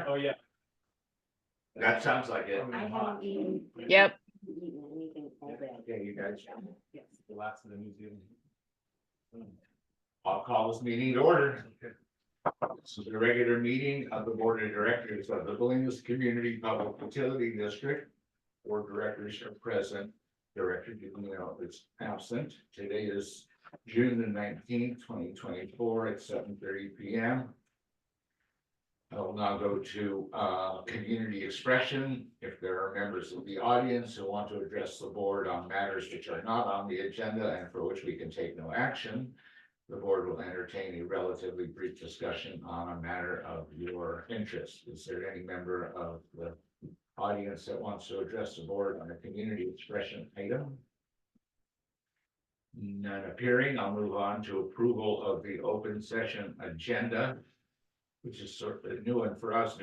Oh, yeah. That sounds like it. I haven't eaten. Yep. Eaten anything all day. Yeah, you guys. Yes. The last of the New Zealand. I'll call this meeting to order. This is the regular meeting of the Board of Directors of the Williams Community Public Utility District. Board directors are present. Director Giglio is absent. Today is June the 19th, 2024 at 7:30 p.m. I will now go to community expression. If there are members of the audience who want to address the board on matters which are not on the agenda and for which we can take no action, the board will entertain a relatively brief discussion on a matter of your interest. Is there any member of the audience that wants to address the board on a community expression item? None appearing. I'll move on to approval of the open session agenda, which is sort of a new one for us.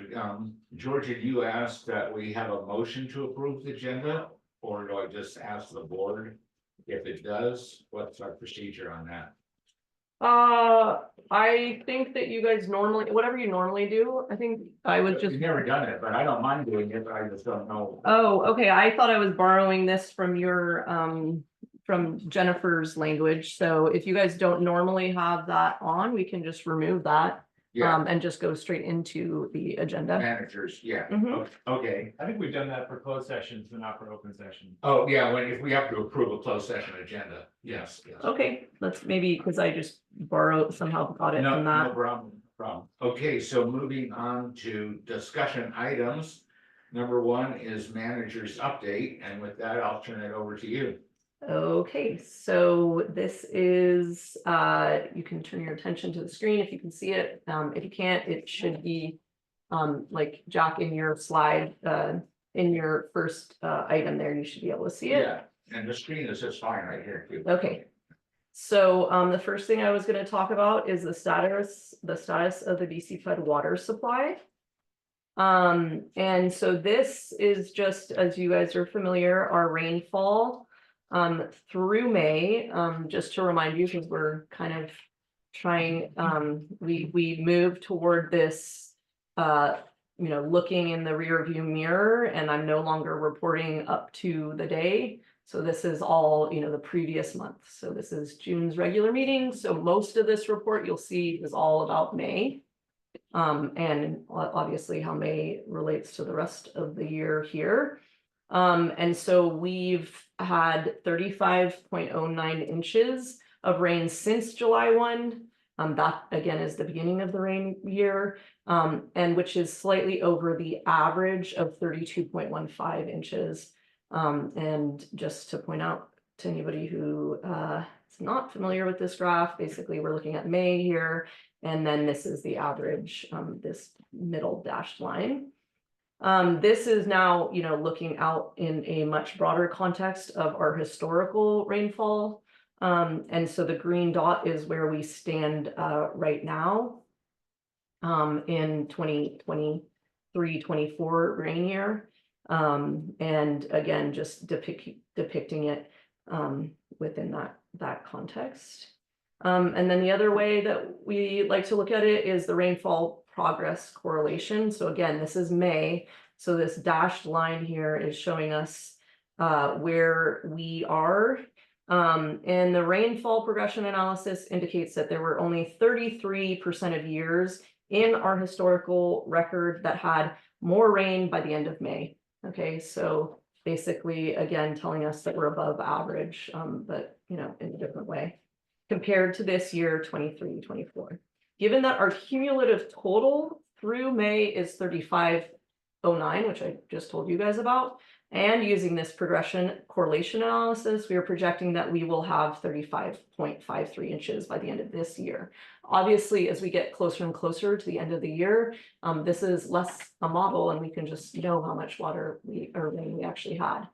Georgia, you asked that we have a motion to approve the agenda, or do I just ask the board if it does? What's our procedure on that? I think that you guys normally, whatever you normally do, I think I would just. We've never done it, but I don't mind doing it, but I just don't know. Oh, okay, I thought I was borrowing this from your, from Jennifer's language, so if you guys don't normally have that on, we can just remove that. Yeah, And just go straight into the agenda. managers, yeah, Mhm. okay. I think we've done that for closed sessions, but not for open session. Oh, yeah, when, if we have to approve a closed session agenda, yes, yes. Okay, let's maybe, because I just borrowed, somehow got it No, from no that. problem. Okay, so moving on to discussion items. Number one is manager's update, and with that, I'll turn it over to you. Okay, so this is, you can turn your attention to the screen if you can see it. If you can't, it should be, like Jack in your slide, in your first, item there, you should be able to see it. Yeah, and the screen is just fine right here too. Okay. So, the first thing I was gonna talk about is the status of the BCPUD water supply. And so this is just, as you guys are familiar, our rainfall through May, just to remind you, because we're kind of trying, we moved toward this, looking in the rear view mirror, and I'm no longer reporting up to the day. So this is all, the previous month. So this is June's regular meeting. So most of this report you'll see is all about May. And obviously how May relates to the rest of the year here. And so we've had 35.09 inches of rain since July 1. That again is the beginning of the rain year, and which is slightly over the average of 32.15 inches. And just to point out to anybody who is not familiar with this graph, basically we're looking at May here, and then this is the average, this middle dashed line. This is now, looking out in a much broader context of our historical rainfall. And so the green dot is where we stand right now in 2023-24 rain year. And again, just depicting it within that context. And then the other way that we like to look at it is the rainfall progress correlation. So again, this is May. So this dashed line here is showing us where we are. And the rainfall progression analysis indicates that there were only 33% of years in our historical record that had more rain by the end of May. Okay, so basically, again, telling us that we're above average, but in a different way compared to this year, 23-24. Given that our cumulative total through May is 35.09, which I just told you guys about, and using this progression correlation analysis, we are projecting that we will have 35.53 inches by the end of this year. Obviously, as we get closer and closer to the end of the year, this is less a model, and we can just know how much water or rain we actually had.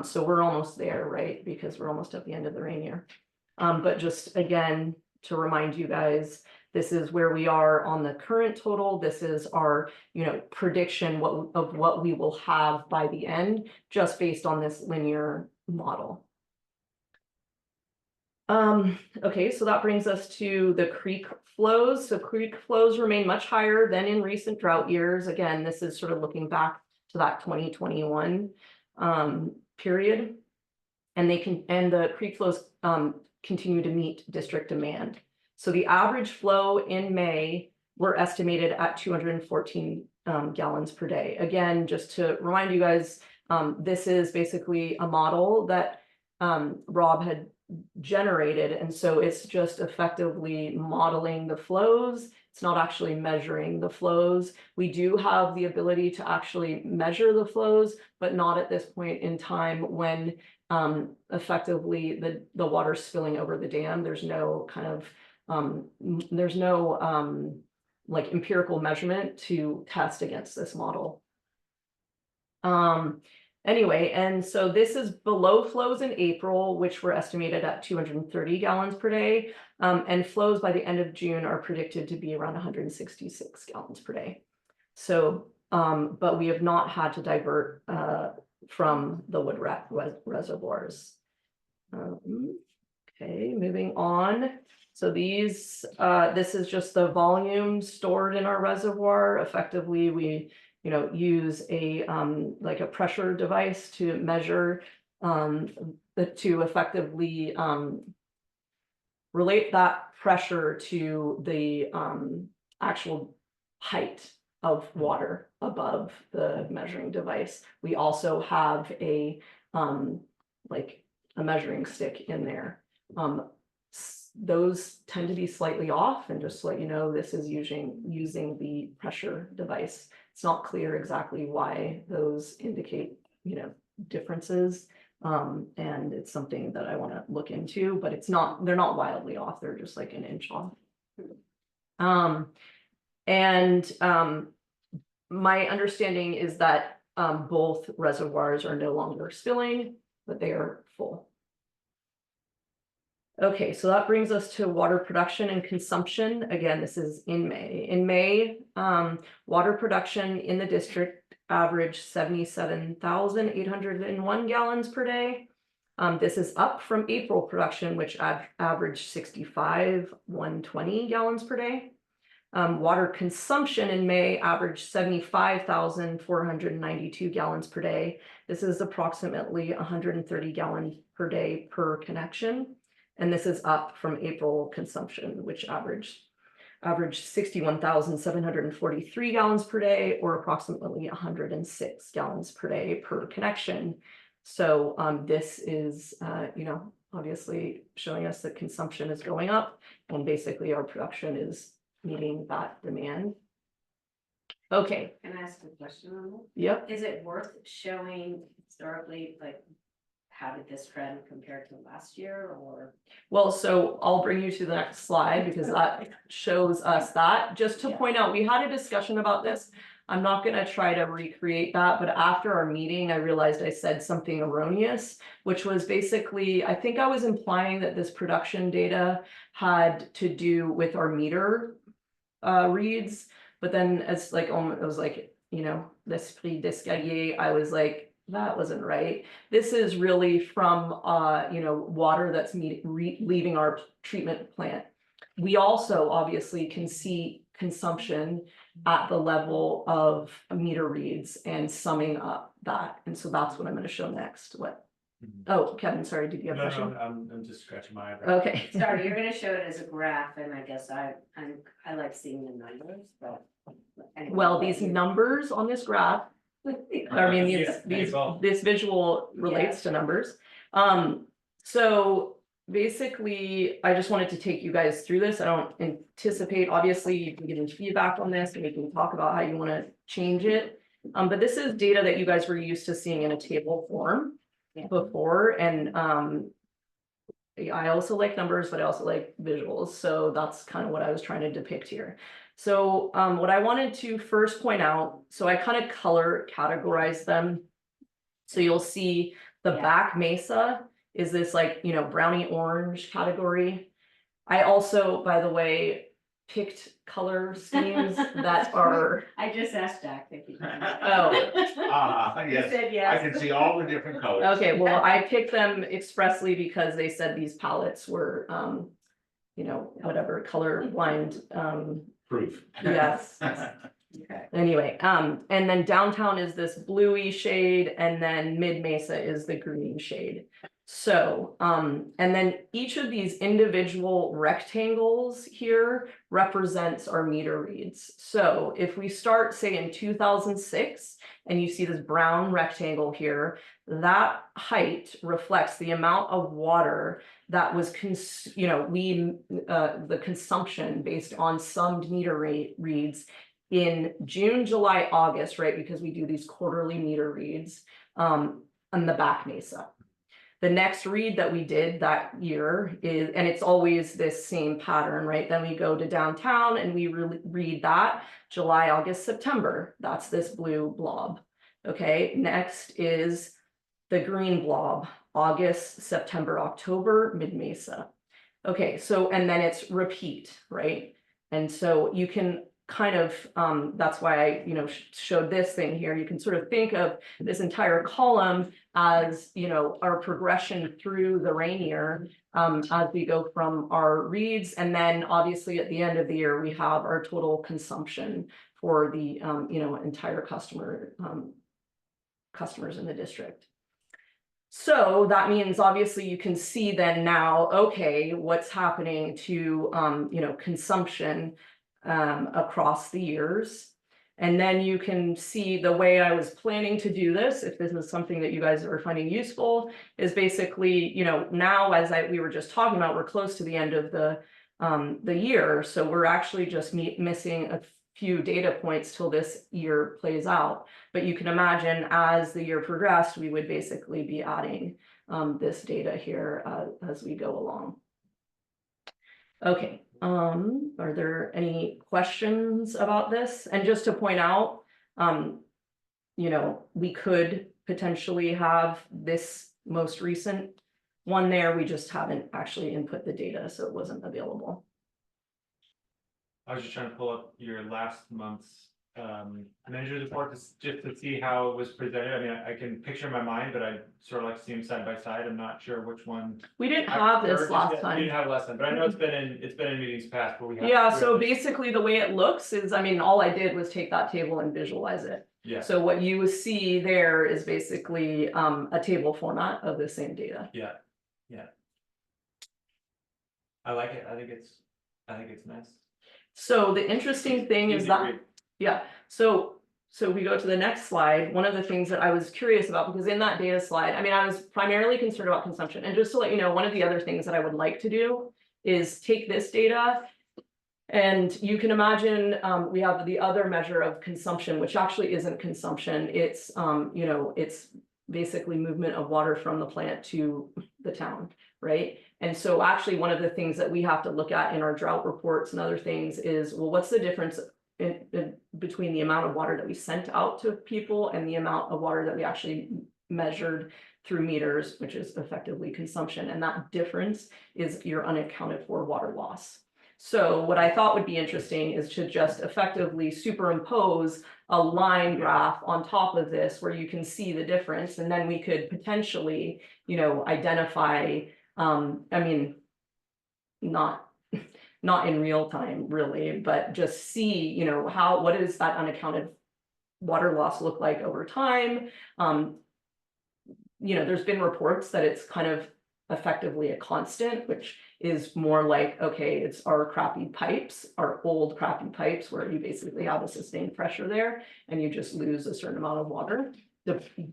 So we're almost there, right? Because we're almost at the end of the rain year. But just again, to remind you guys, this is where we are on the current total. This is our, prediction of what we will have by the end, just based on this linear model. Okay, so that brings us to the creek flows. So creek flows remain much higher than in recent drought years. Again, this is sort of looking back to that 2021 period. And the creek flows continue to meet district demand. So the average flow in May were estimated at 214 gallons per day. Again, just to remind you guys, this is basically a model that Rob had generated, and so it's just effectively modeling the flows. It's not actually measuring the flows. We do have the ability to actually measure the flows, but not at this point in time when effectively the water's spilling over the dam. There's no kind of like empirical measurement to test against this model. Anyway, and so this is below flows in April, which were estimated at 230 gallons per day. And flows by the end of June are predicted to be around 166 gallons per day. So, but we have not had to divert from the wood rat reservoirs. Okay, moving on. So these, this is just the volume stored in our reservoir. Effectively, we use a like a pressure device to measure to effectively relate that pressure to the actual height of water above the measuring device. We also have a like a measuring stick in there. Those tend to be slightly off, and just to let you know, this is using the pressure device. It's not clear exactly why those indicate, differences. And it's something that I want to look into, but they're not wildly off. They're just like an inch off. My understanding is that both reservoirs are no longer spilling, but they are full. Okay, so that brings us to water production and consumption. Again, this is in May. In May, water production in the district averaged 77,801 gallons per day. This is up from April production, which averaged 65,120 gallons per day. Water consumption in May averaged 75,492 gallons per day. This is approximately 130 gallons per day per connection. And this is up from April consumption, which averaged 61,743 gallons per day, or approximately 106 gallons per day per connection. So this is, obviously showing us that consumption is going up, and basically our production is meeting that demand. Okay. Can I ask a question on that? Yep. Is it worth showing historically, like, how did this trend compare to last year, or? Well, so I'll bring you to the next slide because that shows us that. Just to point out, we had a discussion about this. I'm not going to try to recreate that, but after our meeting, I realized I said something erroneous, which was basically, I think I was implying that this production data had to do with our meter reads, but then it's like, it was like, l'esprit d'escalier, I was like, that wasn't right. This is really from water that's leaving our treatment plant. We also obviously can see consumption at the level of meter reads and summing up that, and so that's what I'm going to show next. Oh, Kevin, sorry, did you have a question? No, I'm just scratching my eyebrow. Okay. Sorry, you're gonna show it as a graph, and I guess I like seeing the numbers, but. Anyway, Well, these numbers on this graph, I mean, this visual relates to numbers. So basically, I just wanted to take you guys through this. I don't anticipate, obviously, you can give me feedback on this and we can talk about how you want to change it. But this is data that you guys were used to seeing in a table form before. And I also like numbers, but I also like visuals. So that's kind of what I was trying to depict here. So what I wanted to first point out, so I kind of color categorize them. So you'll see the back mesa is this like, brownie orange category. I also, by the way, picked color schemes that are, I just asked Jack if he. Oh. He Yes, said I yes. can see all the different colors. okay, well, I picked them expressly because they said these palettes were, whatever, color blind, Proof. yes. Okay. Anyway, and then downtown is this bluey shade, and then Mid Mesa is the green shade. So, and then each of these individual rectangles here represents our meter reads. So if we start, say, in 2006, and you see this brown rectangle here, that height reflects the amount of water that was, the consumption based on summed meter reads in June, July, August, right? Because we do these quarterly meter reads on the back mesa. The next read that we did that year is, and it's always this same pattern, right? Then we go to downtown and we read that July, August, September. That's this blue blob. Okay, next is the green blob, August, September, October, Mid Mesa. Okay, so, and then it's repeat, right? And so you can kind of, that's why I, showed this thing here. You can sort of think of this entire column as, our progression through the rain year, as we go from our reads. And then obviously at the end of the year, we have our total consumption for the, entire customers in the district. So that means obviously you can see then now, okay, what's happening to, consumption across the years. And then you can see the way I was planning to do this, if this is something that you guys are finding useful, is basically, now as we were just talking about, we're close to the end of the year. So we're actually just missing a few data points till this year plays out. But you can imagine as the year progressed, we would basically be adding this data here as we go along. Okay, are there any questions about this? And just to point out, we could potentially have this most recent one there. We just haven't actually input the data, so it wasn't available. I was just trying to pull up your last month's manager's report just to see how it was presented. I mean, I can picture in my mind, but I sort of like to see them side by side. I'm not sure which one. We didn't have this last We time. didn't have it last time, but I know it's been in meetings past, but we have. Yeah, so basically the way it looks is, I mean, all I did was take that table and visualize it. Yeah. So what you see there is basically a table format of the same data. Yeah. I like it. I think it's nice. So the interesting thing is Easy that, read. yeah, so we go to the next slide. One of the things that I was curious about, because in that data slide, I mean, I was primarily concerned about consumption. And just to let you know, one of the other things that I would like to do is take this data, and you can imagine we have the other measure of consumption, which actually isn't consumption. It's, it's basically movement of water from the plant to the town, right? And so actually one of the things that we have to look at in our drought reports and other things is, well, what's the difference between the amount of water that we sent out to people and the amount of water that we actually measured through meters, which is effectively consumption. And that difference is your unaccounted for water loss. So what I thought would be interesting is to just effectively superimpose a line graph on top of this where you can see the difference. And then we could potentially, identify, I mean, not in real time really, but just see, what is that unaccounted water loss look like over time. There's been reports that it's kind of effectively a constant, which is more like, okay, it's our crappy pipes, our old crappy pipes where you basically have a sustained pressure there and you just lose a certain amount of water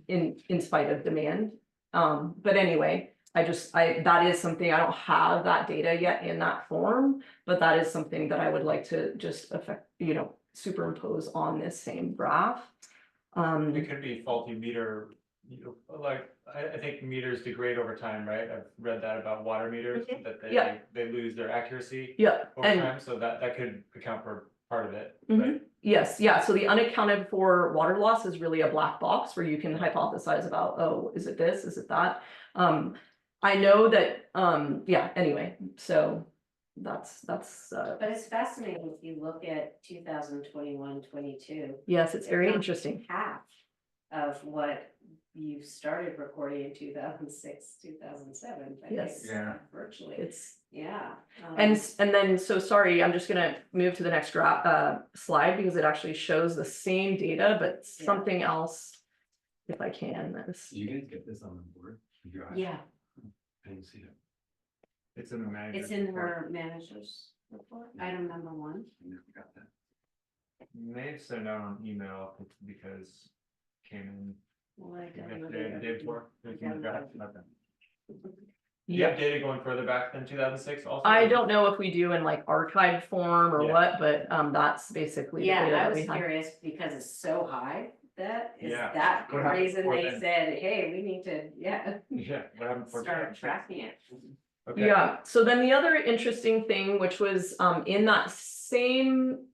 in spite of demand. But anyway, that is something, I don't have that data yet in that form, but that is something that I would like to just superimpose on this same graph. It could be faulty meter, like, I think meters degrade over time, right? I've read that about water meters, that they lose their accuracy over time, so that could account for part of it, right? Yes, yeah, so the unaccounted for water loss is really a black box where you can hypothesize about, oh, is it this, is it that? I know that, anyway, so that's, But it's fascinating if you look at 2021-22. yes, it's very It's interesting. half of what you started recording in 2006, 2007. I Yes. guess, Yeah. virtually, It's, yeah. and then, so sorry, I'm just gonna move to the next slide because it actually shows the same data, but Yeah. something else. If I can, that's, You guys get this on the board? Yeah, I didn't see it. It's in the manager. it's in her manager's report, item number 1. I never got that. May have sent out on email because came in Well, I got yesterday, the it. day before. I got it. Do you have data going further back than 2006 also? I don't know if we do in like archive form or Yeah. what, but that's basically the data Yeah, I that was we had. curious because it's so high, that is Yeah. that What happened reason before they then? said, hey, we need to, Yeah, what happened for? start tracking it. Okay. Yeah, so then the other interesting thing, which was in that same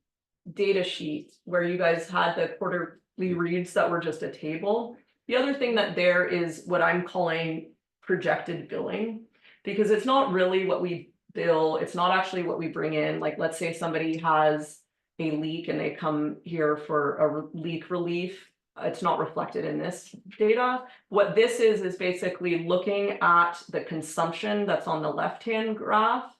data sheet where you guys had the quarterly reads that were just a table. The other thing that there is what I'm calling projected billing, because it's not really what we bill, it's not actually what we bring in. Like, let's say somebody has a leak and they come here for a leak relief. It's not reflected in this data. What this is basically looking at the consumption that's on the left-hand graph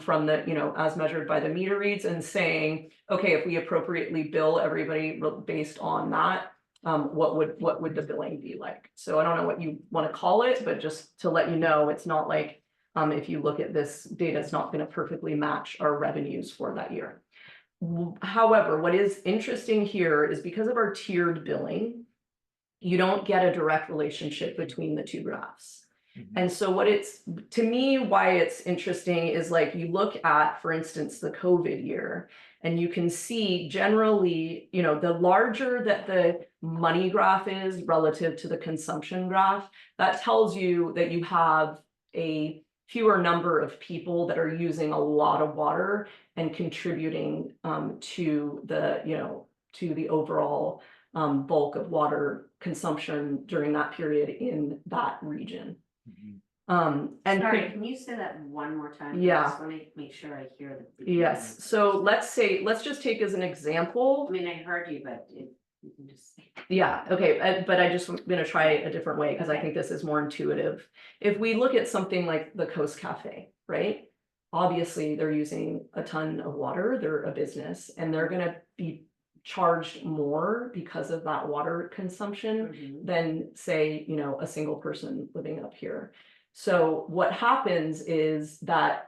from the, as measured by the meter reads, and saying, okay, if we appropriately bill everybody based on that, what would the billing be like? So I don't know what you want to call it, but just to let you know, it's not like if you look at this data, it's not going to perfectly match our revenues for that year. However, what is interesting here is because of our tiered billing, you don't get a direct relationship between the two graphs. And so to me, why it's interesting is like you look at, for instance, the COVID year, and you can see generally, the larger that the money graph is relative to the consumption graph, that tells you that you have a fewer number of people that are using a lot of water and contributing to the overall bulk of water consumption during that period in that region. And Sorry, can you say that one more time? Yeah. I just want to make sure I hear the. Yes, so let's just take as an example. I mean, I heard you, but you can just. Yeah, okay, but I just gonna try a different way because I Okay. think this is more intuitive. If we look at something like the Coast Cafe, right? Obviously, they're using a ton of water, they're a business, and they're gonna be charged more because of that water consumption Mhm. than say, a single person living up here. So what happens is that,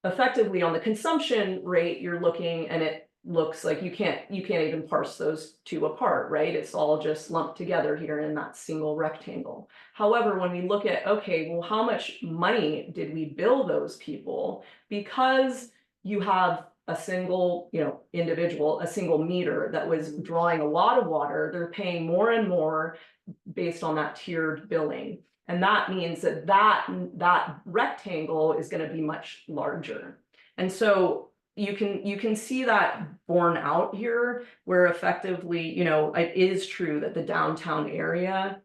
effectively on the consumption rate, you're looking and it looks like you can't even parse those two apart, right? It's all just lumped together here in that single rectangle. However, when we look at, okay, well, how much money did we bill those people? Because you have a single, individual, a single meter that was drawing a lot of water, they're paying more and more based on that tiered billing. And that means that rectangle is going to be much larger. And so you can see that borne out here, where effectively, it is true that the downtown area,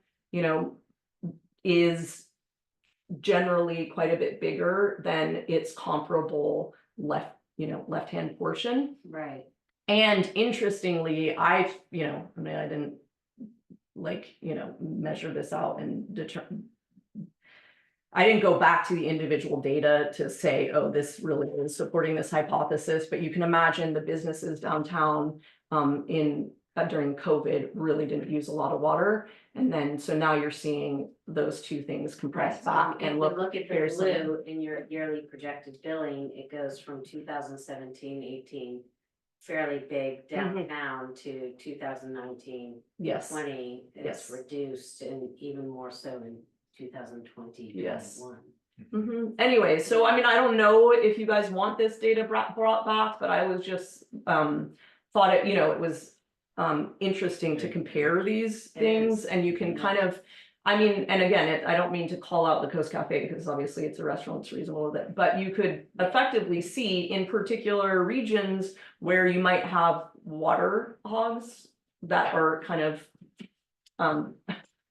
is generally quite a bit bigger than its comparable left-hand portion. Right. And interestingly, I didn't measure this out and determine. I didn't go back to the individual data to say, oh, this really is supporting this hypothesis, but you can imagine the businesses downtown during COVID really didn't use a lot of water. And then, so now you're seeing those two things compressed back and look at the very similar. blue in your yearly projected billing, it goes from 2017-18, fairly big downtown to 2019-20. Yes. It's Yes. reduced, and even more so in 2020. Yes. 21. Anyway, so I mean, I don't know if you guys want this data brought back, but I was just thought it was interesting to compare these things, and you can kind of, I mean, and again, I don't mean to call out the Coast Cafe because obviously it's a restaurant, it's reasonable, but you could effectively see in particular regions where you might have water hogs that are kind of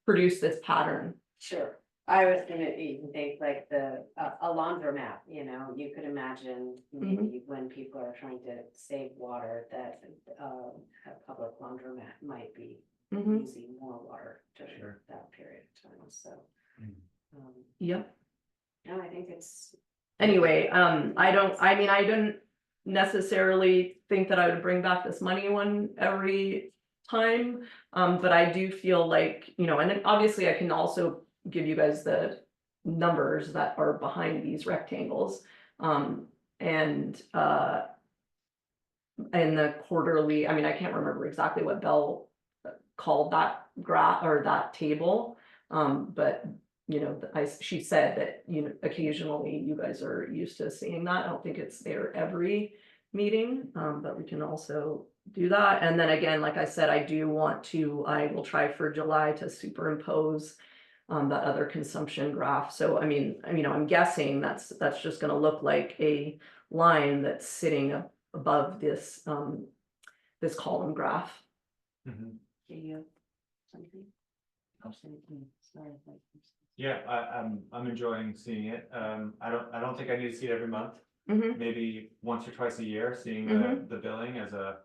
produce this pattern. Sure. I was gonna even think like a laundromat, you know, you could imagine maybe when people are trying to save water, that a public laundromat might be using more water during Sure. that period of time, so. Yep. No, I think it's, Anyway, I don't necessarily think that I would bring back this money one every time. But I do feel like, you know, and then obviously I can also give you guys the numbers that are behind these rectangles. And in the quarterly, I mean, I can't remember exactly what Bell called that graph or that table. But you know, she said that, you know, occasionally you guys are used to seeing that. I don't think it's there every meeting, but we can also do that. And then again, like I said, I will try for July to superimpose that other consumption graph. So I mean, you know, I'm guessing that's just gonna look like a line that's sitting above this this column graph. Mhm. do you have something? Sorry, Yeah, I'm enjoying seeing it. I don't think I need to see it every month. Mhm. Maybe once or twice a year, seeing the billing as a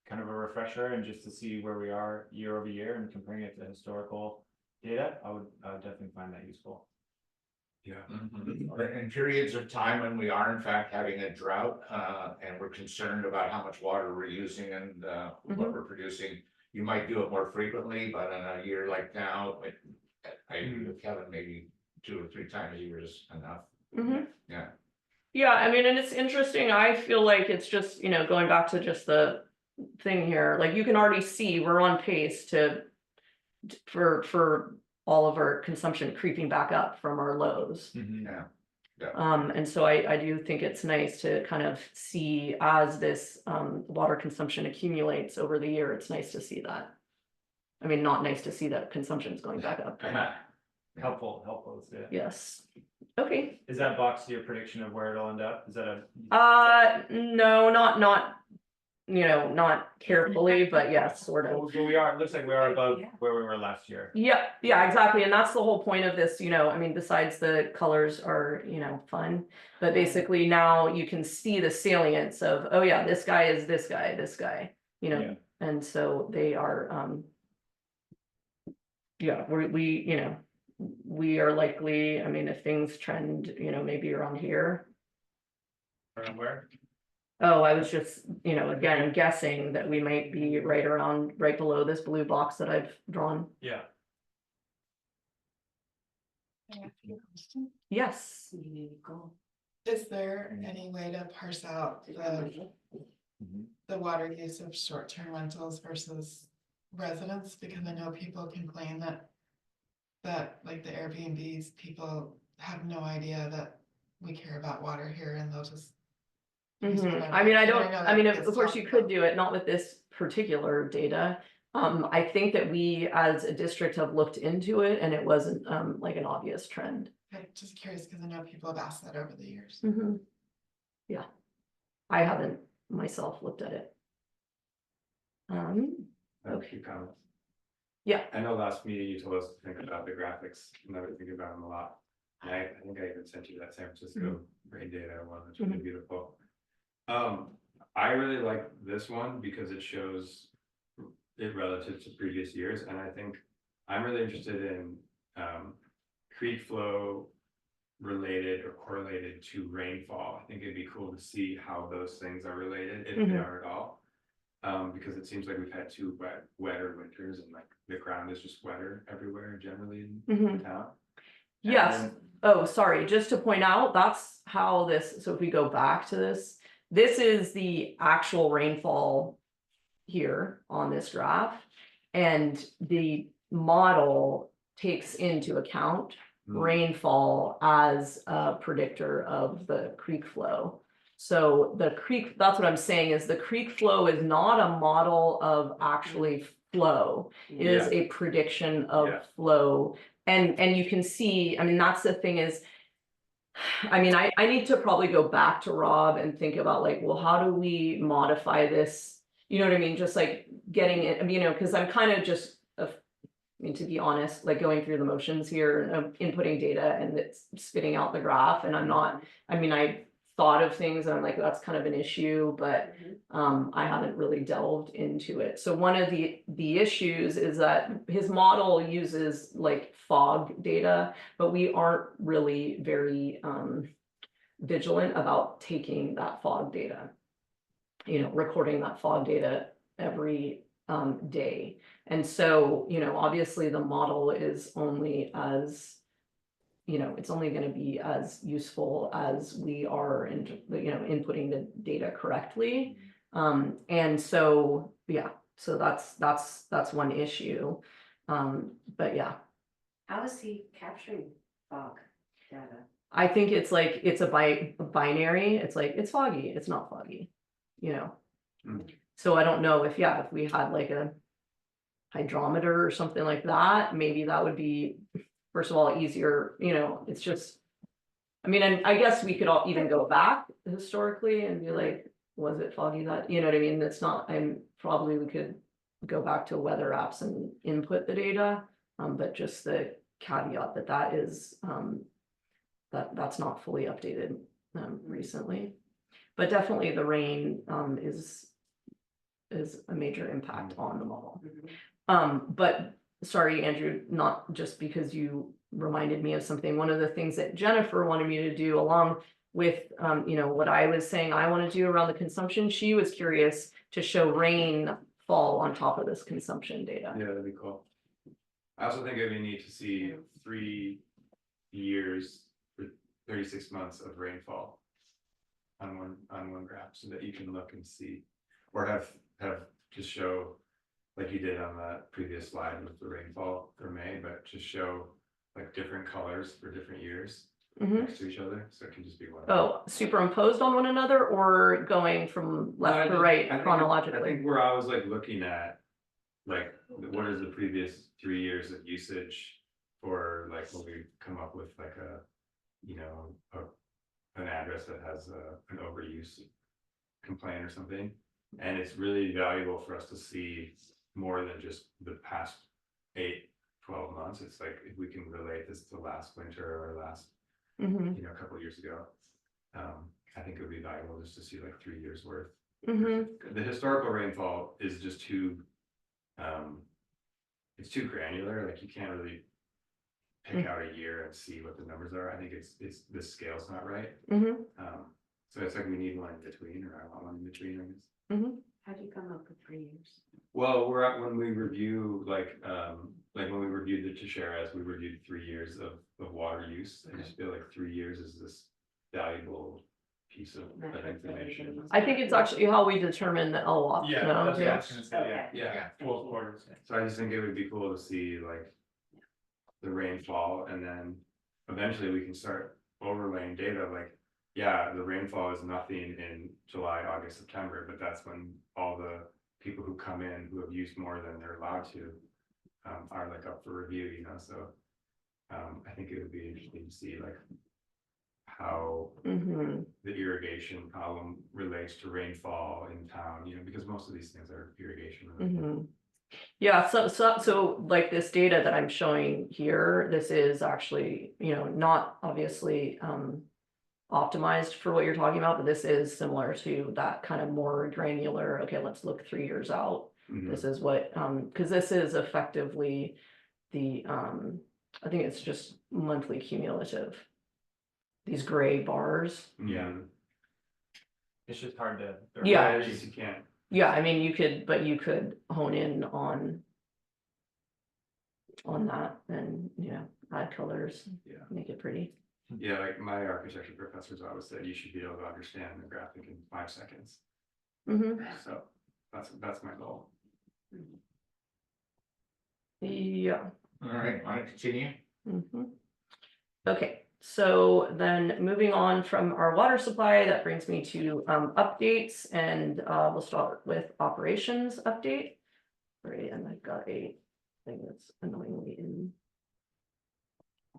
kind of a refresher and just to see where we are year over year and comparing it to historical data. I would definitely find that useful. Yeah. In periods of time when we are in fact having a drought, and we're concerned about how much water we're using and what we're producing, you might do it more frequently, but in a year like now, I agree with Kevin, maybe 2 or 3 times a year is enough. Yeah. Yeah, I mean, and it's interesting. I feel like it's just, you know, going back to just the thing here, like you can already see we're on pace for all of our consumption creeping back up from our lows. Yeah. And so I do think it's nice to kind of see as this water consumption accumulates over the year, it's nice to see that. I mean, not nice to see that consumption's going back up. Helpful, yeah. Yes. Okay. Is that box your prediction of where it'll end up? Is that a? No, not, you know, not carefully, but yes, sort of. Well, we are, it looks like we are above where we were last year. Yeah, exactly. And that's the whole point of this, you know, I mean, besides the colors are, you know, fun, but basically now you can see the salience of, oh yeah, this guy is this guy, you know, Yeah. and so they are, yeah, we, you know, we are likely, I mean, if things trend, you know, maybe around here. Around where? Oh, I was just, you know, again, guessing that we might be right below this blue box that I've drawn. Yeah. Yes. Is there any way to parse out the water use of short-term rentals versus residents? Because I know people complain that like the Airbnbs, people have no idea that we care about water here and they'll just. I mean, of course you could do it, not with this particular data. I think that we as a district have looked into it and it wasn't like an obvious trend. I'm just curious because I know people have asked that over the years. Yeah, I haven't myself looked at it. Okay. Comments. Yeah. I know last meeting you told us to think about the graphics and I was thinking about them a lot. And I think I even sent you that San Francisco rain data one, that's really beautiful. I really like this one because it shows it relative to previous years, and I think I'm really interested in creek flow related or correlated to rainfall. I think it'd be cool to see how those things are related, if they are at all. Because it seems like we've had 2 wetter winters and like the ground is just wetter everywhere generally in town. Yes. Oh, sorry, just to point out, that's how this, so if we go back to this is the actual rainfall here on this graph. And the model takes into account rainfall as a predictor of the creek flow. So the creek, that's what I'm saying, is the creek flow is not a model of actually flow. It is a prediction of flow. And you can see, I mean, that's the thing is, I mean, I need to probably go back to Rob and think about like, well, how do we modify this? You know what I mean? Just like getting it, you know, because I'm kind of just mean, to be honest, like going through the motions here of inputting data and it's spitting out the graph, and I'm not, I mean, I thought of things and I'm like, that's kind of an issue, but I haven't really delved into it. So one of the issues is that his model uses like fog data, but we aren't really very vigilant about taking that fog data, you know, recording that fog data every day. And so, you know, obviously the model is only as, you know, it's only going to be as useful as we are in, you know, inputting the data correctly. And so, yeah, so that's one issue. But yeah. How is he capturing fog data? I think it's like, it's a binary, it's like, it's foggy, it's not foggy, you know? So I don't know if, yeah, if we had like a hydrometer or something like that, maybe that would be, first of all, easier, you know, it's just, I mean, and I guess we could all even go back historically and be like, was it foggy that, you know what I mean? That's not, and probably we could go back to weather apps and input the data, but just the caveat that that is, that's not fully updated recently. But definitely the rain is a major impact on the model. But sorry, Andrew, not just because you reminded me of something. One of the things that Jennifer wanted me to do along with, you know, what I was saying I want to do around the consumption, she was curious to show rainfall on top of this consumption data. Yeah, that'd be cool. I also think it'd be neat to see 3 years for 36 months of rainfall on one graph, so that you can look and see, or have just show, like you did on the previous slide with the rainfall for May, but just show like different colors for different years next to each other, so it can just be one. Oh, superimposed on one another or going from left to right chronologically? I think where I was like looking at, like, what is the previous 3 years of usage for, like, when we come up with like a, you know, an address that has an overuse complaint or something. And it's really valuable for us to see more than just the past 8-12 months. It's like, if we can relate this to last winter or last, you know, a couple of years ago, I think it would be valuable just to see like 3 years worth. The historical rainfall is just too, it's too granular. Like, you can't really pick out a year and see what the numbers are. I think it's the scale's not right. So it's like we need one in between, or I want one in between, I guess. How do you come up with 3 years? Well, we're at, when we review, like when we reviewed the Tisharas, we reviewed 3 years of water use. I just feel like 3 years is this valuable piece of information. I think it's actually how we determine the LWAP. Yeah, no? that's what I was gonna say, Okay. Yeah. Full quarters. So I just think it would be cool to see like the rainfall, and then eventually we can start overlaying data like, yeah, the rainfall is nothing in July, August, September, but that's when all the people who come in who have used more than they're allowed to are like up for review, you know. So I think it would be interesting to see like how the irrigation problem relates to rainfall in town, you know, because most of these things are irrigation related. Yeah, so like this data that I'm showing here, this is actually, you know, not obviously optimized for what you're talking about, but this is similar to that kind of more granular, okay, let's look 3 years out. This is what, because this is effectively the, I think it's just monthly cumulative. These gray bars. Yeah. It's just hard to. Yeah. You can't. Yeah, I mean, you could hone in on that and, you know, add colors, make it pretty. Yeah, like my architecture professors always said, you should be able to understand the graphic in 5 seconds. So that's my goal. Yeah. All right, want to continue? Okay, so then moving on from our water supply, that brings me to updates, and we'll start with operations update. Right, and I've got a thing that's annoyingly in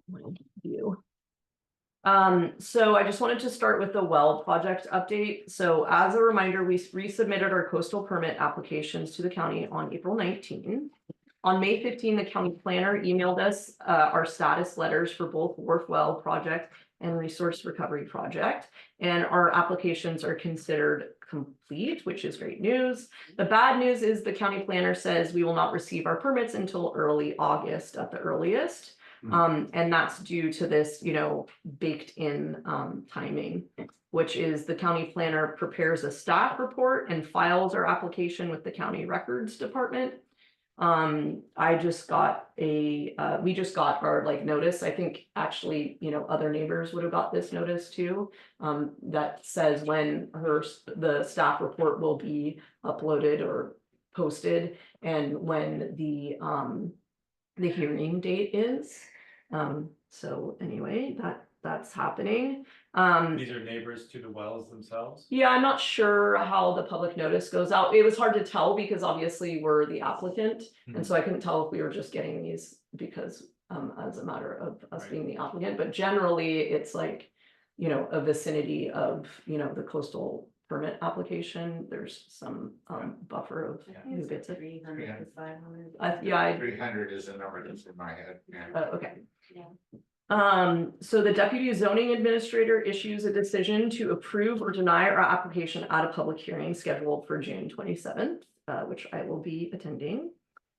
my view. So I just wanted to start with the well project update. So as a reminder, we resubmitted our coastal permit applications to the county on April 19. On May 15, the county planner emailed us our status letters for both Wharf Well project and Resource Recovery project. And our applications are considered complete, which is great news. The bad news is the county planner says we will not receive our permits until early August at the earliest. And that's due to this, baked in timing, which is the county planner prepares a staff report and files our application with the county records department. I just got we just got our notice. I think actually, other neighbors would have got this notice too. That says when the staff report will be uploaded or posted and when the hearing date is. So anyway, that's happening. These are neighbors to the wells themselves? Yeah, I'm not sure how the public notice goes out. It was hard to tell because obviously we're the applicant. And so I couldn't tell if we were just getting these because as a matter of us being the applicant, but generally it's like, a vicinity of, the coastal permit application. There's some buffer of who gets it. 300 to 500. Yeah. 300 is the number that's in my head. Okay. Yeah. So the deputy zoning administrator issues a decision to approve or deny our application at a public hearing scheduled for June 27th, which I will be attending.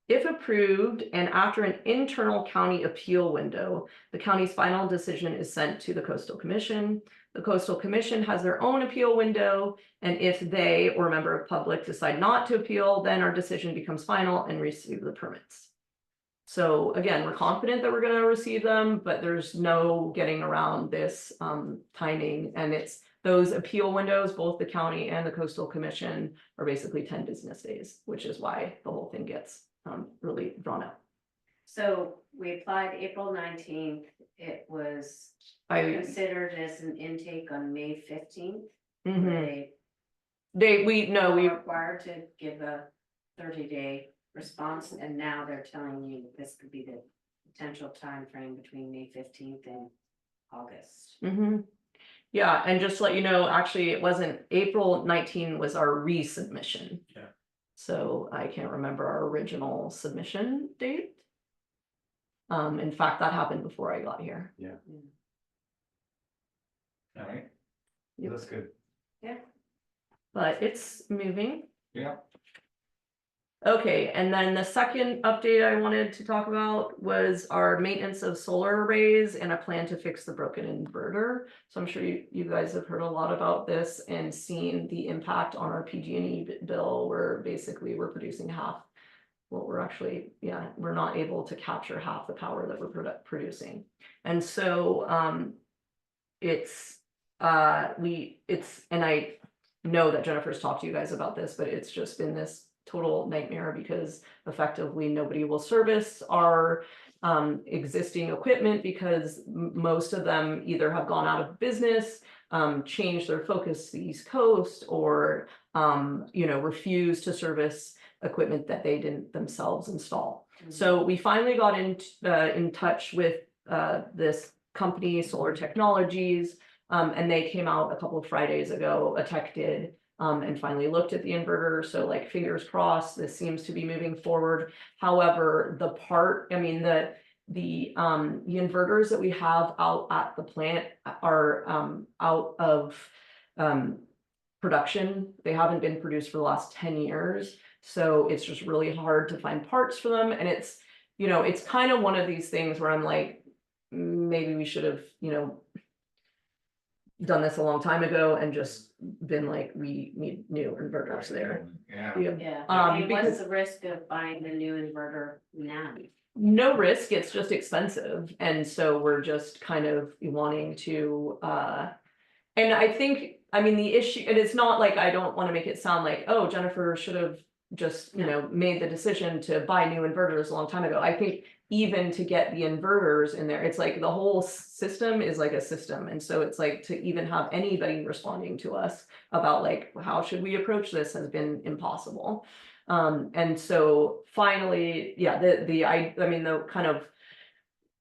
If approved and after an internal county appeal window, the county's final decision is sent to the Coastal Commission. The Coastal Commission has their own appeal window, and if they or a member of public decide not to appeal, then our decision becomes final and receive the permits. So again, we're confident that we're going to receive them, but there's no getting around this timing. And it's those appeal windows, both the county and the Coastal Commission are basically 10 business days, which is why the whole thing gets really drawn out. So we applied April 19th. It was considered as an intake on May 15th. We required to give a 30-day response, and now they're telling you this could be the potential time frame between May 15th and August. Yeah, and just to let you know, actually it wasn't April 19 was our resubmission. Yeah. So I can't remember our original submission date. In fact, that happened before I got here. Yeah. All right. Yep. That's good. Yeah. But it's moving. Yeah. Okay, and then the second update I wanted to talk about was our maintenance of solar arrays and a plan to fix the broken inverter. So I'm sure you guys have heard a lot about this and seen the impact on our PG&E bill, where basically we're producing half. Well, we're actually, we're not able to capture half the power that we're producing. And so and I know that Jennifer's talked to you guys about this, but it's just been this total nightmare because effectively nobody will service our existing equipment because most of them either have gone out of business, changed their focus to the East Coast, or refuse to service equipment that they didn't themselves install. So we finally got in touch with this company, Solar Technologies, and they came out a couple of Fridays ago, a tech did, and finally looked at the inverter. So fingers crossed, this seems to be moving forward. However, the inverters that we have out at the plant are out of production. They haven't been produced for the last 10 years. So it's just really hard to find parts for them. And it's, it's kind of one of these things where I'm like, maybe we should have, done this a long time ago and just been like, we need new inverters there. Yeah. What's the risk of buying the new inverter now? No risk, it's just expensive. And so we're just kind of wanting to, and I think, the issue, and it's not like, I don't want to make it sound like, oh, Jennifer should have just, made the decision to buy new inverters a long time ago. I think even to get the inverters in there, it's like the whole system is like a system. And so it's like to even have anybody responding to us about how should we approach this has been impossible. And so finally, the kind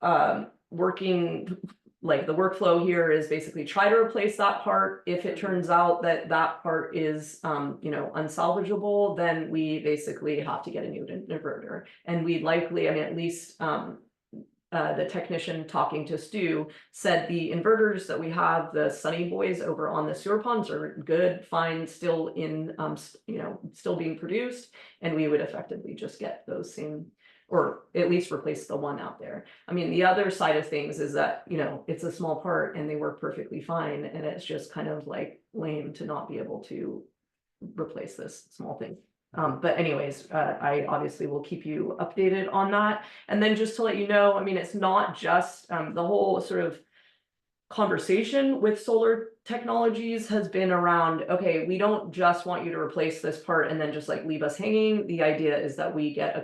of working like the workflow here is basically try to replace that part. If it turns out that that part is, you know, unsalvageable, then we basically have to get a new inverter. And we likely, I mean, at least, the technician talking to Stu said the inverters that we have, the Sunny Boys over on the sewer ponds are good, fine, still in, you know, still being produced. And we would effectively just get those same, or at least replace the one out there. I mean, the other side of things is that, you know, it's a small part and they work perfectly fine. And it's just kind of like lame to not be able to replace this small thing. But anyways, I obviously will keep you updated on that. And then just to let you know, I mean, it's not just, the whole sort of conversation with solar technologies has been around, okay, we don't just want you to replace this part and then just like leave us hanging. The idea is that we get a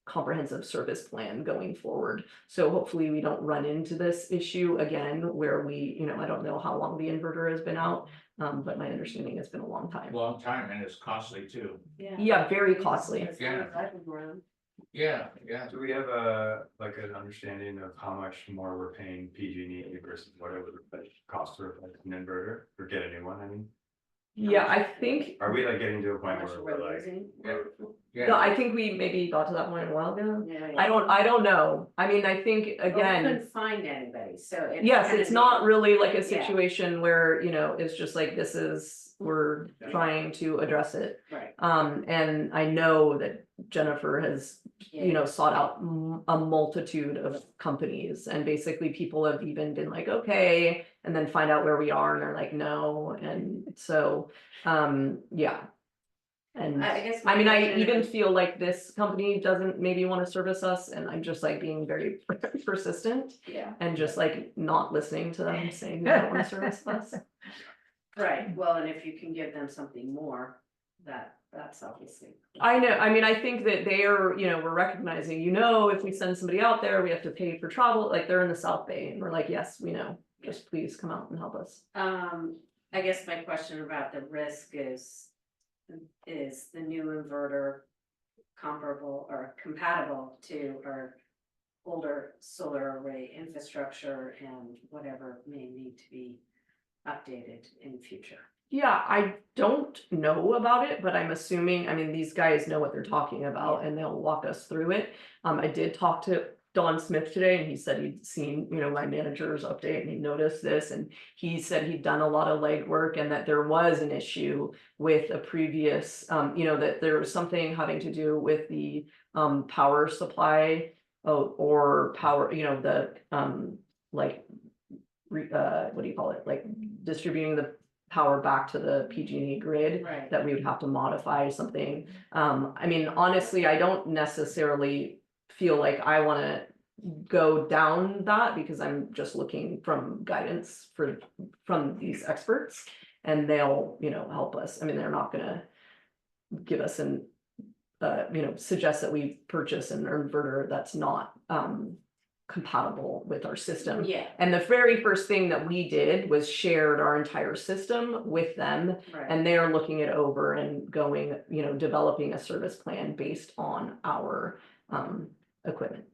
comprehensive service plan going forward. So hopefully we don't run into this issue again where we, you know, I don't know how long the inverter has been out, but my understanding it's been a long time. Long time, and it's costly too. Yeah, very costly. Yeah, yeah. Do we have like an understanding of how much more we're paying PG&E versus what it would cost to replace an inverter or get a new one? I mean, Yeah, I think, are we like getting to a point where we're like, no, I think we maybe got to that point a while ago. Yeah, I don't know. I mean, I think But we again, couldn't find anybody, so. yes, kinda it's not really like a Yeah. situation where, you know, it's just like, this is, we're trying to address it. Right. And I know that Jennifer has, you know, sought out a multitude of companies, and basically people have even been like, okay, and then find out where we are and they're like, no, and so, yeah. And I guess. I mean, I question even is- feel like this company doesn't maybe want to service us, and I'm just like being very persistent Yeah, and just like not listening to them saying they don't want to service us. right, well, and if you can give them something more, that's obviously. I know, I mean, I think that they are, you know, we're recognizing, you know, if we send somebody out there, we have to pay for travel, like they're in the South Bay, and we're like, yes, we know, just please come out and help us. I guess my question about the risk is the new inverter comparable or compatible to our older solar array infrastructure and whatever may need to be updated in the future? Yeah, I don't know about it, but I'm assuming, I mean, these guys know what they're talking about and they'll walk us through it. I did talk to Don Smith today, and he said he'd seen, you know, my manager's update and he noticed this, and he said he'd done a lot of legwork and that there was an issue with a previous, you know, that there was something having to do with the power supply or power, you know, the like what do you call it, like distributing the power back to the PG&E grid, Right. that we would have to modify something. I mean, honestly, I don't necessarily feel like I want to go down that, because I'm just looking from guidance from these experts, and they'll, you know, help us. I mean, they're not gonna give us an you know, suggest that we purchase an inverter that's not compatible with our system. Yeah, And the very first thing that we did was shared our entire system with them, right. and they're looking it over and going, you know, developing a service plan based on our equipment.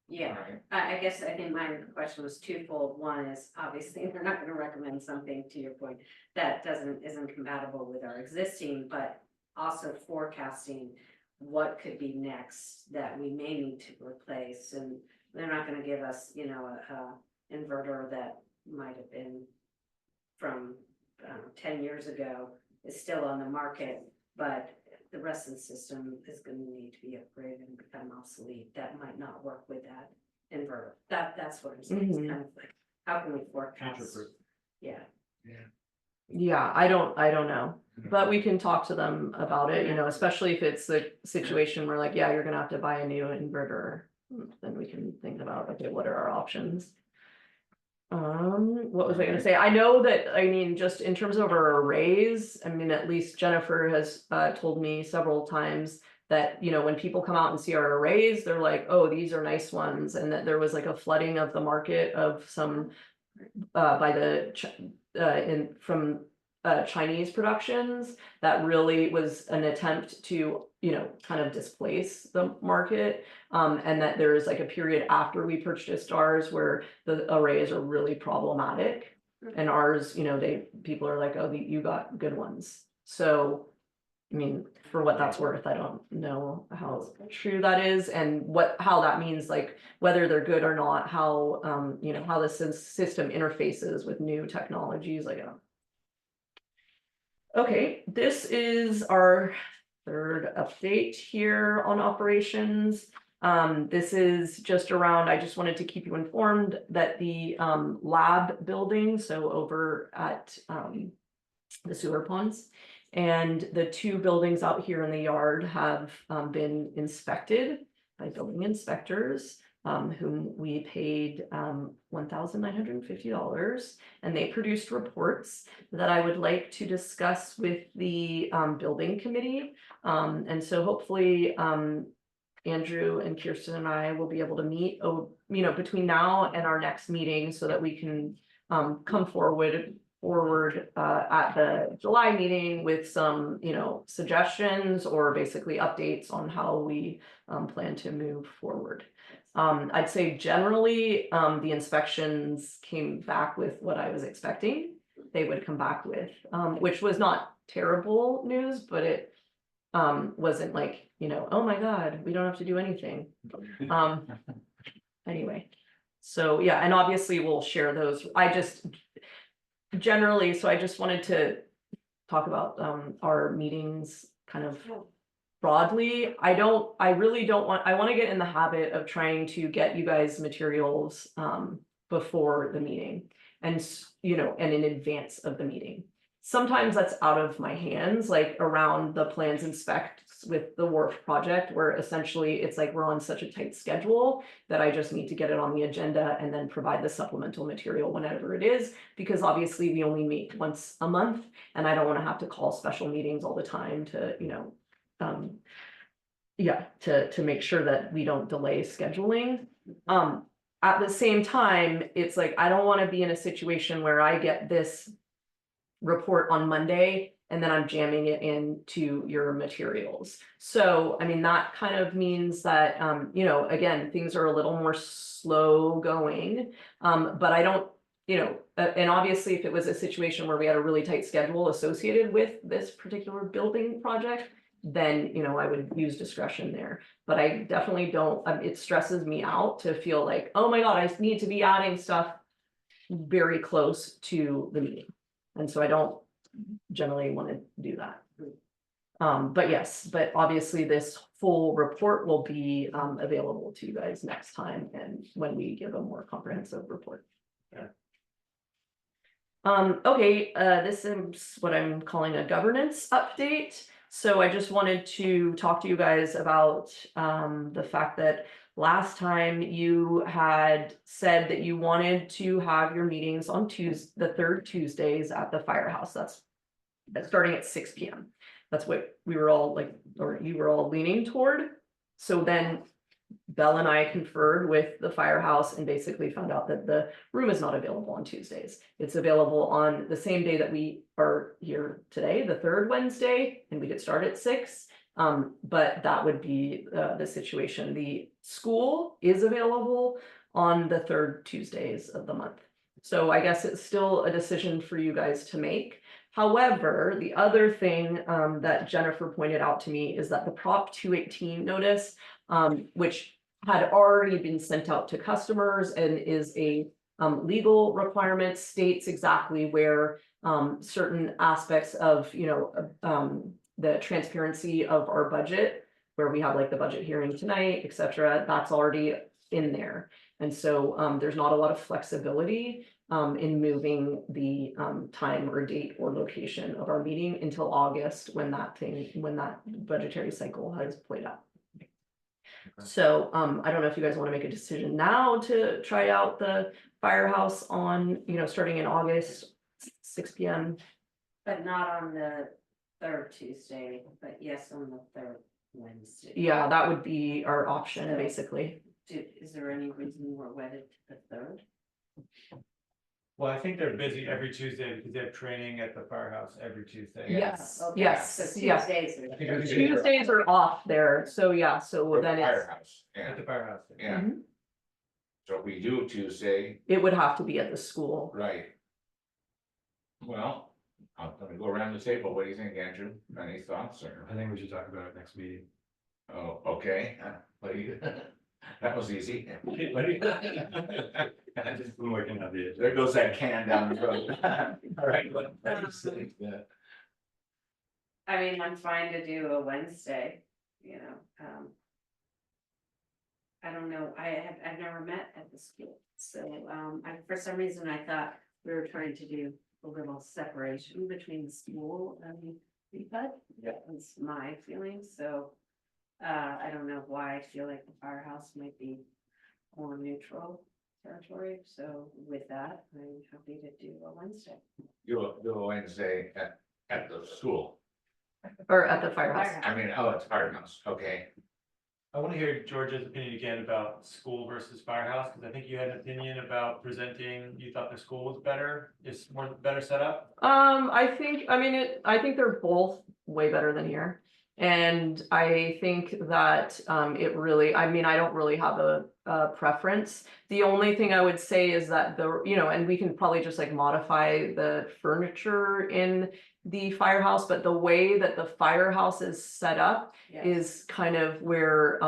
Yeah, I guess I think my question was twofold. One is obviously they're not gonna recommend something, to your point, that isn't compatible with our existing, but also forecasting what could be next that we may need to replace, and they're not gonna give us, you know, a inverter that might have been from 10 years ago, is still on the market, but the rest of the system is gonna need to be upgraded and become obsolete. That might not work with that inverter. That's what I'm saying, it's kind of like, how can we forecast? Future-proof. Yeah, Yeah, I don't know, but we can talk to them about it, you know, especially if it's the situation where like, yeah, you're gonna have to buy a new inverter, then we can think about, okay, what are our options? What was I gonna say? I know that, I mean, just in terms of our arrays, I mean, at least Jennifer has told me several times that, you know, when people come out and see our arrays, they're like, oh, these are nice ones, and that there was like a flooding of the market of some by the from Chinese productions that really was an attempt to, kind of displace the market. And that there is like a period after we purchased ours where the arrays are really problematic. And ours, people are like, oh, you got good ones. So, I mean, for what that's worth, I don't know how true that is and how that means, like, whether they're good or not, how, how the system interfaces with new technologies, like, okay, this is our third update here on operations. This is just around, I just wanted to keep you informed that the lab building, so over at the sewer ponds, and the 2 buildings out here in the yard have been inspected by building inspectors, whom we paid $1,950, and they produced reports that I would like to discuss with the building committee. And so hopefully Andrew and Kirsten and I will be able to meet, between now and our next meeting so that we can come forward at the July meeting with some, suggestions or basically updates on how we plan to move forward. I'd say generally, the inspections came back with what I was expecting they would come back with, which was not terrible news, but it wasn't like, oh my God, we don't have to do anything. Anyway, so yeah, and obviously we'll share those. I just wanted to talk about our meetings kind of broadly. I want to get in the habit of trying to get you guys materials before the meeting and and in advance of the meeting. Sometimes that's out of my hands, like around the plans and specs with the wharf project, where essentially it's like we're on such a tight schedule that I just need to get it on the agenda and then provide the supplemental material whenever it is, because obviously we only meet once a month and I don't want to have to call special meetings all the time to, to make sure that we don't delay scheduling. At the same time, it's like, I don't want to be in a situation where I get this report on Monday and then I'm jamming it into your materials. So, I mean, that kind of means that, again, things are a little more slow going, but I don't, and obviously if it was a situation where we had a really tight schedule associated with this particular building project, then, I would use discretion there. But I definitely don't, it stresses me out to feel like, oh my God, I need to be adding stuff very close to the meeting. And so I don't generally want to do that. But yes, but obviously this full report will be available to you guys next time and when we give a more comprehensive report. Yeah. Okay, this is what I'm calling a governance update. So I just wanted to talk to you guys about the fact that last time you had said that you wanted to have your meetings on the third Tuesdays at the firehouse. That's starting at 6 p.m. That's what we were all or you were all leaning toward. So then Belle and I conferred with the firehouse and basically found out that the room is not available on Tuesdays. It's available on the same day that we are here today, the third Wednesday, and we could start at 6. But that would be the situation. The school is available on the third Tuesdays of the month. So I guess it's still a decision for you guys to make. However, the other thing that Jennifer pointed out to me is that the Prop 218 notice, which had already been sent out to customers and is a legal requirement, states exactly where certain aspects of, the transparency of our budget, where we have like the budget hearing tonight, etc. That's already in there. And so there's not a lot of flexibility in moving the time or date or location of our meeting until August when that budgetary cycle has played out. Okay. So I don't know if you guys want to make a decision now to try out the firehouse on, starting in August, 6 p.m. But not on the third Tuesday, but yes, on the third Wednesday. Yeah, that would be our option, basically. Is there any reason we're wedded to the third? Well, I think they're busy every Tuesday because they have training at the firehouse every Tuesday. Yes, Okay, yes, so yes. Tuesdays are. I think it's Tuesdays are off there, so yeah, so for the then it's, firehouse, yeah, At the firehouse. yeah. Mhm. So if we do Tuesday, it would have to be at the school. right? Well, I'm gonna go around the table. What do you think, Andrew? Any thoughts or? I think we should talk about it next meeting. Oh, okay, what do you, that was easy. What do you- I just been looking at the. There goes that can down the road. All right, what do you think? Yeah. I mean, I'm fine to do a Wednesday, you know, I don't know, I've never met at the school, so, for some reason I thought we were trying to do a little separation between the school and BCPUD. Yeah. That's my feeling, so, I don't know why I feel like the firehouse might be more neutral territory, so with that, I'm happy to do a Wednesday. Do a Wednesday at the school. Or at the firehouse. I mean, oh, it's firehouse, okay. I want to hear George's opinion again about school versus firehouse, because I think you had an opinion about presenting, you thought the school was better, is more better set up. I think, I think they're both way better than here. And I think that, it really, I don't really have a preference. The only thing I would say is that and we can probably just like modify the furniture in the firehouse, but the way that the firehouse is set up Yes. is kind of where,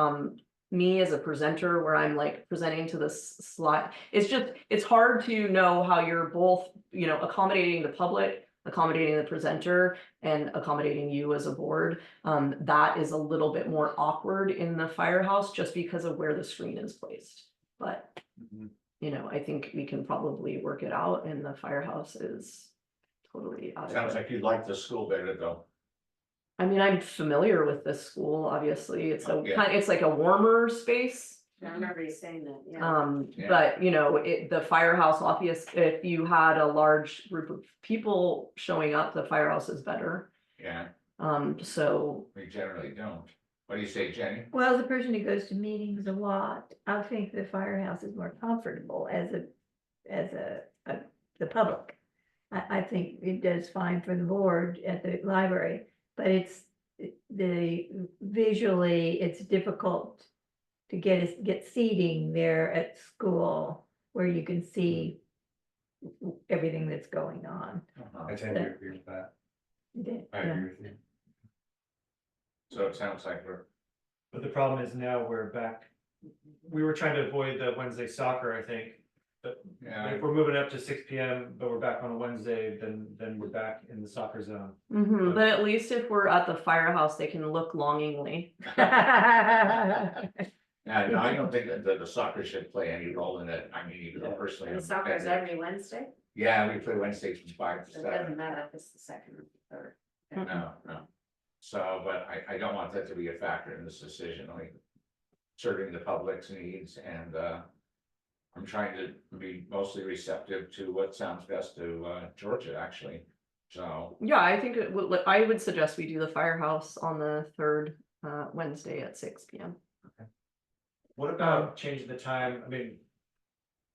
me as a presenter, where I'm like presenting to this slide, it's hard to know how you're both, accommodating the public, accommodating the presenter, and accommodating you as a board. That is a little bit more awkward in the firehouse just because of where the screen is placed. But, I think we can probably work it out, and the firehouse is totally Sounds adequate. like you like the school better though. I'm familiar with this school, obviously. It's Oh, yeah. it's like a warmer space. I remember you saying that, yeah. Yeah. But the firehouse, obvious, if you had a large group of people showing up, the firehouse is better. Yeah, So, we generally don't. What do you say, Jenny? Well, as a person who goes to meetings a lot, I think the firehouse is more comfortable as the public. I think it does fine for the board at the library, but visually, it's difficult to get seating there at school where you can see everything that's going on. I tend to agree with that. I Yeah. agree with you. So it sounds like we're, But the problem is now we're back, we were trying to avoid the Wednesday soccer, I think. But yeah, if we're moving up to 6 PM, but we're back on a Wednesday, then we're back in the soccer zone. but at least if we're at the firehouse, they can look longingly. no, I don't think that the soccer should play any role in it. I mean, even though personally. And soccer is every Wednesday, Yeah, we play Wednesdays from 5 to so it 7. doesn't matter if it's the second or the third. No. So, but I don't want that to be a factor in this decision, like serving the public's needs, and I'm trying to be mostly receptive to what sounds best to Georgia, actually. So, Yeah, I think I would suggest we do the firehouse on the third Wednesday at 6 PM. What about changing the time? I mean,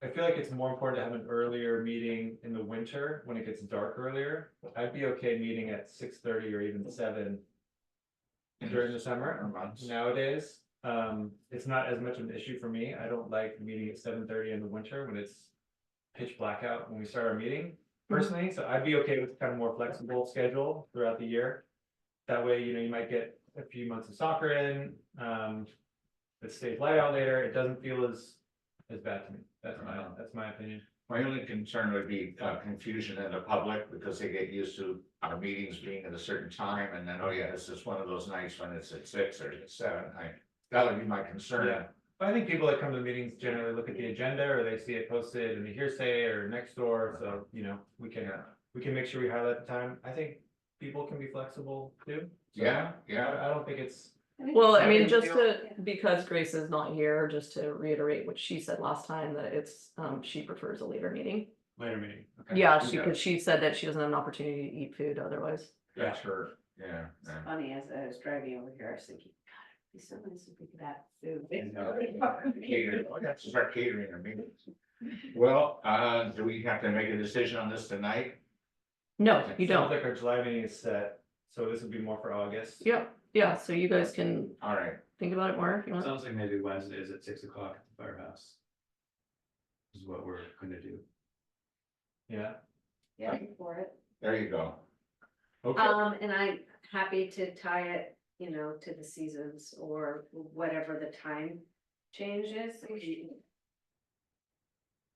I feel like it's more important to have an earlier meeting in the winter when it gets dark earlier. I'd be okay meeting at 6:30 or even 7 during the summer months. nowadays. It's not as much of an issue for me. I don't like meeting at 7:30 in the winter when it's pitch blackout when we start our meeting personally. So I'd be okay with kind of more flexible schedule throughout the year. That way, you might get a few months of soccer in. It stays light out later. It doesn't feel as bad to me. That's my opinion. My only concern would be confusion in the public, because they get used to our meetings being at a certain time, and then, oh yeah, this is one of those nights when it's at 6 or at 7. That would be my concern. Yeah. I think people that come to the meetings generally look at the agenda, or they see it posted in the hearsay or next door, so, we can make sure we highlight the time. I think people can be flexible too. So Yeah. I don't think it's, Well, I mean, Yeah. just because Grace is not here, just to reiterate what she said last time, that it's, she prefers a later meeting. later meeting. Okay. Yeah, she because she said that she doesn't have an opportunity to eat food otherwise. That's her, yeah. It's funny, as I was driving over here, I was thinking, God, Be so nice if we could have food. Catering, oh, that's start catering our meetings. Well, do we have to make a decision on this tonight? No, you Sounds don't. like our July meeting is set, so this would be more for August. Yep, yeah, so you guys can All right, think about it more if you want. Sounds like maybe Wednesdays at 6 o'clock at the firehouse. Is what we're gonna do. Yeah, Yeah, for it. there you go. Okay, And I'm happy to tie it, you know, to the seasons or whatever the time changes.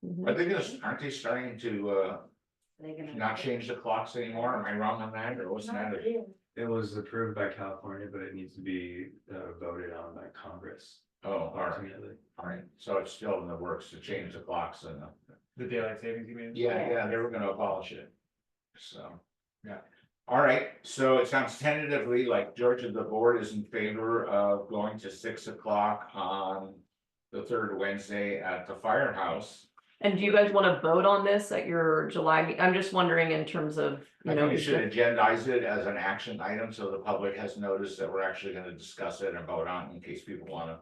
Mhm. I think aren't they starting to They gonna. not change the clocks anymore? Am I wrong on that, or wasn't that? It was approved by California, but it needs to be voted on by Congress. Oh, all right, Ultimately. all right, so it's still in the works to change the clocks and, the daylight savings, you mean? yeah, they were gonna abolish it. So. Yeah. All right, so it sounds tentatively like Georgia, the board is in favor of going to 6 o'clock on the third Wednesday at the firehouse. And do you guys want to vote on this at your July, I'm just wondering in terms of, I you know. think you is should the- agendize it as an action item, so the public has noticed that we're actually gonna discuss it and vote on it in case people wanna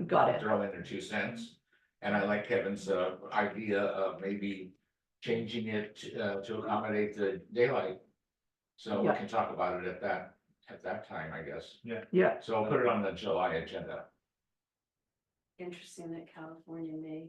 Got it. throw in their 2 cents. And I like Kevin's idea of maybe changing it to accommodate the daylight. So we Yeah. can talk about it at that time, I guess. Yeah, So I'll put it on the July agenda. Interesting that California may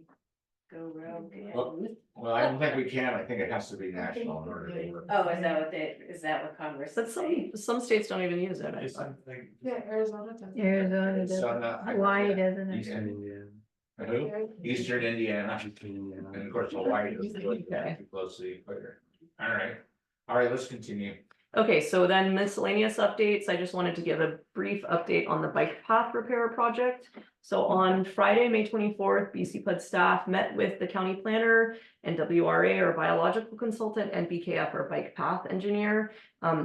go rogue. Well, Well, I don't think we can. I think it has to be national in order to work. Oh, is that what Congress but is saying? some states don't even use it. I It's thought. like, Yeah, Arizona does. Arizona doesn't, Arizona, Hawaii doesn't. Eastern Indiana. Who? Eastern Indiana, Eastern Indiana. and of course Hawaii doesn't really Okay. too close to the equator. All right, let's continue. Okay, so then miscellaneous updates, I just wanted to give a brief update on the bike path repair project. So on Friday, May 24th, BCPUD staff met with the county planner and WRA, our biological consultant, and BKF, our bike path engineer.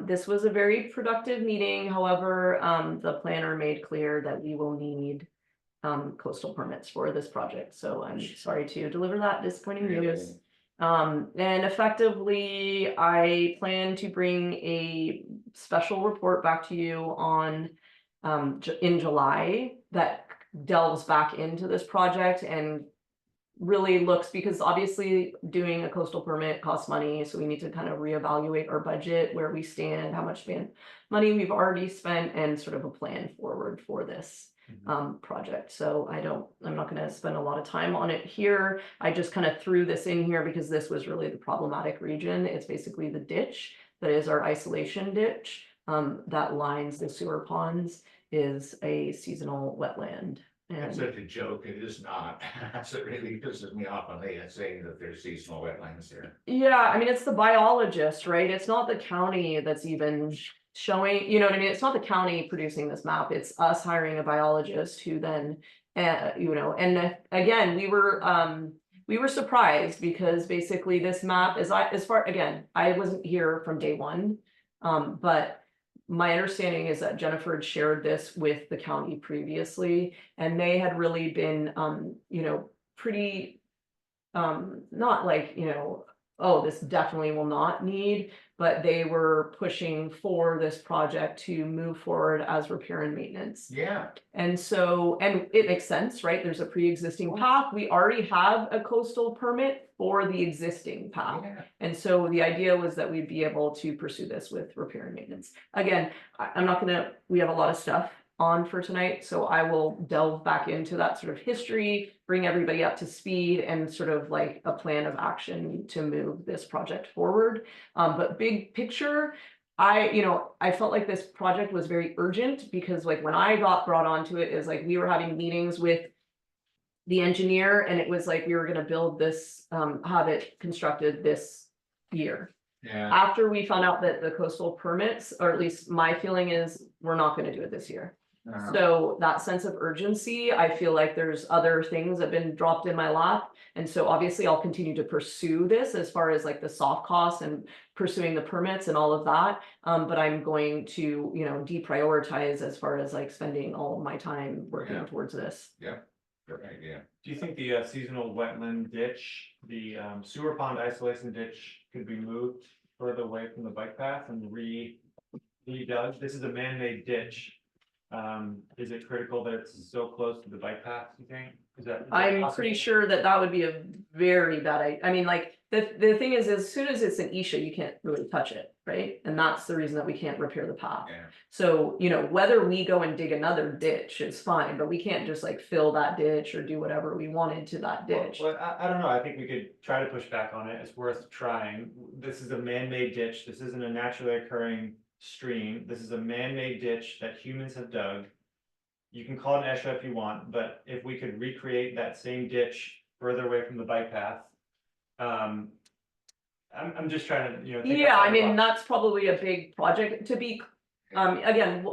This was a very productive meeting, however, the planner made clear that we will need coastal permits for this project, so I'm sorry to deliver that disappointing news. And effectively, I plan to bring a special report back to you on in July that delves back into this project and really looks, because obviously doing a coastal permit costs money, so we need to kind of reevaluate our budget, where we stand, how much money we've already spent, and sort of a plan forward for this project. So I'm not gonna spend a lot of time on it here. I just kind of threw this in here because this was really the problematic region. It's basically the ditch that is our isolation ditch that lines the sewer ponds is a seasonal wetland. That's And such a joke. It is not. That's it really pisses me off when they say that there's seasonal wetlands there. yeah, I mean, it's the biologist, right? It's not the county that's even showing, you know what I mean? It's not the county producing this map. It's us hiring a biologist who then, and again, we were surprised because basically this map is, I wasn't here from day one. But my understanding is that Jennifer had shared this with the county previously, and they had really been, pretty, not like, oh, this definitely will not need, but they were pushing for this project to move forward as repair and maintenance. Yeah. And so, and it makes sense, right? There's a pre-existing path. We already have a coastal permit for the existing path. Yeah. And so the idea was that we'd be able to pursue this with repair and maintenance. Again, I'm not gonna, we have a lot of stuff on for tonight, so I will delve back into that sort of history, bring everybody up to speed, and sort of like a plan of action to move this project forward. But big picture, I felt like this project was very urgent because like when I got brought onto it is like we were having meetings with the engineer, and it was like we were gonna build this, have it constructed this year. Yeah. After we found out that the coastal permits, or at least my feeling is, we're not gonna do it this year. So that sense of urgency, I feel like there's other things that have been dropped in my lap. And so obviously I'll continue to pursue this as far as like the soft costs and pursuing the permits and all of that. But I'm going to, deprioritize as far as like spending all of my time working towards this. Good idea. do you think the seasonal wetland ditch, the sewer pond isolation ditch could be moved further away from the bike path and redug? This is a man-made ditch Is it critical that it's so close to the bike path, you think? Is that I'm possible? pretty sure that that would be a very bad I mean, like, the thing is, as soon as it's an issue, you can't really touch it, right? And that's the reason that we can't repair the path. Yeah. So, you know, whether we go and dig another ditch is fine, but we can't just like fill that ditch or do whatever we wanted to that ditch. Well, I don't know, I think we could try to push back on it, it's worth trying. This is a man-made ditch, this isn't a naturally occurring stream, this is a man-made ditch that humans have dug. You can call it an ESHA if you want, but if we could recreate that same ditch further away from the bike path. I'm just trying to, you know. think Yeah, outside I the mean, box. that's probably a big project to be, again,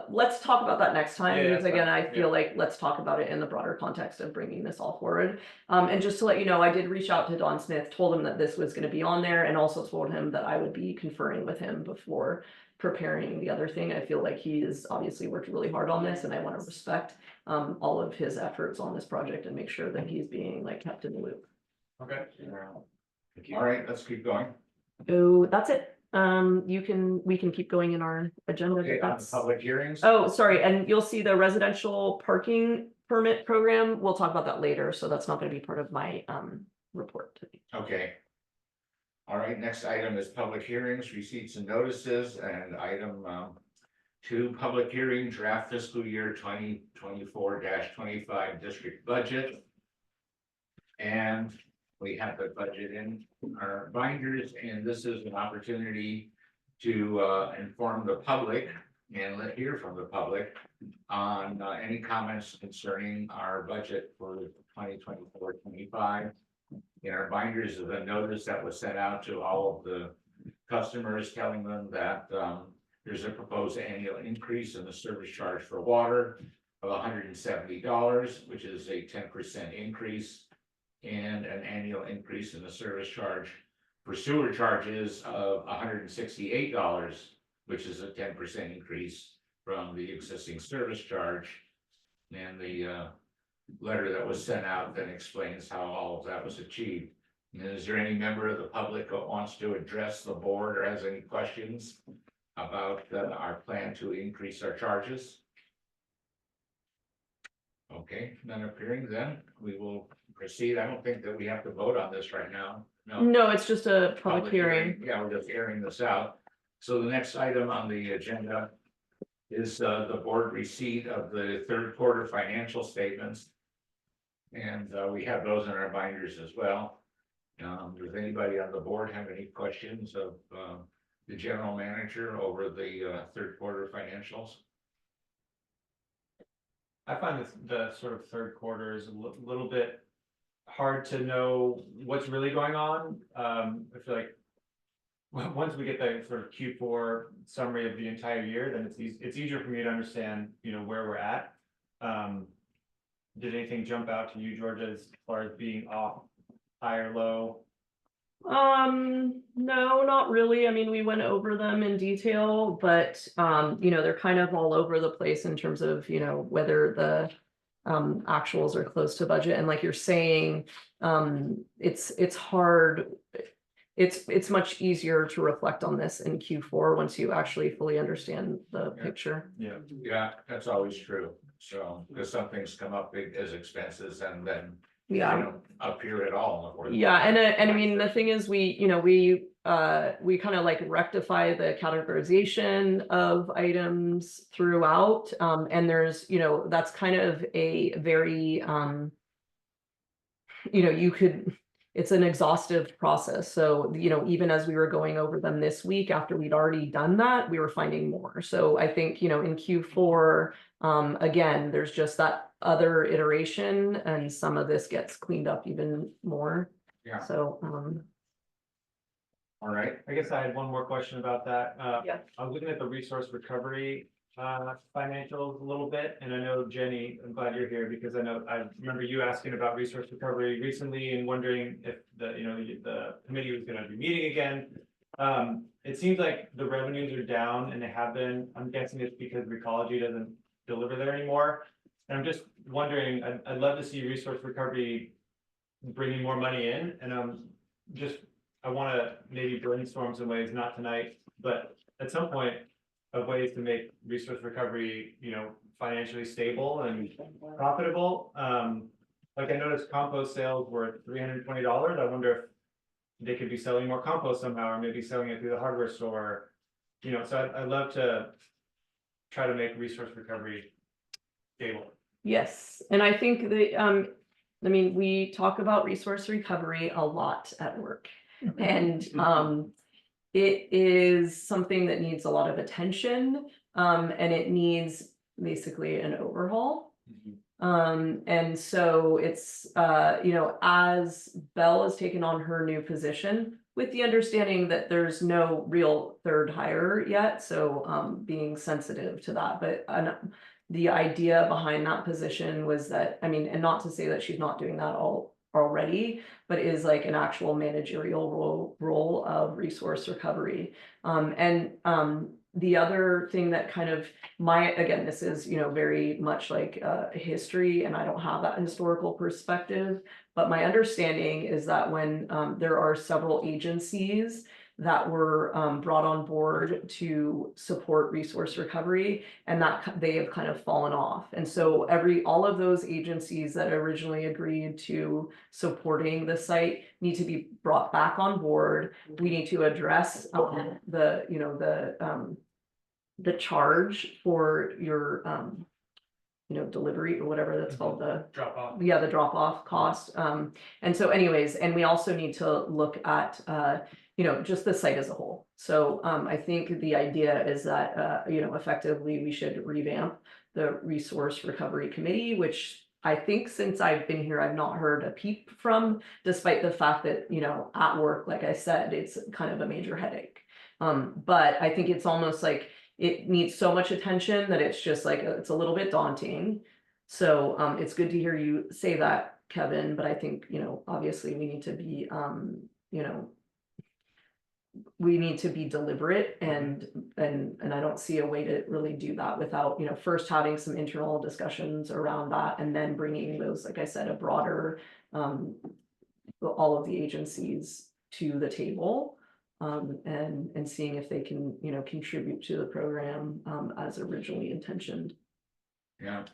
let's talk about that next time, Yeah, because that's again, fine. I feel like, let's talk about it in the broader context of bringing this all forward. And just to let you know, I did reach out to Don Smith, told him that this was gonna be on there, and also told him that I would be conferring with him before preparing the other thing. I feel like he has obviously worked really hard on this, and I wanna respect all of his efforts on this project and make sure that he's being like kept in the loop. Okay. All right, let's keep going. So that's it. We can keep going in our agenda. but Okay, on the that's- public hearings. Oh, sorry, and you'll see the residential parking permit program. We'll talk about that later, so that's not gonna be part of my report today. Okay. All right, next item is public hearings, receipts and notices, and item 2, public hearing draft fiscal year 2024-25 district budget. And we have the budget in our binders, and this is an opportunity to inform the public and hear from the public on any comments concerning our budget for 2024-25. In our binders is a notice that was sent out to all of the customers telling them that there's a proposed annual increase in the service charge for water of $170, which is a 10% increase, and an annual increase in the service charge for sewer charges of $168, which is a 10% increase from the existing service charge. And the letter that was sent out that explains how all of that was achieved. And is there any member of the public that wants to address the board or has any questions about our plan to increase our charges? Okay, none appearing, then we will proceed. I don't think that we have to vote on this right now. No, it's just a public hearing. Yeah, we're just airing this out. So the next item on the agenda is the board receipt of the third quarter financial statements. And we have those in our binders as well. Does anybody on the board have any questions of the general manager over the third quarter financials? I find this, the sort of third quarter is a little bit hard to know what's really going on. I feel like once we get the sort of Q4 summary of the entire year, then it's easier for me to understand, you know, where we're at. Did anything jump out to you, Georgia, as far as being off, high or low? No, not really. I mean, we went over them in detail, but you know, they're kind of all over the place in terms of, you know, whether the actuals are close to budget. And like you're saying, it's hard. It's much easier to reflect on this in Q4 once you actually fully understand the picture. Yeah. Yeah, that's always true. So, because some things come up big as expenses and then Yeah. they don't appear at all in the fourth. Yeah, and I mean, the thing is, we kind of like rectify the categorization of items throughout. And there's, you know, that's kind of a very, you know, it's an exhaustive process. So, you know, even as we were going over them this week, after we'd already done that, we were finding more. So I think, you know, in Q4, again, there's just that other iteration and some of this gets cleaned up even more. Yeah. So, All right, I guess I had one more question about that. Yeah. I was looking at the resource recovery financials a little bit, and I know Jenny, I'm glad you're here because I remember you asking about resource recovery recently and wondering if the committee was gonna be meeting again. It seems like the revenues are down and they have been. I'm guessing it's because Recology doesn't deliver there anymore. And I'm just wondering, I'd love to see resource recovery bringing more money in, and I want to maybe brainstorm some ways, not tonight, but at some point, of ways to make resource recovery, financially stable and profitable. Like I noticed compost sales were $320. I wonder if they could be selling more compost somehow, or maybe selling it through the hardware store. So I'd love to try to make resource recovery stable. Yes, and I think we talk about resource recovery a lot at work. And it is something that needs a lot of attention, and it needs basically an overhaul. And so it's, as Belle has taken on her new position, with the understanding that there's no real third hire yet, so being sensitive to that. But the idea behind that position was that, and not to say that she's not doing that already, but is like an actual managerial role of resource recovery. The other thing that kind of again, this is, very much like history, and I don't have that historical perspective, but my understanding is that when there are several agencies that were brought on board to support resource recovery, and that they have kind of fallen off. And so all of those agencies that originally agreed to supporting the site need to be brought back on board. We need to address the charge for your delivery or whatever that's called, the Drop off. the drop off cost. And so anyways, and we also need to look at just the site as a whole. So I think the idea is that effectively we should revamp the resource recovery committee, which I think since I've been here, I've not heard a peep from, despite the fact that, at work, like I said, it's kind of a major headache. But I think it's almost like it needs so much attention that it's just like, it's a little bit daunting. So it's good to hear you say that, Kevin, but I think, obviously we need to be, we need to be deliberate, and I don't see a way to really do that without, first having some internal discussions around that, and then bringing those, like I said, a broader, all of the agencies to the table, and seeing if they can, contribute to the program, as originally intentioned. Yeah,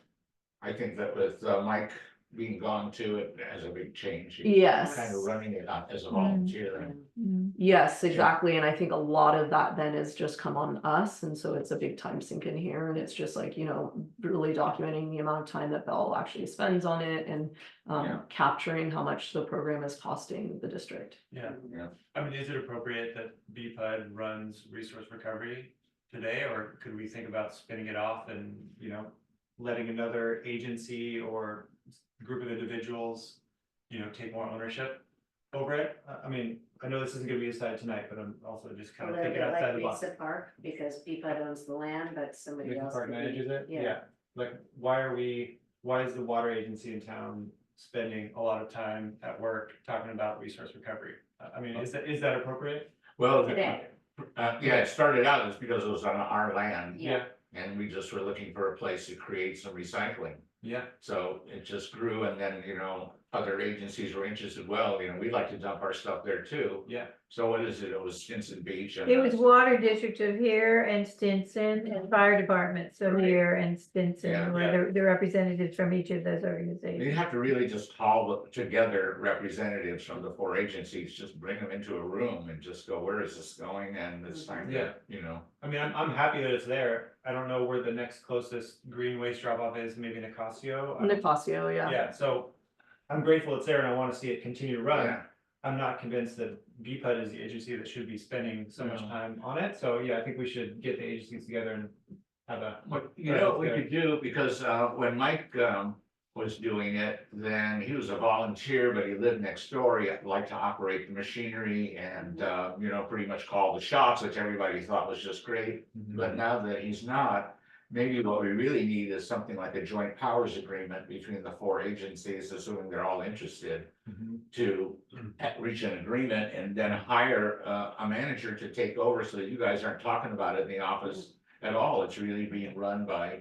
I think that with Mike being gone too, it has a big change. He's Yes. kind of running it as a volunteer. And Yes, exactly. And I think a lot of that then is just come on us. And so it's a big time sink in here. And it's just like, really documenting the amount of time that Belle actually spends on it, and capturing how much the program is costing the district. Yeah. Yeah. Is it appropriate that BPUD runs resource recovery today, or could we think about spinning it off and, letting another agency or group of individuals, take more ownership over it? I know this isn't gonna be decided tonight, but I'm also just kind of thinking outside the box. Like Park, because BPUD owns the land, but somebody Mesa else. Park could be- manages it? Yeah. Like, why is the water agency in town spending a lot of time at work talking about resource recovery? Is that appropriate? Well, Today. it started out as because it was on our land. Yeah. And we just were looking for a place to create some recycling. Yeah. So it just grew, and then, other agencies were interested. Well, we'd like to dump our stuff there too. Yeah. So what is it? It was Stinson Beach. And It was Water District of here and Stinson, and Fire Departments of Right. here and Stinson, Yeah. were the representatives from each of those You'd organizations. have to really just haul together representatives from the four agencies, just bring them into a room and just go, where is this going? And it's time Yeah. to, I'm happy that it's there. I don't know where the next closest green waste drop off is, maybe Nicasio. Nicasio, yeah. Yeah, so I'm grateful it's there and I want to see it continue to run. Yeah. I'm not convinced that BPUD is the agency that should be spending so much No. time on it. So yeah, I think we should get the agencies together and have a. What we could do, because when Mike was doing it, then he was a volunteer, but he lived next door. He liked to operate the machinery and, pretty much call the shots, which everybody thought was just great. But now that he's not, maybe what we really need is something like a joint powers agreement between the four agencies, assuming they're all interested, to reach an agreement and then hire a manager to take over, so that you guys aren't talking about it in the office at all. It's really being run by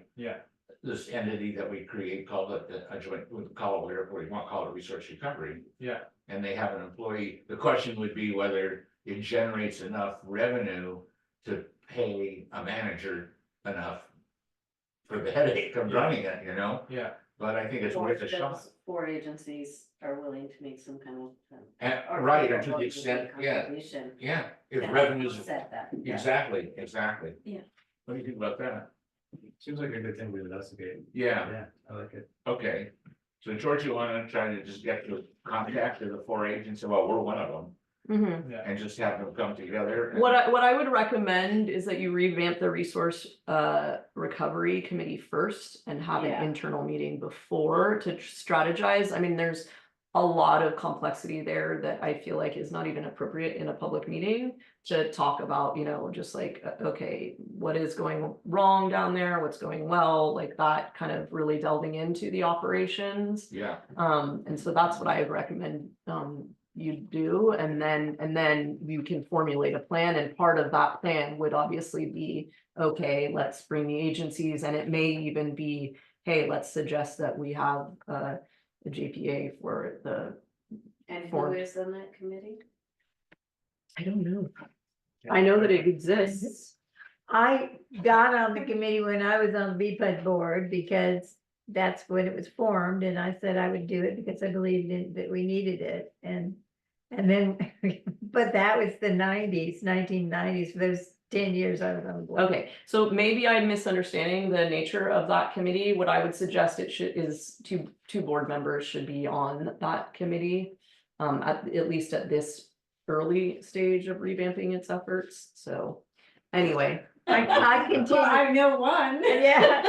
this entity that we create, called it a joint, we call it whatever we want to call it, resource recovery. Yeah. And they have an employee. The question would be whether it generates enough revenue to pay a manager enough for the headache of running it, you know, Yeah, but I think it's worth a shot. Those 4 agencies are willing to make some kind of. Right, and to the extent, yeah, Contribution yeah, if to revenues, offset that. Yeah. exactly. Yeah. What do you think about that? Seems like a good thing to investigate. Yeah, Yeah, I like it. okay. So George, you wanna try to just get the contact of the 4 agents, well, we're one of them, Mhm. yeah. and just have them come together. and- What I would recommend is that you revamp the resource recovery committee first and have an Yeah. internal meeting before to strategize. I mean, there's a lot of complexity there that I feel like is not even appropriate in a public meeting to talk about, just like, okay, what is going wrong down there? What's going well? Like that kind of really delving into the operations. Yeah, And so that's what I would recommend you do, and then you can formulate a plan, and part of that plan would obviously be, okay, let's bring the agencies, and it may even be, hey, let's suggest that we have a JPA for the, And who Formed. is on that committee? I don't know. I know that it exists. I got on the committee when I was on the BPUD board because that's when it was formed, and I said I would do it because I believed that we needed it, and then, but that was the 1990s, for those 10 years I was on the board. Okay, so maybe I'm misunderstanding the nature of that committee. What I would suggest is two board members should be on that committee. At least at this early stage of revamping its efforts, so anyway. I continued, I know one. yeah,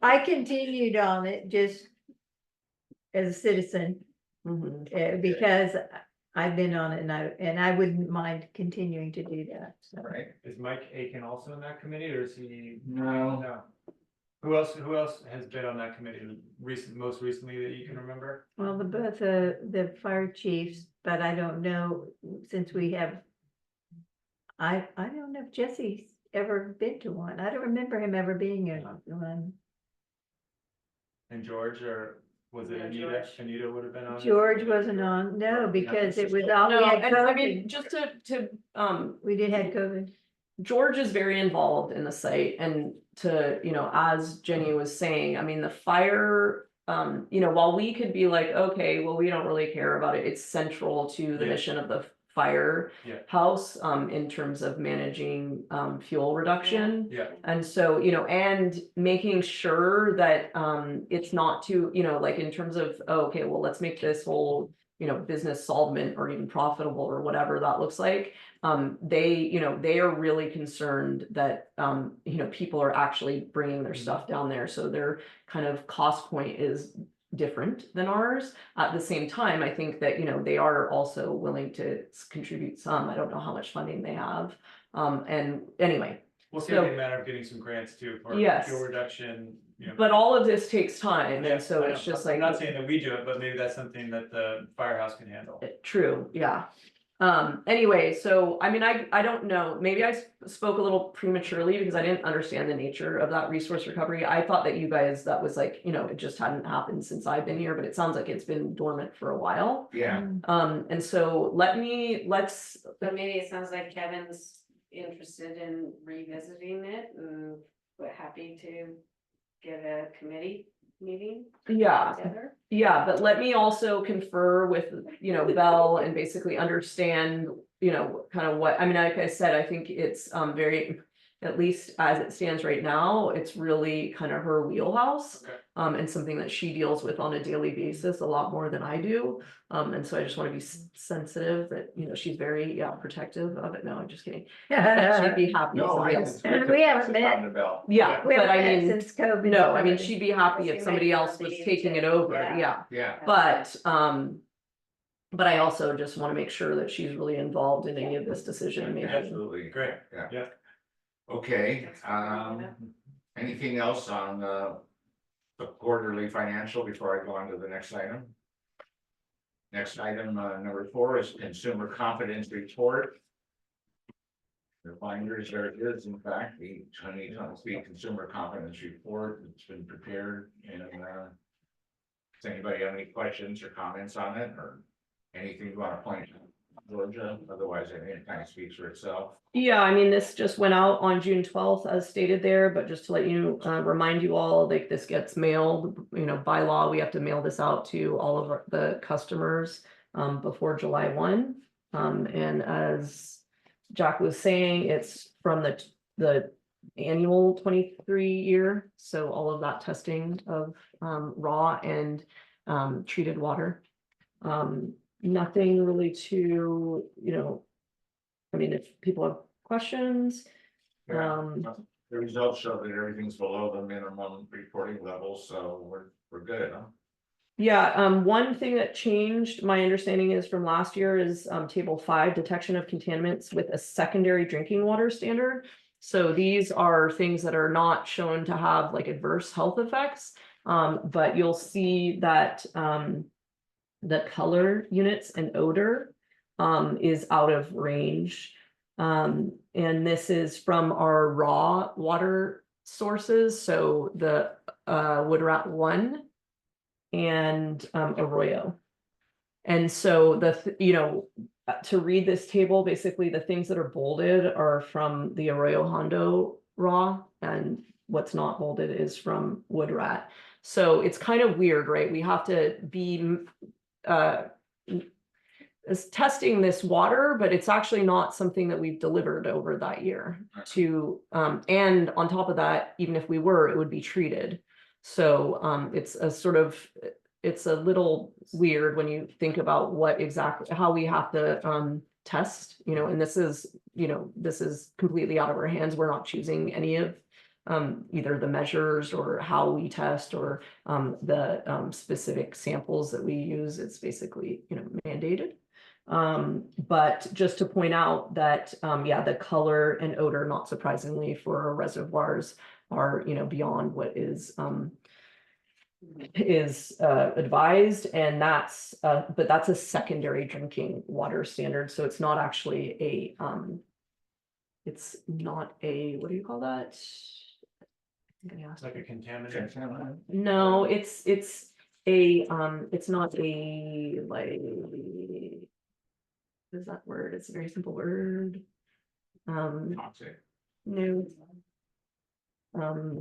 I continued on it just as a citizen, Mhm. because I've been on it, and I wouldn't mind continuing to do that, so. right. Is Mike Aiken also in that committee, or is he? No, No. Who else has been on that committee most recently that you can remember? Well, both the fire chiefs, but I don't know, since we have. I don't know if Jesse's ever been to one. I don't remember him ever being in one. And George, or was it Yeah, Anita? George. Anita would have been on. it? George wasn't on, no, because it was all, we No, had and I mean, COVID. just to We did have COVID. George is very involved in the site, and as Jenny was saying, I mean, the fire, while we could be like, okay, well, we don't really care about it, it's central to the Yeah. mission of the fire Yeah. house, in terms of managing, fuel reduction. Yeah. And so, and making sure that, it's not too, like in terms of, oh, okay, well, let's make this whole, business solvent or even profitable or whatever that looks like. They are really concerned that, people are actually bringing their stuff down there. So their kind of cost point is different than ours. At the same time, I think that, they are also willing to contribute some. I don't know how much funding they have. And anyway, We'll see if So- it's a matter of getting some grants too for Yes. fuel reduction, but all of this takes time. Yeah, And so I it's know. just I'm like. not saying that we do it, but maybe that's something that the firehouse can handle. True, yeah. Anyway, so I mean, I don't know, maybe I spoke a little prematurely because I didn't understand the nature of that resource recovery. I thought that you guys, that was like, it just hadn't happened since I've been here, but it sounds like it's been dormant for a while. yeah, And so let's, So maybe it sounds like Kevin's interested in revisiting it, and we're happy to get a committee meeting yeah. together. Yeah, but let me also confer with, Belle and basically understand, kind of what, I mean, like I said, I think it's very, at least as it stands right now, it's really kind of her wheelhouse. Okay. And something that she deals with on a daily basis a lot more than I do. And so I just want to be sensitive that, she's very, protective of it. No, I'm just kidding. She'd be happy. if no, somebody I. else- We haven't met. On the bell. Yeah, We but haven't I met mean, since COVID. no, I mean, started. she'd be happy if She somebody might else was be taking it too. over, Yeah. yeah. Yeah, But I also just want to make sure that she's really involved in any of this decision making. absolutely. Great. Yeah. Yeah. Okay, Thanks for bringing it up. anything else on the quarterly financial before I go on to the next item? Next item, number 4 is consumer confidence report. The finders, there it is, in fact, the 2023 consumer confidence report that's been prepared, and does anybody have any questions or comments on it, or anything you want to point out? Georgia, otherwise I think it kind of speaks for itself. Yeah, I mean, this just went out on June 12th as stated there, but just to let you, remind you all, like this gets mailed, by law, we have to mail this out to all of the customers before July 1. And as Jack was saying, it's from the annual 23 year, so all of that testing of raw and treated water. Nothing really to, I mean, if people have questions, Yeah. The results show that everything's below the minimum reporting level, so we're good, huh? yeah, one thing that changed, my understanding is from last year is table 5, detection of contaminants with a secondary drinking water standard. So these are things that are not shown to have like adverse health effects, but you'll see that the color units and odor is out of range. And this is from our raw water sources, so the Wood Rat 1 and Arroyo. And so to read this table, basically the things that are bolded are from the Arroyo Hondo raw, and what's not bolded is from Wood Rat. So it's kind of weird, right? We have to be is testing this water, but it's actually not something that we've delivered over that year to, and on top of that, even if we were, it would be treated. So it's a little weird when you think about what exactly, how we have to test, and this is completely out of our hands. We're not choosing any of either the measures or how we test or the specific samples that we use. It's basically, mandated. But just to point out that, the color and odor, not surprisingly for our reservoirs, are, beyond what is advised, and but that's a secondary drinking water standard. So it's not actually it's not a, what do you call that? It's like a contaminant. No, it's not a, like, what is that word? It's a very simple word. Toxic. No.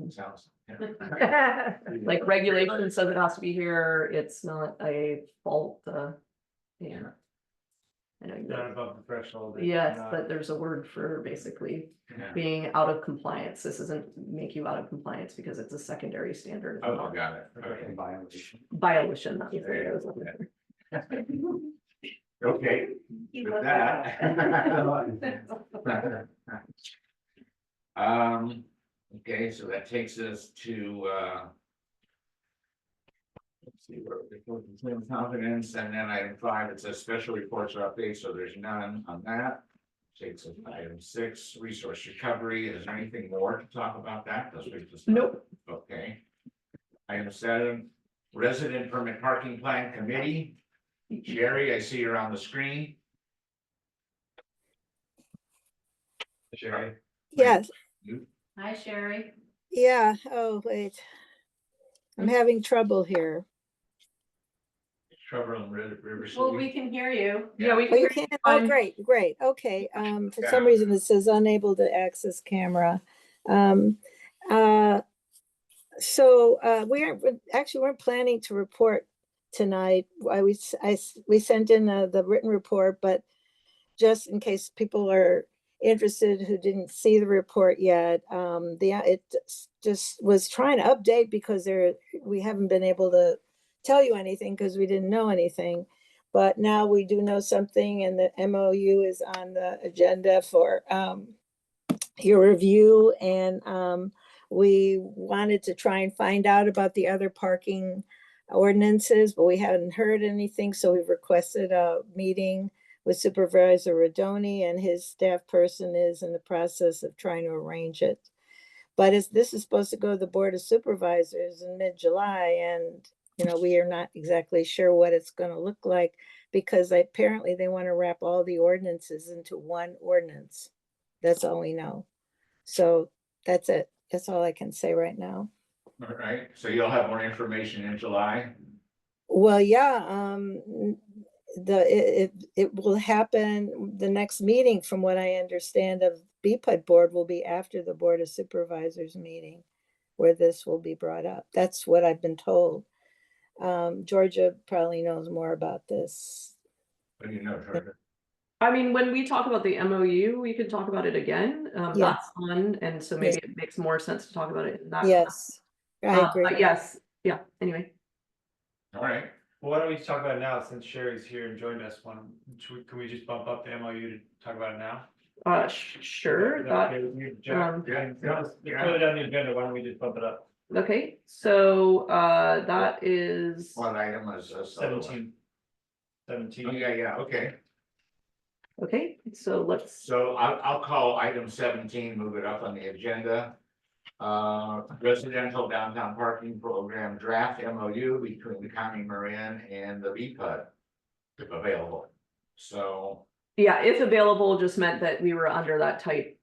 Sounds. Like regulation says it has to be here. It's not a fault. Yeah. I know Not above the threshold. yes, but there's a word for basically being out of compliance. This doesn't make you out of compliance because it's a secondary standard. Oh, got it. Okay. Violation. That's what I was looking for. Okay. With that. Okay, so that takes us to let's see, where we confidence, and then item 5, it says special reports or updates, so there's none on that. Takes us to item 6, resource recovery. Is there anything more to talk about that? Nope. Okay. Item 7, resident permit parking plan committee. Sherry, I see you're on the screen. Sherry. Yes, Hi, Sherry. yeah, oh, wait. I'm having trouble here. Trevor on River City. Well, we can hear you. Yeah, we Oh, can you hear you can, fine. oh, great, okay, for some reason it says unable to access camera. We weren't planning to report tonight. We sent in the written report, but just in case people are interested who didn't see the report yet, it just was trying to update because we haven't been able to tell you anything because we didn't know anything. But now we do know something, and the MOU is on the agenda for your review. And we wanted to try and find out about the other parking ordinances, but we hadn't heard anything. So we've requested a meeting with Supervisor Rodoni, and his staff person is in the process of trying to arrange it. But this is supposed to go to the Board of Supervisors in mid-July, and we are not exactly sure what it's going to look like, because apparently they want to wrap all the ordinances into one ordinance. That's all we know. So that's it. That's all I can say right now. All right, so you'll have more information in July. Well, yeah, it will happen, the next meeting, from what I understand, of BPUD board will be after the Board of Supervisors meeting, where this will be brought up. That's what I've been told. Georgia probably knows more about this. What do you know, Georgia? I mean, when we talk about the MOU, we could talk about it again. Yeah. That's fun, and so maybe it makes more sense to talk about it in that. Yes, I agree. But yes, yeah, anyway. All right, Well, why don't we just talk about it now, since Sherry's here and joined us, can we just bump up the MOU to talk about it now? Sure, Is that, okay with you, Jack? yeah, It's further down the agenda, why don't we just bump it up? okay, so, that is, what item is this? 17. Oh, yeah, okay. okay, so let's, So I'll call item 17, move it up on the agenda. Residential downtown parking program draft MOU between the County of Marin and the BPUD, if available. So, yeah, if available just meant that we were under that tight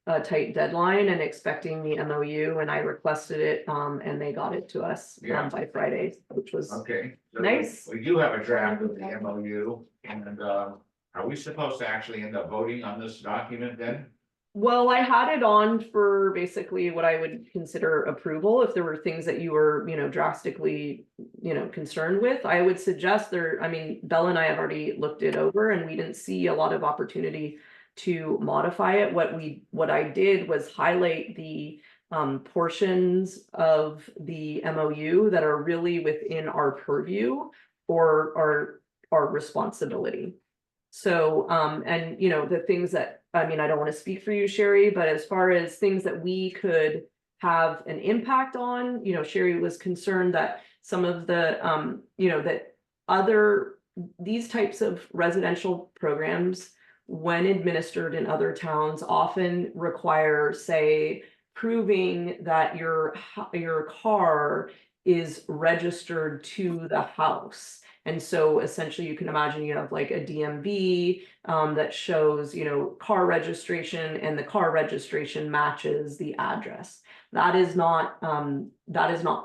deadline and expecting the MOU, and I requested it, and they got it to us Yeah. by Friday, which was okay. So nice. We do have a draft of the MOU, and are we supposed to actually end up voting on this document then? Well, I had it on for basically what I would consider approval. If there were things that you were, drastically, concerned with, I would suggest I mean, Bella and I have already looked it over and we didn't see a lot of opportunity to modify it. What I did was highlight the portions of the MOU that are really within our purview or our responsibility. So, and the things that, I mean, I don't want to speak for you, Sherry, but as far as things that we could have an impact on, Sherry was concerned that some of the, that these types of residential programs, when administered in other towns, often require, say, proving that your car is registered to the house. And so essentially you can imagine you have like a DMV that shows, car registration, and the car registration matches the address. That is not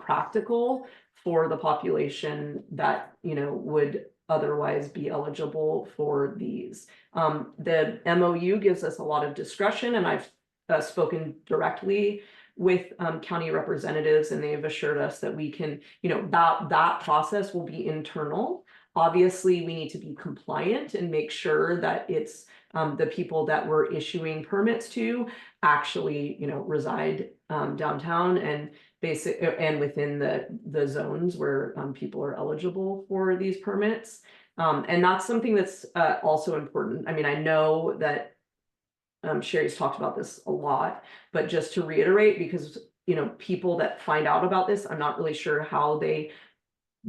practical for the population that, would otherwise be eligible for these. The MOU gives us a lot of discretion, and I've spoken directly with county representatives, and they've assured us that we can, that process will be internal. Obviously, we need to be compliant and make sure that it's the people that we're issuing permits to actually, reside downtown and and within the zones where people are eligible for these permits. And that's something that's also important. I mean, I know that Sherry's talked about this a lot, but just to reiterate, because, people that find out about this, I'm not really sure how they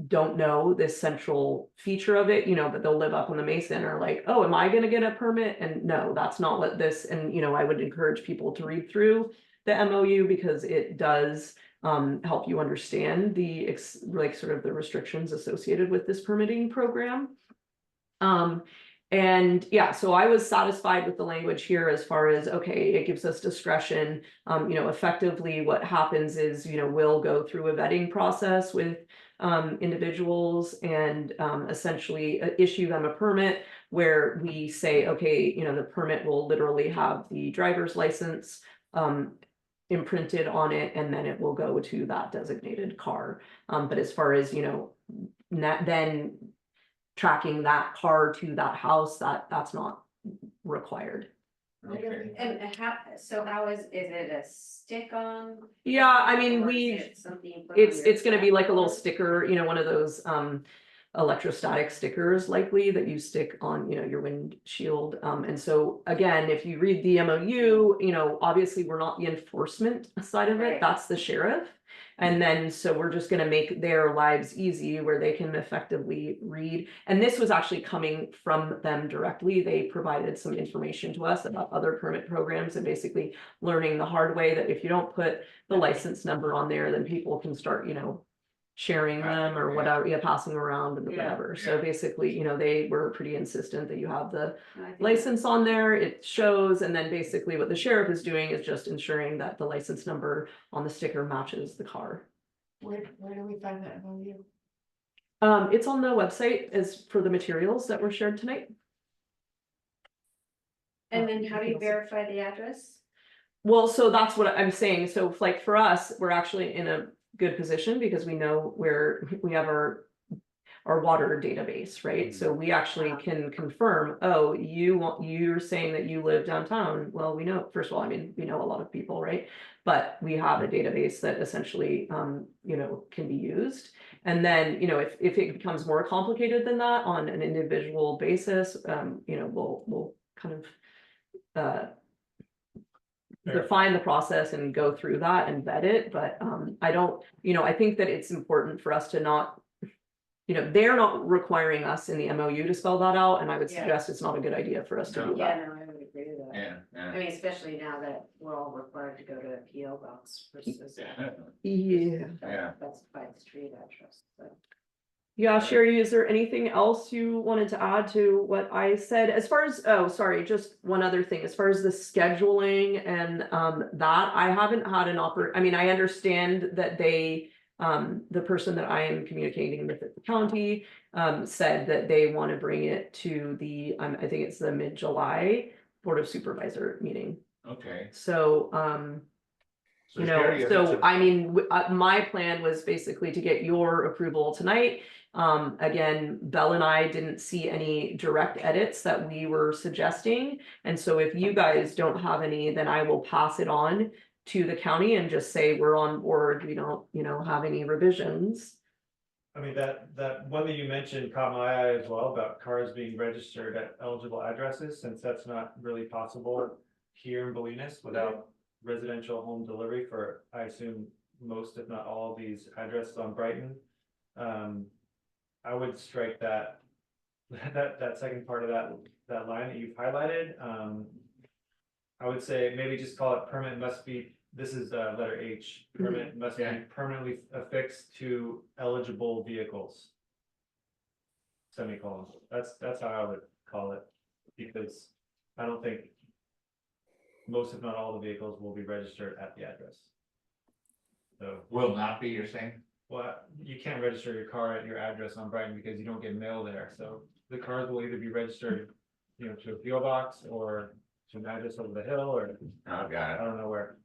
don't know this central feature of it, but they'll live up on the Mesa and are like, oh, am I going to get a permit? And no, that's not what this, and, I would encourage people to read through the MOU, because it does help you understand the sort of the restrictions associated with this permitting program. And yeah, so I was satisfied with the language here as far as, okay, it gives us discretion. Effectively what happens is, we'll go through a vetting process with individuals and essentially issue them a permit where we say, okay, the permit will literally have the driver's license imprinted on it, and then it will go to that designated car. But as far as, then tracking that car to that house, that's not required. Okay. And how is it a stick on? Yeah, I mean, Or is it something you put on it's your gonna be like a little dashboard? sticker, one of those electrostatic stickers likely that you stick on, your windshield. And so again, if you read the MOU, obviously we're not the enforcement side of it, Right. that's the sheriff. And then, so we're just gonna make their lives easy where they can effectively read. And this was actually coming from them directly. They provided some information to us about other permit programs, and basically learning the hard way that if you don't put the license number on there, then people can start, sharing them or whatever, passing around and whatever. So basically, they were pretty insistent that you have the No, I think license on there, it shows, and then basically what the sheriff is doing is just ensuring that the license number on the sticker matches the car. Where do we find that MOU? It's on the website as for the materials that were shared tonight. And then how do you verify the address? Well, so that's what I'm saying. So like for us, we're actually in a good position because we know where we have our water database, right? So we actually can confirm, oh, you're saying that you live downtown. Well, we know, first of all, I mean, we know a lot of people, right? But we have a database that essentially, you know, can be used. And then, you know, if it becomes more complicated than that on an individual basis, you know, we'll kind of define the process and go through that and vet it, but I don't, you know, I think that it's important for us to not, you know, they're not requiring us in the MOU to spell that out, and I would Yeah. suggest it's not a good idea for us to do Yeah, that. no, I would agree with that. Yeah, I mean, especially now that we're all required to go to a PO box versus. Yeah. Yeah. That's by the street address, so. Yeah, Sherry, is there anything else you wanted to add to what I said? As far as, oh, sorry, just one other thing, as far as the scheduling and that, I haven't had I mean, I understand that they, the person that I am communicating with at the county said that they want to bring it to the, I think it's the mid-July Board of Supervisor meeting. Okay. So, So you know, Sherry, if it's so a- I mean, my plan was basically to get your approval tonight. Again, Belle and I didn't see any direct edits that we were suggesting. And so if you guys don't have any, then I will pass it on to the county and just say we're on board. We don't, you know, have any revisions. I mean, that one that you mentioned caught my eye as well about cars being registered at eligible addresses, since that's not really possible here in Bolinas without residential home delivery for, I assume, most, if not all of these addresses on Brighton. I would strike that second part of that line that you've highlighted. I would say maybe just call it permit must be, this is letter H, permit must be permanently affixed to eligible vehicles. Semicolon, that's how I would call it, because I don't think most, if not all, the vehicles will be registered at the address. So, Will not be, you're saying? well, you can't register your car at your address on Brighton because you don't get mail there, so the cars will either be registered, you know, to a PO box or to an address over the hill, or Oh, got I it. don't know where.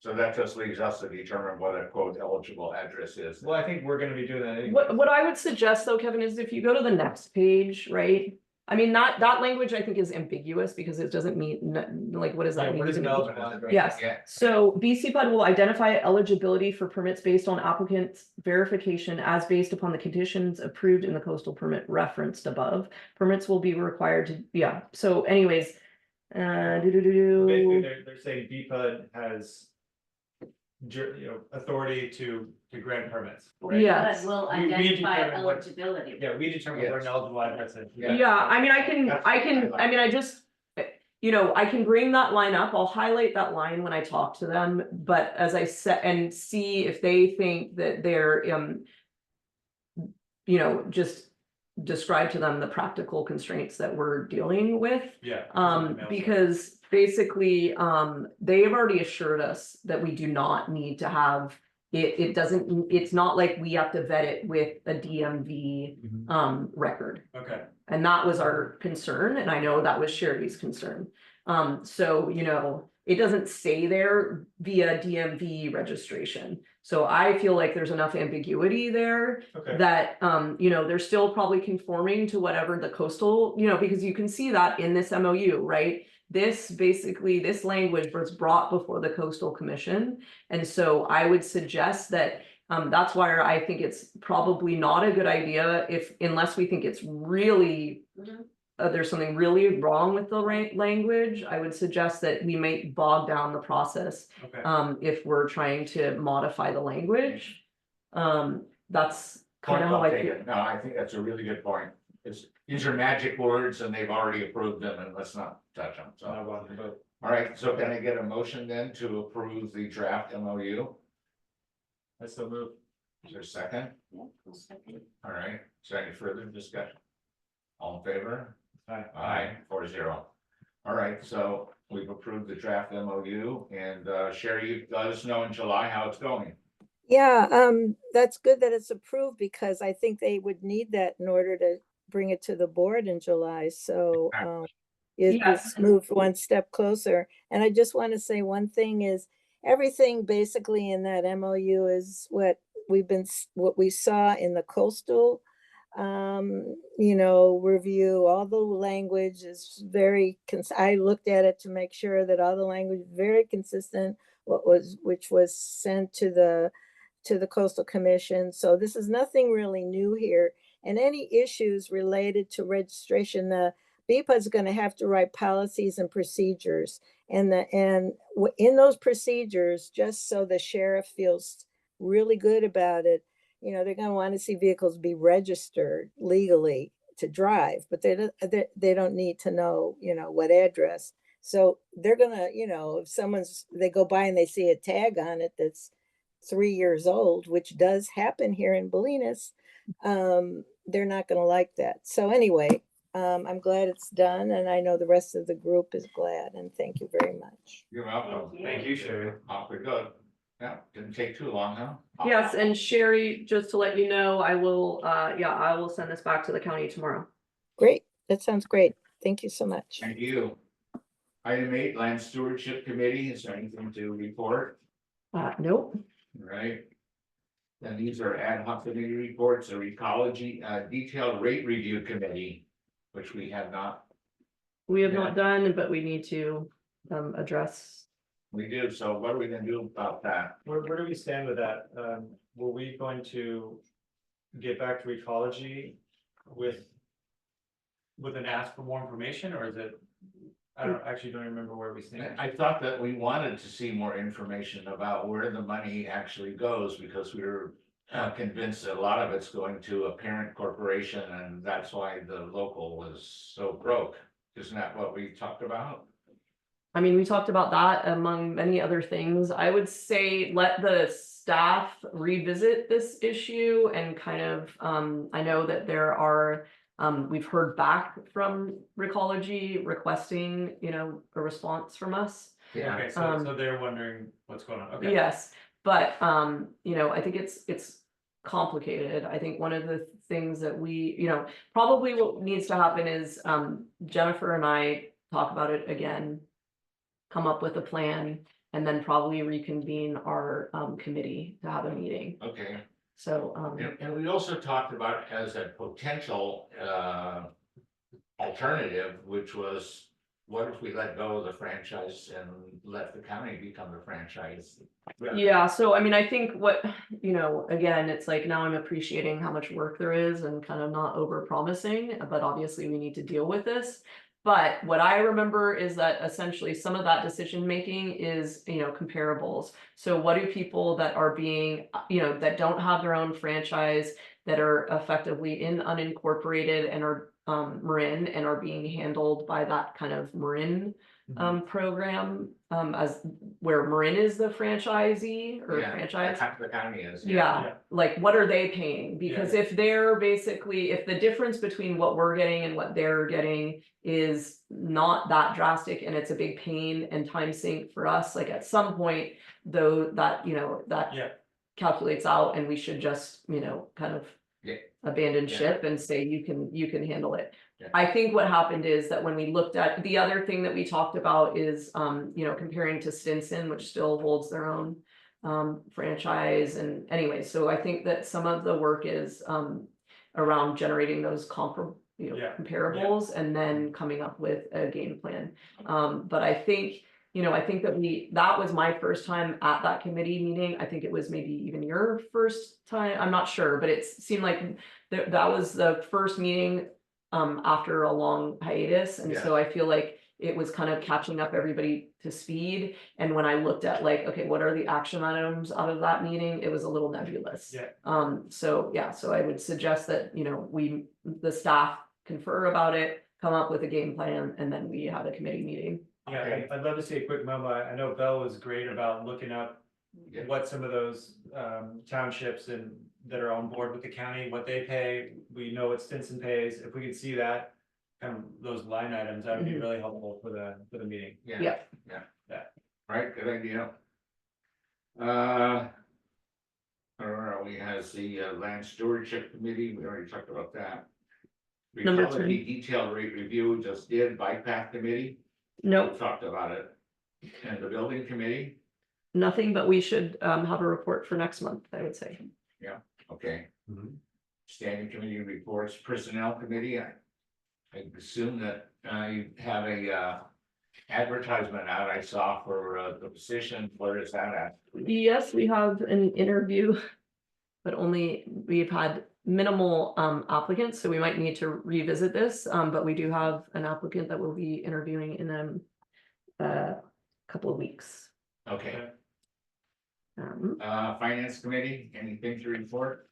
So that just leaves us to determine what a quote eligible address is. Well, I think we're gonna be doing that anyway. What I would suggest though, Kevin, is if you go to the next page, right? I mean, that language I think is ambiguous because it doesn't mean, like, what does that Yeah, mean? what is an Even if- eligible address? Yes, Yeah. so BCPUD will identify eligibility for permits based on applicant's verification as based upon the conditions approved in the coastal permit referenced above. Permits will be required to, yeah, so anyways. Basically, they're saying BPUD has authority to grant permits. right? Yes. But will We identify determine what- eligibility. Yeah, we determine what an eligible address is. Yeah, I mean, That's- I mean, I just, you know, I can bring that line up. I'll highlight that line when I talk to them, but as I said, and see if they think that they're, you know, just describe to them the practical constraints that we're dealing with. Yeah. Because basically, they have already assured us that we do not need to have it's not like we have to vet it with a DMV record. Okay, And that was our concern, and I know that was Sherry's concern. So, you know, it doesn't say there via DMV registration. So I feel like there's enough ambiguity there okay. that, you know, they're still probably conforming to whatever the coastal, you know, because you can see that in this MOU, right? This basically, this language was brought before the Coastal Commission. And so I would suggest that that's why I think it's probably not a good idea unless we think it's really, there's something really wrong with the language. I would suggest that we might bog down the process Okay. if we're trying to modify the language. That's kind Point of well how I feel. taken. No, I think that's a really good point. These are magic words and they've already approved them, and let's not touch them, so. Now on the vote. All right, so can I get a motion then to approve the draft MOU? I still move. Is there a second? Yeah, I'll second. All right, is there any further discussion? All in favor? Aye. Aye, 4-0. All right, so we've approved the draft MOU, and Sherry, you let us know in July how it's going. Yeah, that's good that it's approved because I think they would need that in order to bring it to the board in July. So, it's moved one step closer. And I just want to say one thing is everything basically in that MOU is what what we saw in the coastal, review. All the language is I looked at it to make sure that all the language is very consistent, which was sent to the Coastal Commission. So this is nothing really new here. And any issues related to registration, the BPUD is going to have to write policies and procedures. And in those procedures, just so the sheriff feels really good about it, they're going to want to see vehicles be registered legally to drive, but they don't need to know, what address. So they're gonna, if they go by and they see a tag on it that's 3 years old, which does happen here in Bolinas, they're not going to like that. So anyway, I'm glad it's done, and I know the rest of the group is glad, and thank you very much. You're welcome. Thank you, Sherry. Awfully good. Yeah, didn't take too long, huh? Yes, and Sherry, just to let you know, I will send this back to the county tomorrow. Great, that sounds great. Thank you so much. Thank you. Item 8, Land Stewardship Committee, is there anything to report? Nope. Right. Then these are ad hoc committee reports, a ecology, detailed rate review committee, which we have not. We have not done, but we need to address. We do, so what are we gonna do about that? Where do we stand with that? Were we going to get back to ecology with an ask for more information, or is it? I don't remember where we stand. I thought that we wanted to see more information about where the money actually goes, because we were convinced that a lot of it's going to a parent corporation, and that's why the local was so broke. Isn't that what we talked about? I mean, we talked about that among many other things. I would say let the staff revisit this issue and kind of, I know that there are, we've heard back from Recology requesting, a response from us. Yeah. Okay, so they're wondering what's going on. Okay. Yes, but, I think it's complicated. I think one of the things that we, probably what needs to happen is, Jennifer and I talk about it again, come up with a plan, and then probably reconvene our committee to have a meeting. Okay. So And we also talked about it as a potential alternative, which was, what if we let go of the franchise and let the county become the franchise? yeah, so I mean, I think what, again, it's like now I'm appreciating how much work there is and kind of not over promising, but obviously we need to deal with this. But what I remember is that essentially some of that decision making is, comparables. So what do people that are being, that don't have their own franchise, that are effectively in unincorporated and are Marin and are being handled by that kind of Marin program, as where Marin is the franchisee or franchise. The county is. Yeah, like what are they paying? Because if they're basically, if the difference between what we're getting and what they're getting is not that drastic and it's a big pain and time sink for us, like at some point, though, that, that calculates out and we should just, kind of abandon ship and say, you can handle it. I think what happened is that when we looked at the other thing that we talked about is, comparing to Stinson, which still holds their own franchise. And anyway, so I think that some of the work is around generating those comparables and then coming up with a game plan. But I think, I think that was my first time at that committee meeting. I think it was maybe even your first time. I'm not sure, but it seemed like that was the first meeting after a long hiatus. And so I feel like it was kind of catching up everybody to speed. And when I looked at like, okay, what are the action items out of that meeting? It was a little nebulous. So I would suggest that, the staff confer about it, come up with a game plan, and then we have a committee meeting. Yeah, I'd love to see a quick memo. I know Belle was great about looking up what some of those townships and that are on board with the county, what they pay. We know what Stinson pays. If we could see that, kind of those line items, that would be really helpful for the meeting. Yeah. Right, good idea. as the land stewardship committee, we already talked about that. Number Utility 3. detailed rate review, we just did. Bike path committee, we Nope, talked about it. And the building committee, nothing, but we should have a report for next month, I would say. okay. Mhm. Standing committee reports, personnel committee, I assume that you have a advertisement out I saw for the position. Where is that at? Yes, we have an interview, but only we've had minimal applicants, so we might need to revisit this. But we do have an applicant that will be interviewing in a couple of weeks. Okay, Um, finance committee, anything to report?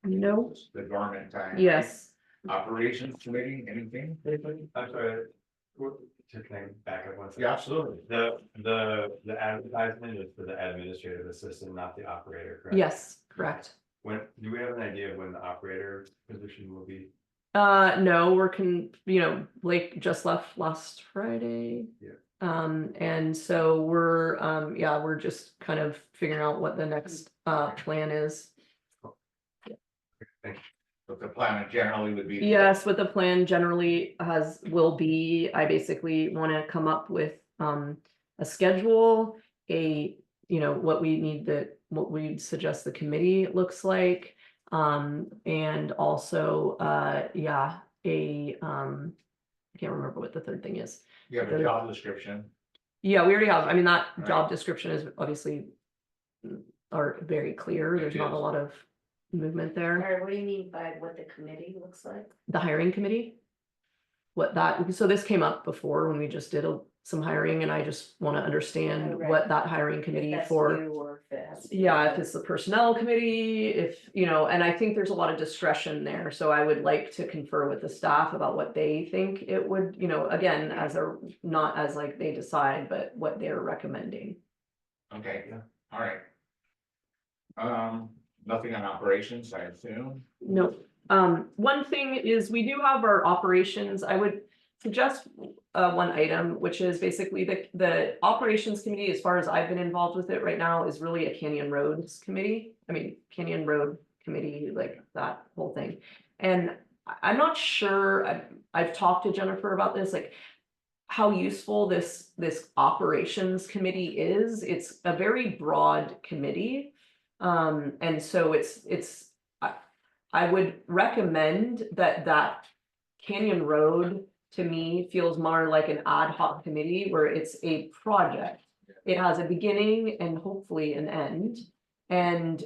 no, The dormant time. right? yes, Operations committee, anything? I'm sorry, can I back up one second? Yeah, absolutely. The advertisement is for the administrative assistant, not the operator, correct? yes, correct. When, do we have an idea of when the operator position will be? No, Blake just left last Friday. Yeah. And so we're just kind of figuring out what the next plan is. But the plan generally would be. Yes, what the plan generally will be, I basically want to come up with a schedule, what we suggest the committee looks like. And also, I can't remember what the third thing is. You have a job description. Yeah, we already have, I mean, that Right. job description is obviously are very clear, It there's not a is. lot of movement there. Or what do you mean by what the committee looks like? The hiring committee. So this came up before when we just did some hiring, and I just want to understand Oh, right. what that hiring If committee that's for. you or if it has to be Yeah, if both. it's the personnel committee, and I think there's a lot of discretion there, so I would like to confer with the staff about what they think it would, again, not as like they decide, but what they're recommending. Okay, Yeah. all right. Nothing on operations, I assume. No, one thing is we do have our operations, I would suggest one item, which is basically the operations committee, as far as I've been involved with it right now, is really a Canyon Roads committee. Canyon Road Committee, like that whole thing. And I'm not sure, I've talked to Jennifer about this, like how useful this operations committee is. It's a very broad committee. And so I would recommend that Canyon Road to me feels more like an ad hoc committee where it's a project. It has a beginning and hopefully an end. And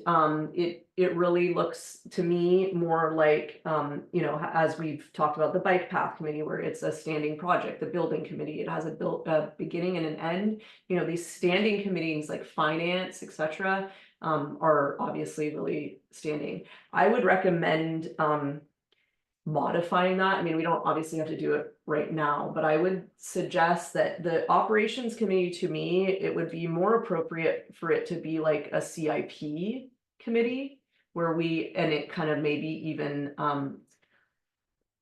it really looks to me more like, as we've talked about the bike path committee, where it's a standing project, the building committee, it has a beginning and an end. These standing committees like finance, etc., are obviously really standing. I would recommend modifying that. I mean, we don't obviously have to do it right now, but I would suggest that the operations committee, to me, it would be more appropriate for it to be like a CIP committee where it kind of maybe even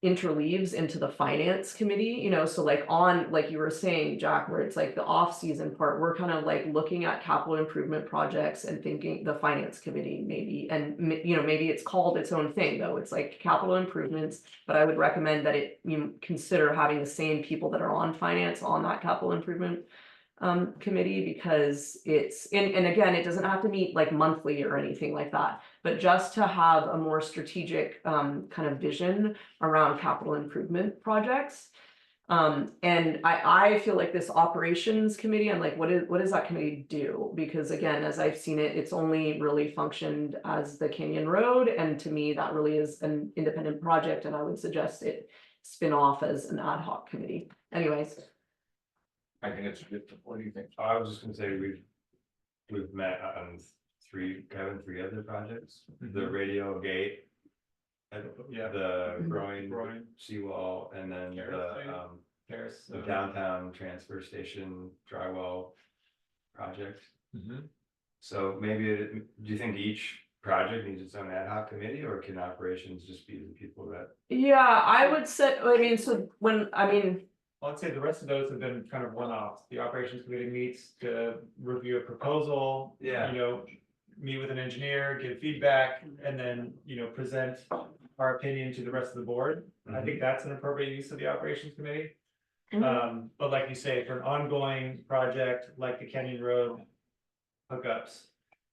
interleaves into the finance committee, so like you were saying, Jack, where it's like the off-season part, we're kind of like looking at capital improvement projects and thinking the finance committee maybe, and maybe it's called its own thing though, it's like capital improvements, but I would recommend that you consider having the same people that are on finance on that capital improvement committee, because and again, it doesn't have to meet like monthly or anything like that, but just to have a more strategic kind of vision around capital improvement projects. And I feel like this operations committee, I'm like, what does that committee do? Because again, as I've seen it, it's only really functioned as the Canyon Road, and to me, that really is an independent project, and I would suggest it spin off as an ad hoc committee. Anyways. I think it's good. What do you think? I was just gonna say, we've met on three other projects, the radio gate. And Yeah. the Groin. growing seawall, and then There's the downtown transfer station drywall project. Mhm. So maybe, do you think each project needs its own ad hoc committee, or can operations just be the people that? Yeah, I would say, I'd say the rest of those have been kind of one-offs. The operations committee meets to review a proposal. Yeah. meet with an engineer, give feedback, and then, present our opinion to the rest of the board. I think that's an appropriate use of the operations committee. But like you say, for an ongoing project like the Canyon Road hookups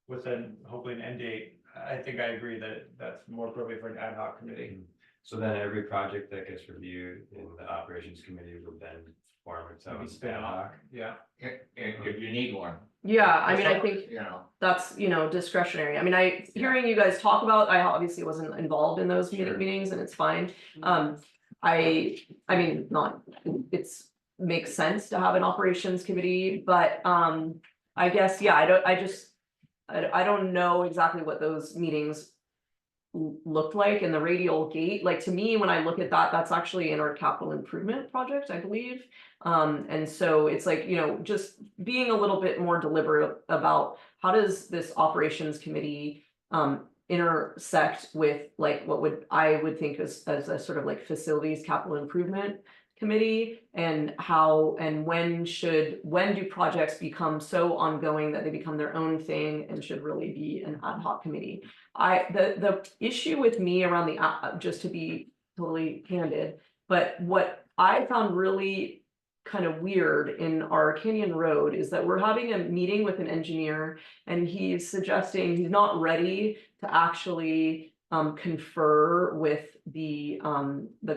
with hopefully an end date, I think I agree that that's more appropriate for an ad hoc committee. So then every project that gets reviewed in the operations committee would then form its Maybe own spin ad off, hoc. yeah. If you need one. Yeah, I mean, I think You know, that's, discretionary. I mean, hearing you guys talk about, I obviously wasn't involved in those Sure. meetings and it's fine. I mean, not, it's makes sense to have an operations committee, but, I guess, yeah, I don't know exactly what those meetings looked like in the radial gate. Like, to me, when I look at that, that's actually in our capital improvement project, I believe. And so it's like, just being a little bit more deliberate about how does this operations committee intersect with like what I would think as a sort of like facilities capital improvement committee, and how and when do projects become so ongoing that they become their own thing and should really be an ad hoc committee. The issue with me around the just to be totally candid, but what I found really kind of weird in our Canyon Road is that we're having a meeting with an engineer and he's suggesting he's not ready to actually confer with the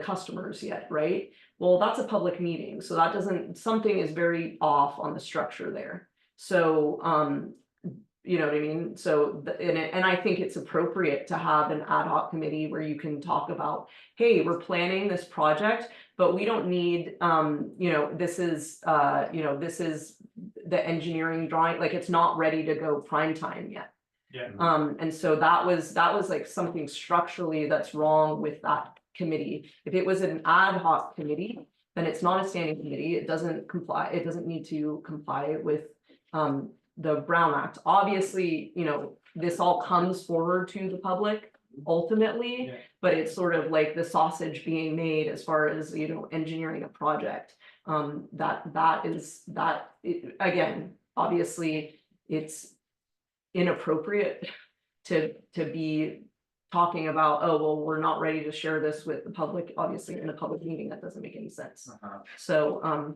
customers yet, right? Well, that's a public meeting, so that something is very off on the structure there. So you know what I mean? So, and I think it's appropriate to have an ad hoc committee where you can talk about, hey, we're planning this project, but we don't need, this is the engineering drawing, like it's not ready to go prime time yet. Yeah. And so that was like something structurally that's wrong with that committee. If it was an ad hoc committee, then it's not a standing committee. It doesn't need to comply with, the Brown Act. Obviously, this all comes forward to the public ultimately, Yeah. but it's sort of like the sausage being made as far as, engineering a project. Again, obviously it's inappropriate to be talking about, oh, well, we're not ready to share this with the public, obviously in a public meeting, that doesn't make any sense. So,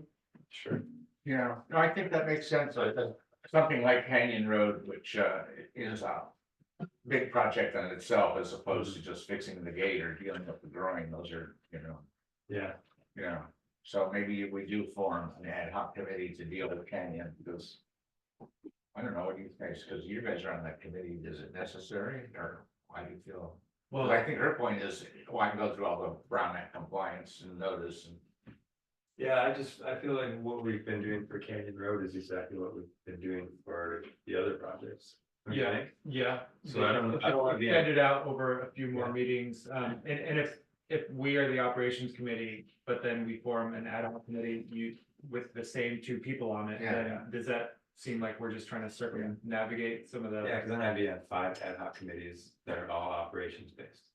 Sure. Yeah, no, I think that makes sense. Something like Canyon Road, which is a big project on itself, as opposed to just fixing the gate or dealing with the growing. Those are, Yeah. So maybe we do form an ad hoc committee to deal with Canyon, because I don't know what you guys, because you guys are on that committee. Is it necessary, or why do you feel? Well, I think her point is, why go through all the Brown Act compliance and notice and. Yeah, I feel like what we've been doing for Canyon Road is exactly what we've been doing for the other projects. Don't you Yeah, think? yeah. So I don't want to be. Extend it out over a few more Yeah. meetings, and if we are the operations committee, but then we form an ad hoc committee, with the same two people on it, Yeah. then does that seem like we're just trying to circumnavigate some of the? Yeah, because then I'd be at 5 ad hoc committees that are all operations based.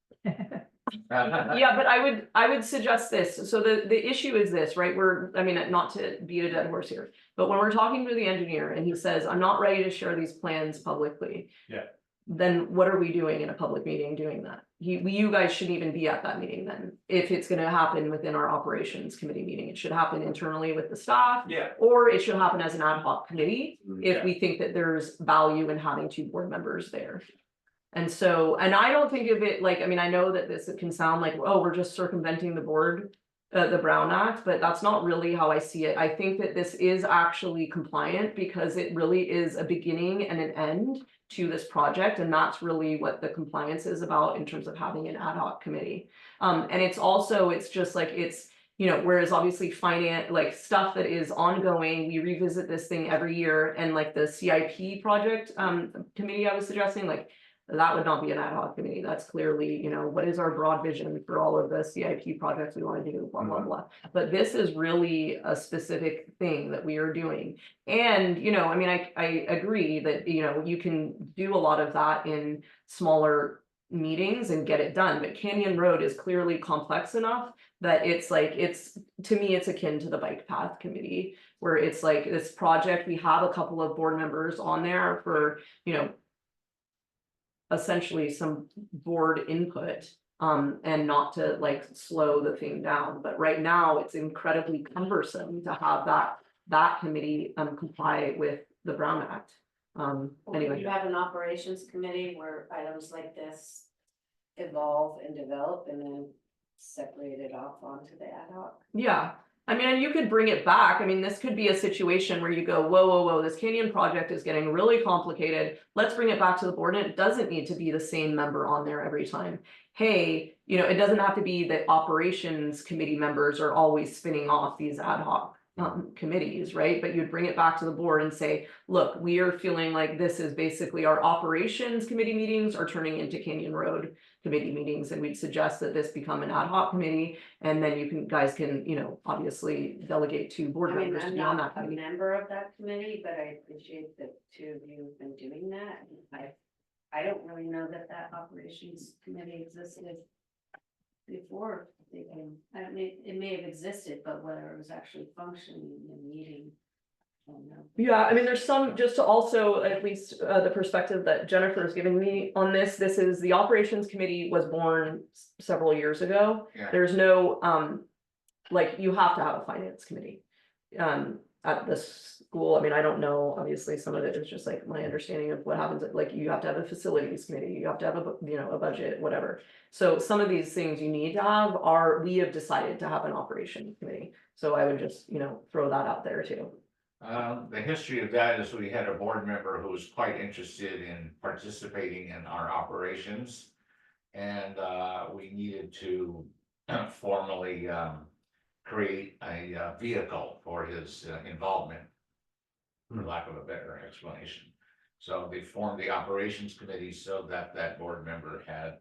yeah, but I would suggest this. So the issue is this, right? Not to beat a dead horse here, but when we're talking to the engineer and he says, I'm not ready to share these plans publicly. Yeah. Then what are we doing in a public meeting doing that? You guys shouldn't even be at that meeting then. If it's gonna happen within our operations committee meeting, it should happen internally with the staff. Yeah. Or it should happen as an ad hoc committee, if Yeah. we think that there's value in having two board members there. And so, and I don't think of it like, I know that this can sound like, oh, we're just circumventing the board, the Brown Act, but that's not really how I see it. I think that this is actually compliant because it really is a beginning and an end to this project. And that's really what the compliance is about in terms of having an ad hoc committee. And it's just like, whereas obviously finance, like stuff that is ongoing, we revisit this thing every year, and like the CIP project committee I was suggesting, like, that would not be an ad hoc committee. That's clearly, what is our broad vision for all of the CIP projects we want to do, blah, blah, blah. But this is really a specific thing that we are doing. And, I agree that, you can do a lot of that in smaller meetings and get it done. But Canyon Road is clearly complex enough that to me, it's akin to the bike path committee, where it's like this project, we have a couple of board members on there for, essentially some board input. And not to like slow the thing down, but right now it's incredibly cumbersome to have that committee comply with the Brown Act. Anyway. You have an operations committee where items like this evolve and develop and then separate it off onto the ad hoc. Yeah, I mean, and you could bring it back. I mean, this could be a situation where you go, whoa, whoa, whoa, this canyon project is getting really complicated. Let's bring it back to the board, and it doesn't need to be the same member on there every time. Hey, you know, it doesn't have to be that operations committee members are always spinning off these ad hoc committees, right? But you'd bring it back to the board and say, look, we are feeling like this is basically our operations committee meetings are turning into Canyon Road committee meetings, and we'd suggest that this become an ad hoc committee, and then you guys can, you know, obviously delegate to board I mean, members to I'm be on not that a committee. member of that committee, but I appreciate that two of you have been doing that. I don't really know that operations committee existed before they came. I mean, it may have existed, but whether it was actually functioning and meeting, I don't know. Yeah, I mean, there's some, just to also, at least the perspective that Jennifer is giving me on this is the operations committee was born several years ago. Yeah. There's no, like, you have to have a finance committee. At the school, I mean, I don't know, obviously, some of it is just like my understanding of what happens, like, you have to have a facilities committee, you have to have a, you know, a budget, whatever. So some of these things you need to have we have decided to have an operations committee. So I would just, you know, throw that out there too. The history of that is we had a board member who was quite interested in participating in our operations. And we needed to formally create a vehicle for his involvement, for lack of a better explanation. So they formed the operations committee so that that board member had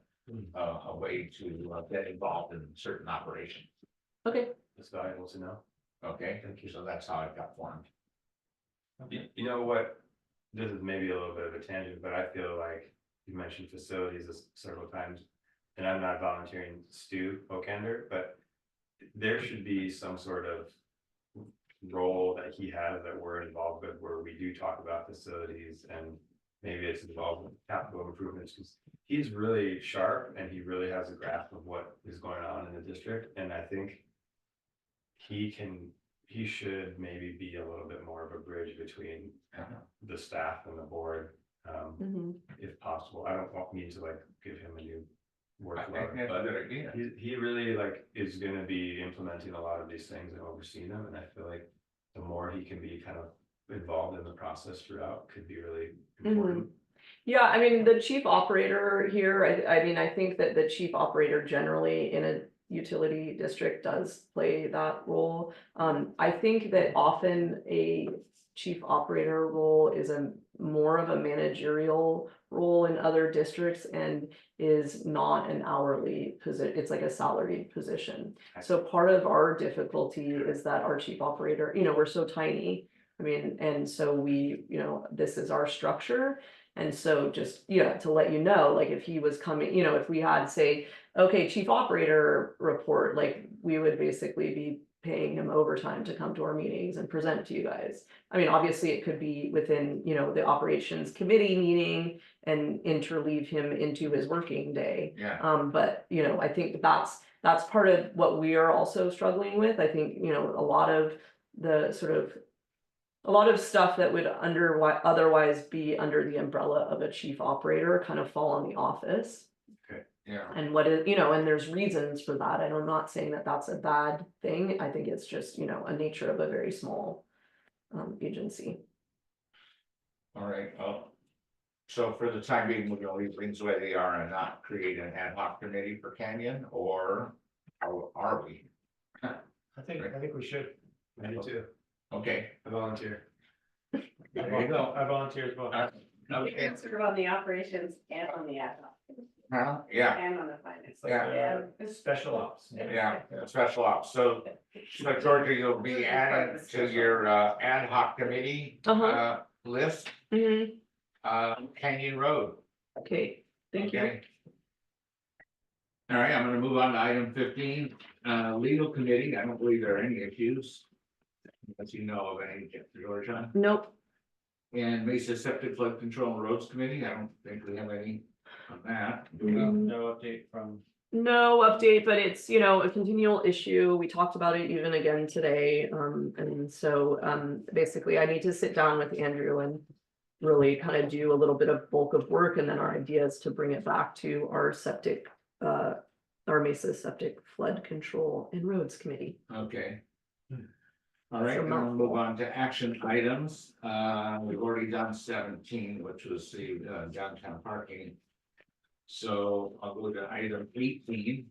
a way to get involved in certain operations. Okay. It's valuable to know. Okay, thank you. So that's how it got formed. You know what, this is maybe a little bit of a tangent, but I feel like you mentioned facilities several times. And I'm not volunteering Stu Okander, but there should be some sort of role that he has that we're involved with, where we do talk about facilities, and maybe it's involved with capital improvements, because he's really sharp and he really has a grasp of what is going on in the district. And I think he should maybe be a little bit more of a bridge between the staff and the board, if possible. I don't mean to like give him a new workload, but he really like is going to be implementing a lot of these things and overseeing them. And I feel like the more he can be kind of involved in the process throughout could be really important. Yeah, I mean, the chief operator here, I mean, I think that the chief operator generally in a utility district does play that role. I think that often a chief operator role is more of a managerial role in other districts and is not an hourly position. It's like a salaried position. So part of our difficulty is that our chief operator, you know, we're so tiny. I mean, and so we, you know, this is our structure. And so just, yeah, to let you know, like if he was coming, you know, if we had say, okay, chief operator report, like we would basically be paying him overtime to come to our meetings and present to you guys. I mean, obviously it could be within, you know, the operations committee meeting and interleave him into his working day. Yeah. But, you know, I think that's part of what we are also struggling with. I think, you know, a lot of stuff that would otherwise be under the umbrella of a chief operator kind of fall on the office. Yeah. And what is, you know, and there's reasons for that. And I'm not saying that that's a bad thing. I think it's just, you know, a nature of a very small agency. All right, well, so for the time being, we're gonna leave things the way they are and not create an ad hoc committee for Canyon, or how are we? I think we should. Me too. Okay, I volunteer. there you go. I volunteer as well. You can serve on the operations and on the ad hoc. Yeah, And on the finance. It's like Yeah. special ops. yeah, special ops, so Georgia, you'll be adding to your ad hoc committee list, Canyon Road. Okay, thank you. Okay. All right, I'm gonna move on to item 15, legal committee. I don't believe there are any issues. Unless you know of any, Georgia. Nope. And Mesa Septic Flood Control and Roads Committee, I don't think we have any. that. No update from, No update, but it's, you know, a continual issue. We talked about it even again today. And so, basically I need to sit down with Andrew and really kind of do a little bit of bulk of work, and then our idea is to bring it back to our septic, our Mesa Septic Flood Control and Roads Committee. Okay. All right, So then we'll mouthful. move on to action items. We've already done 17, which was the downtown parking. So I'll go to item 18,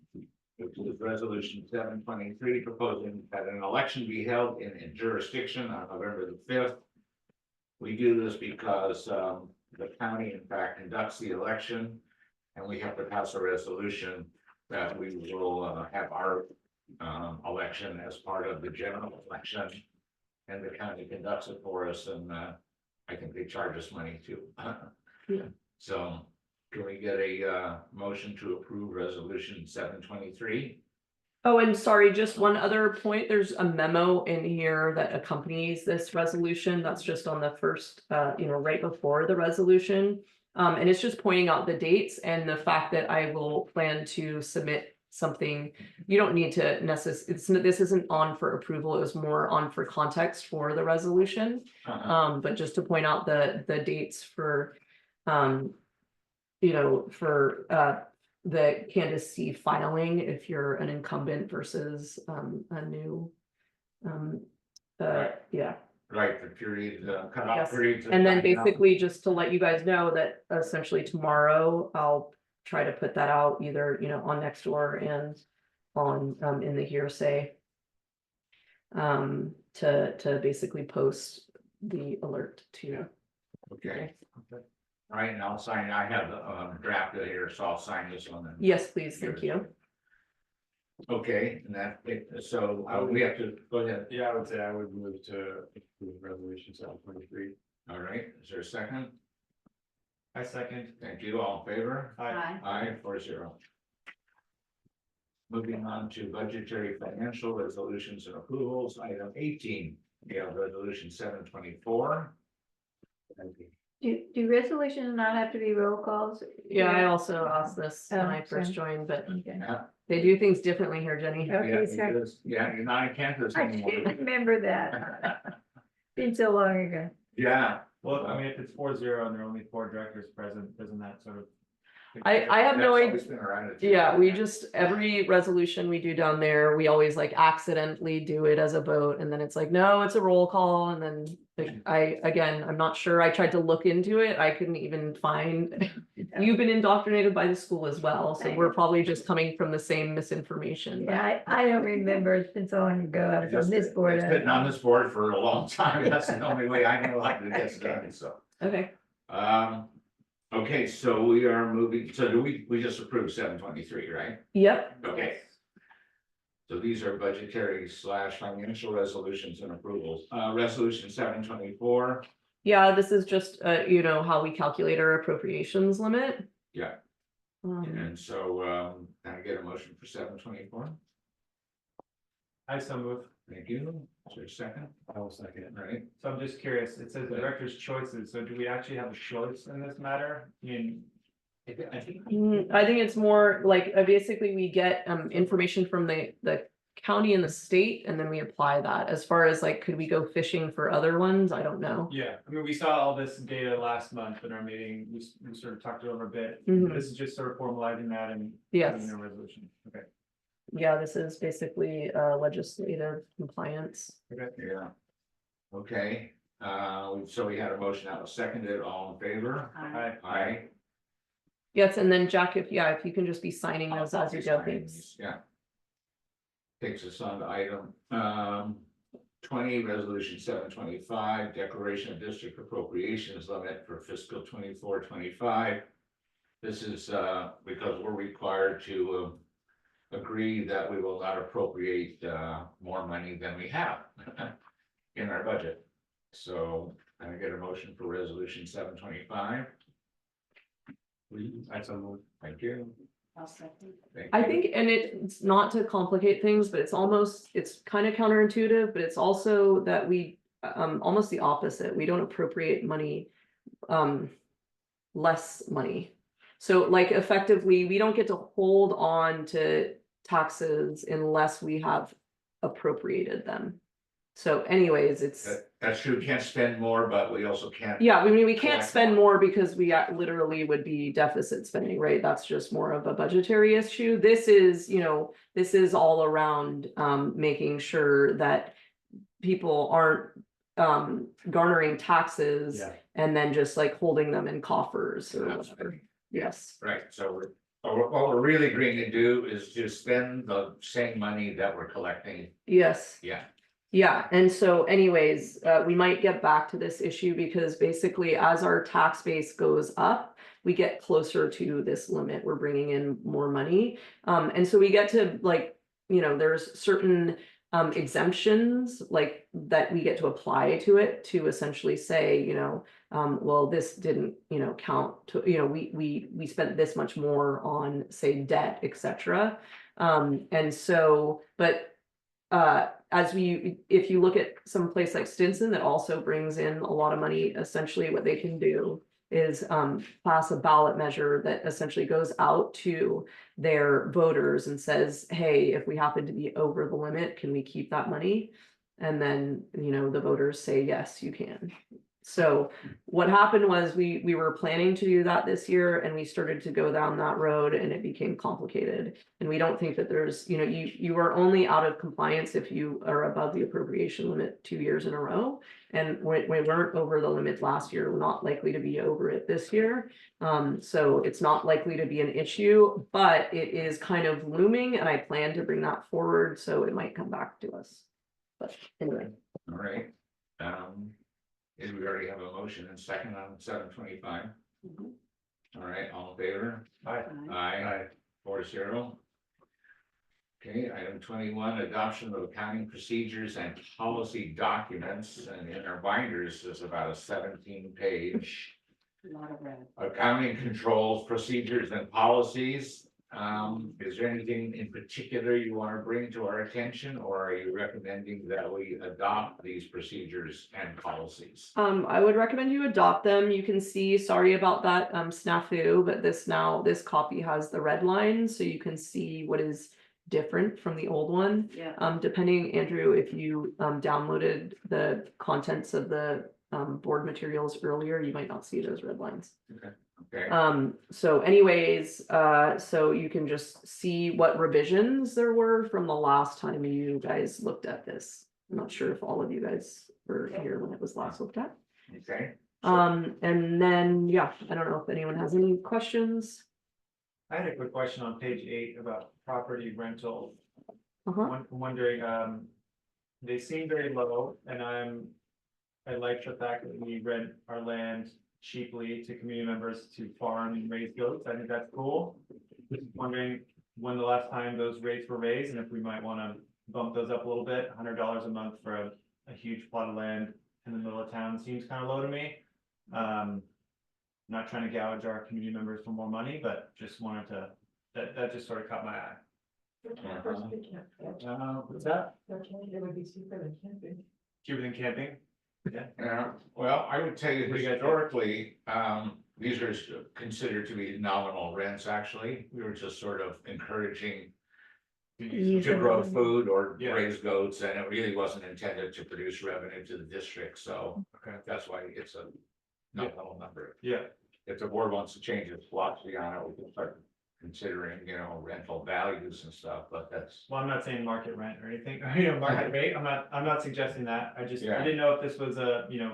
which is resolution 723, proposing that an election be held in a jurisdiction on November the 5th. We do this because the county in fact conducts the election, and we have to pass a resolution that we will have our election as part of the general election. And the county conducts it for us, and I think they charge us money too. Yeah. So can we get a motion to approve resolution 723? Oh, and sorry, just one other point. There's a memo in here that accompanies this resolution. That's just on the first, right before the resolution. And it's just pointing out the dates and the fact that I will plan to submit something. You don't need to necessarily, this isn't on for approval. It was more on for context for the resolution. But just to point out the dates for, the candidacy filing, if you're an incumbent versus a new. Right. Yeah. Right, the period, cutoff Yes. period. And then basically just to let you guys know that essentially tomorrow I'll try to put that out either, on Nextdoor and on in the hearsay. To basically post the alert to. Okay. All right, and I'll sign, I have the draft here, so I'll sign this one. Yes, please, thank you. Okay, and that, so we have to, go ahead. Yeah, I would say I would move to approve resolution 723. All right, is there a second? I second. Thank you, all in favor? Aye. Aye, 4-0. Moving on to budgetary financial resolutions and approvals, item 18, we have resolution 724. Thank you. Do resolutions not have to be roll calls? Yeah, I also asked this when I first sorry. joined, but Okay. Yeah, they do things differently here, Jenny. Okay, yeah, sorry. it is. Yeah, you're not in Kansas I anymore. can't remember that. Been so long ago. Yeah. Well, I mean, if it's 4-0 and there are only 4 directors present, doesn't that sort of? I have no That's idea. always been our attitude. Yeah, we just, every resolution we do down there, we always like accidentally do it as a vote, and then it's like, no, it's a roll call, and then I'm not sure, I tried to look into it, I couldn't even find. You've been indoctrinated by the school as well, so we're probably just coming from the same misinformation. but- Yeah, I don't remember. It's been so long ago. I was on this board. It's been on this board for a long time. That's the only way I know how to get it done, so. Okay, Okay, so we are moving, so do we just approved 723, right? yep, Okay. So these are budgetary / financial resolutions and approvals. Resolution 724. yeah, this is just, how we calculate our appropriations limit. Yeah. And so, can I get a motion for 724? I so move. Thank you. Is there a second? I will second it. All right. So I'm just curious, it says director's choices, so do we actually have a choice in this matter? I mean, I think. I think it's more like, basically we get, information from the county and the state, and then we apply that. As far as like, could we go fishing for other ones? I don't know. yeah, I mean, we saw all this data last month in our meeting, we sort of talked it over a bit. Mhm. This is just sort of formalizing that and. Yes. putting in a resolution, okay. Yeah, this is basically legislative compliance. Yeah. Okay, so we had a motion that was seconded, all in favor? Aye. Aye. Yes, and then Jack, if you can just be signing those as you go, please. Yeah. Takes us on to item 20, resolution 725, declaration of district appropriations limit for fiscal 24-25. This is because we're required to agree that we will not appropriate more money than we have in our budget. So can I get a motion for resolution 725? I so move. Thank you. I'll second. Thank I you. think, and it's not to complicate things, but it's kind of counterintuitive, but it's also that we, almost the opposite. We don't appropriate money, less money. So like effectively, we don't get to hold on to taxes unless we have appropriated them. So anyways, it's, That's true, we can't spend more, but we also can't. yeah, I mean, we can't Collect spend more. more because we literally would be deficit spending, right? That's just more of a budgetary issue. This is, you know, this is all around making sure that people aren't garnering taxes Yeah. and then just like holding them in coffers or whatever. Absolutely. Yes. Right, so what we're really agreeing to do is just spend the same money that we're collecting. Yes. Yeah. Yeah, and so anyways, we might get back to this issue because basically as our tax base goes up, we get closer to this limit, we're bringing in more money. And so we get to like, you know, there's certain exemptions like that we get to apply to it to essentially say, you know, well, this didn't, you know, count to, you know, we spent this much more on, say, debt, etc. And so, but as if you look at some place like Stinson that also brings in a lot of money, essentially what they can do is pass a ballot measure that essentially goes out to their voters and says, hey, if we happen to be over the limit, can we keep that money? And then, you know, the voters say, yes, you can. So what happened was we were planning to do that this year and we started to go down that road and it became complicated. And we don't think that there's, you know, you are only out of compliance if you are above the appropriation limit 2 years in a row. And we weren't over the limit last year, we're not likely to be over it this year. So it's not likely to be an issue, but it is kind of looming and I plan to bring that forward, so it might come back to us. But anyway. All right. Did we already have a motion and second on 725? Mhm. All right, all in favor? Aye. Aye. 4-0. Okay, item 21, adoption of accounting procedures and policy documents, and in our binders is about a 17-page A lot of red. accounting controls, procedures and policies. Is there anything in particular you want to bring to our attention, or are you recommending that we adopt these procedures and policies? I would recommend you adopt them. You can see, sorry about that snafu, but this copy has the red line, so you can see what is different from the old one. Yeah. Depending, Andrew, if you downloaded the contents of the board materials earlier, you might not see those red lines. Okay, So anyways, so you can just see what revisions there were from the last time you guys looked at this. I'm not sure if all of you guys were here when it was last looked at. okay. And then, yeah, I don't know if anyone has any questions. I had a quick question on page 8 about property rental. Uh-huh. Wondering, they seem very low and I like the fact that we rent our land cheaply to community members to farm and raise goats. I think that's cool. Just wondering when the last time those rates were raised and if we might want to bump those up a little bit. $100 a month for a huge plot of land in the middle of town seems kind of low to me. Not trying to gouge our community members for more money, but just wanted to, that just sort of caught my eye. What's that? It would be cheaper than camping. Cheaper than camping? Yeah, well, I would tell you What do you guys think? historically, these are considered to be nominal rents, actually. We were just sort of encouraging to grow food or Yeah. raise goats, and it really wasn't intended to produce revenue to the district, so Okay. that's why it's a nominal number. Yeah, If the board wants to change its philosophy on it, we can start considering, you know, rental values and stuff, but that's. well, I'm not saying market rent or anything, market rate, I'm not suggesting that, I Yeah. didn't know if this was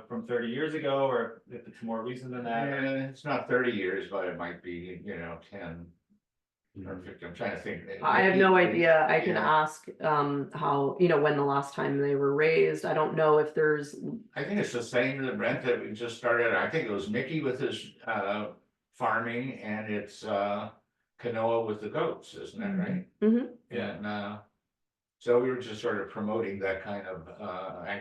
from 30 years ago, or if it's more recent than that. Yeah, it's not 30 years, but it might be, 10 or 50, I'm trying to think. I have no idea. I can Yeah. ask how, when the last time they were raised. I don't know if there's, I think it's the same, the rent that we just started, I think it was Mickey with his farming, and it's Canoa with the goats, isn't that right? Mhm. And so we were just sort of promoting that kind of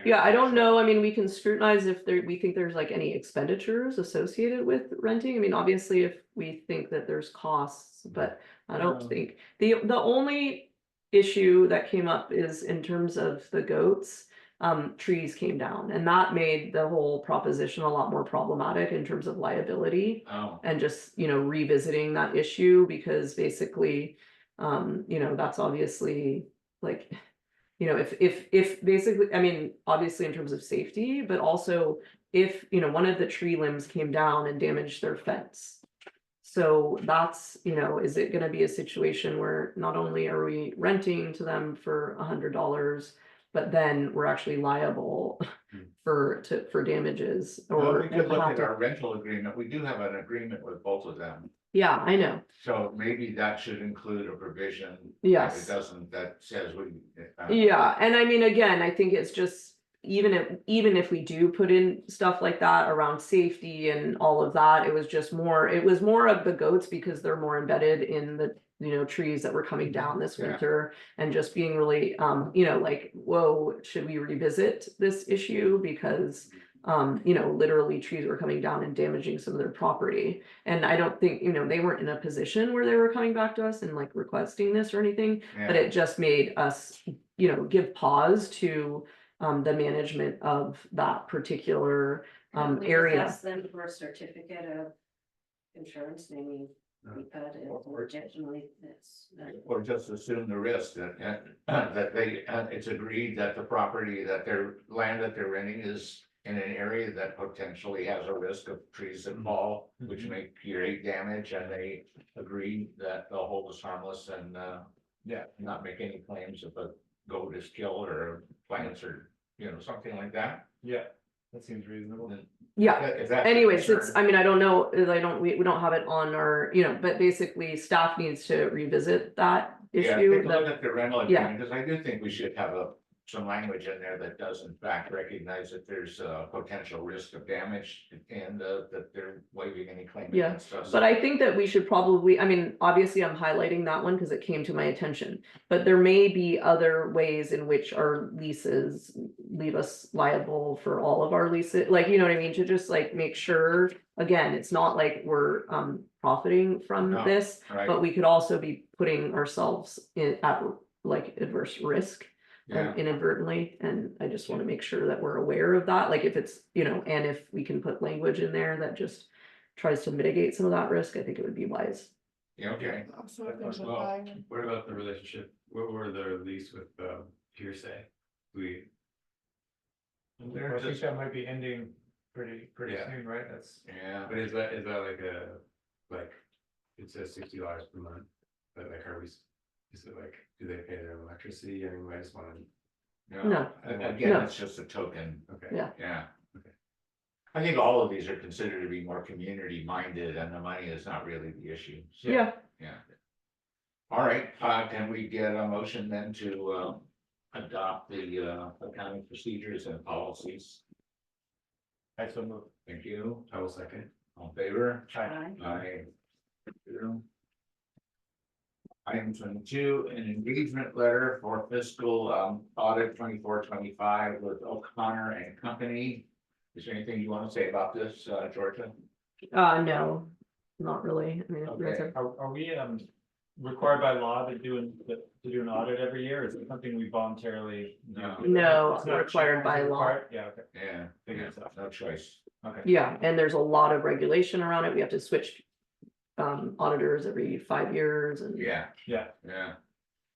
Yeah, I don't agricultural- know. I mean, we can scrutinize if we think there's like any expenditures associated with renting. I mean, obviously, if we think that there's costs, but I don't think the only issue that came up is in terms of the goats. trees came down, and that made the whole proposition a lot more problematic in terms of liability. Oh, And just, revisiting that issue, because basically, that's obviously like, if basically, I mean, obviously in terms of safety, but also if, one of the tree limbs came down and damaged their fence. So that's, is it gonna be a situation where not only are we renting to them for $100, but then we're actually liable for damages well, or we could look have at to- our rental agreement. We do have an agreement with both of them. Yeah, I know. So maybe that should include a provision. Yes. If it doesn't, that says we. Yeah, and I mean, again, I think it's just, even if we do put in stuff like that around safety and all of that, it was more of the goats because they're more embedded in the, trees that were coming down this Yeah. winter, and just being really, like, whoa, should we revisit this issue? Because, literally trees were coming down and damaging some of their property. And I don't think, they weren't in a position where they were coming back to us and like requesting this or anything, but Yeah. it just made us, give pause to the management of that particular Could we area. ask them for a certificate of insurance, maybe BCPUD is originally this. Or just assume the risk that they, it's agreed that the property, that their land that they're renting is in an area that potentially has a risk of trees that fall, which may create damage, and they agree that they'll hold us harmless and, not make any claims if a goat is killed or plants or, something like that. Yeah, that seems reasonable. Yeah, If that's a anyways, concern. I mean, I don't know, we don't have it on our, but basically staff needs to revisit that Yeah, issue. take a look at the rental Yeah. agreement, because I do think we should have some language in there that does in fact recognize that there's a potential risk of damage and that they're waiving any claim Yeah, against us. But I think that we should probably, I mean, obviously I'm highlighting that one because it came to my attention. But there may be other ways in which our leases leave us liable for all of our leases, like, you know what I mean? To just like make sure, again, it's not like we're profiting from No, this, right. but we could also be putting ourselves at like adverse risk. Yeah. Inadvertently, and I just want to make sure that we're aware of that, like if it's, and if we can put language in there that just tries to mitigate some of that risk, I think it would be wise. Yeah, okay. Also, if there's a Well, fine, what about the relationship, what were the lease with Hearsay? We, I think that might be ending pretty Yeah. soon, right? That's. Yeah. but is that like, it says $60 per month, but like, is it like, do they pay their electricity? I mean, I just wanted, No. Again, No. it's just a token. okay. Yeah. Yeah. Okay. I think all of these are considered to be more community minded, and the money is not really the issue. So, Yeah, Yeah. All right, can we get a motion then to adopt the accounting procedures and policies? I so move. Thank you. I will second. All in favor? Aye. Aye. Item 22, an engagement letter for fiscal audit 24-25 with O'Connor and Company. Is there anything you want to say about this, Georgia? no, not really, I mean, if you guys Okay. have- Are we required by law to do an audit every year? Is it something we voluntarily do? No, It's not required cheap, by it's law. required? Yeah, okay, Yeah, Figure it out. no choice. okay. Yeah, and there's a lot of regulation around it, we have to switch auditors every 5 years and. Yeah, Yeah, yeah.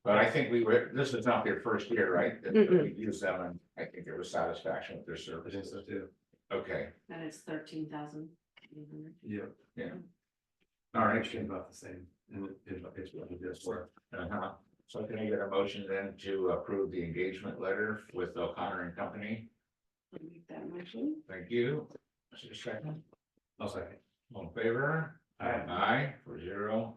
But I think this is not their first year, right? That Mm-mm. we used them, and I think there was satisfaction with their I think services. so too. Okay, And it's 13,000. Yeah. all right. Actually about the same, and it's what it is for. Uh-huh. So can I get a motion then to approve the engagement letter with O'Connor and Company? I'll make that motion. Thank you. Is there a second? I'll second. All in favor? Aye. Aye, 4-0.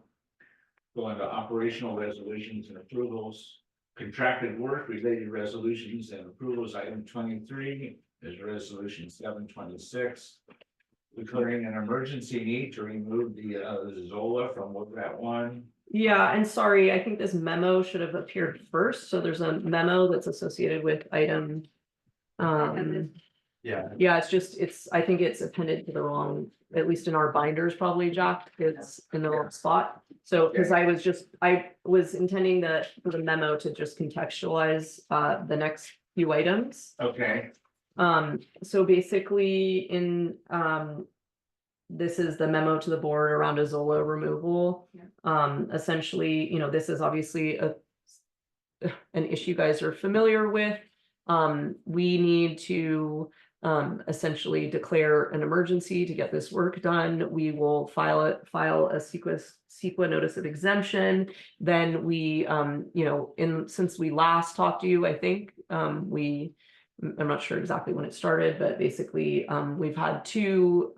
Go into operational resolutions and approvals. Contracted work related resolutions and approvals. Item 23 is resolution 726. Declaring an emergency need to remove the Zola from Woodrat 1. Yeah, and sorry, I think this memo should have appeared first, so there's a memo that's associated with item. Yeah. Yeah, I think it's appended to the wrong, at least in our binders probably, Jack, it's in the wrong spot. So, because I was intending for the memo to just contextualize the next few items. Okay, So basically in, this is the memo to the board around Azolla removal. Essentially, you know, this is obviously an issue you guys are familiar with. We need to essentially declare an emergency to get this work done. We will file a CEQA notice of exemption. Then we, you know, since we last talked to you, I think, I'm not sure exactly when it started, but basically, we've had two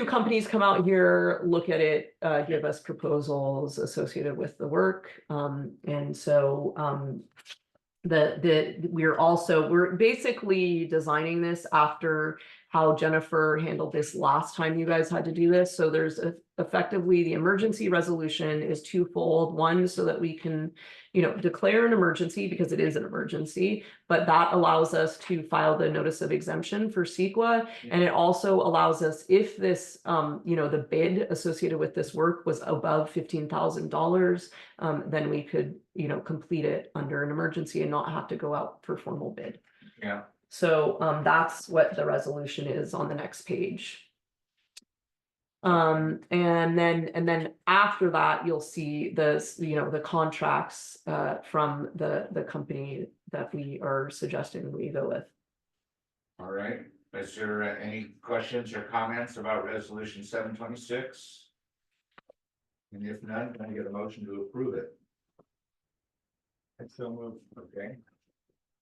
companies come out here, look at it, give us proposals associated with the work. And so we're basically designing this after how Jennifer handled this last time you guys had to do this. So there's effectively the emergency resolution is twofold. One, so that we can, you know, declare an emergency because it is an emergency, but that allows us to file the notice of exemption for CEQA. And it also allows us, if this, you know, the bid associated with this work was above $15,000, then we could, you know, complete it under an emergency and not have to go out for formal bid. yeah, So that's what the resolution is on the next page. And then after that, you'll see this, you know, the contracts from the company that we are suggesting we go with. all right. Is there any questions or comments about resolution 726? And if none, can I get a motion to approve it? I so move. Okay,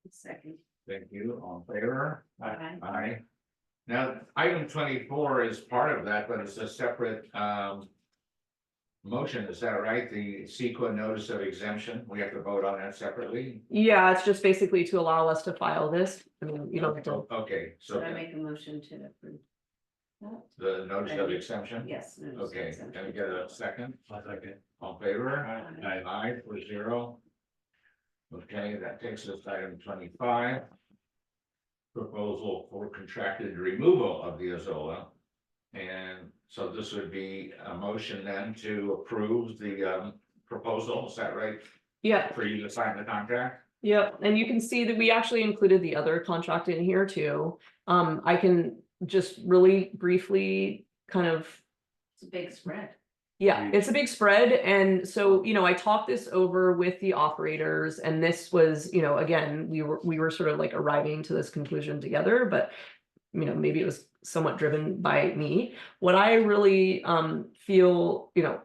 Second. thank you. All in favor? Aye. Aye. Now, item 24 is part of that, but it's a separate motion, is that right? The CEQA notice of exemption, we have to vote on that separately? Yeah, it's just basically to allow us to file this. I mean, you don't have to. Okay, so Should I make a motion to approve? that? the notice of exemption? Yes. notice of Okay, exemption. can we get a second? I'll second. All in favor? Aye. Aye, 4-0. Okay, that takes us to item 25. Proposal for contracted removal of the Azolla. And so this would be a motion then to approve the proposal, is that right? Yeah. For you to sign the contract? Yep, and you can see that we actually included the other contract in here too. I can just really briefly kind of, It's a big spread. yeah, it's a big spread. And so, you know, I talked this over with the operators, and this was, you know, again, we were sort of like arriving to this conclusion together, but you know, maybe it was somewhat driven by me. What I really feel, you know,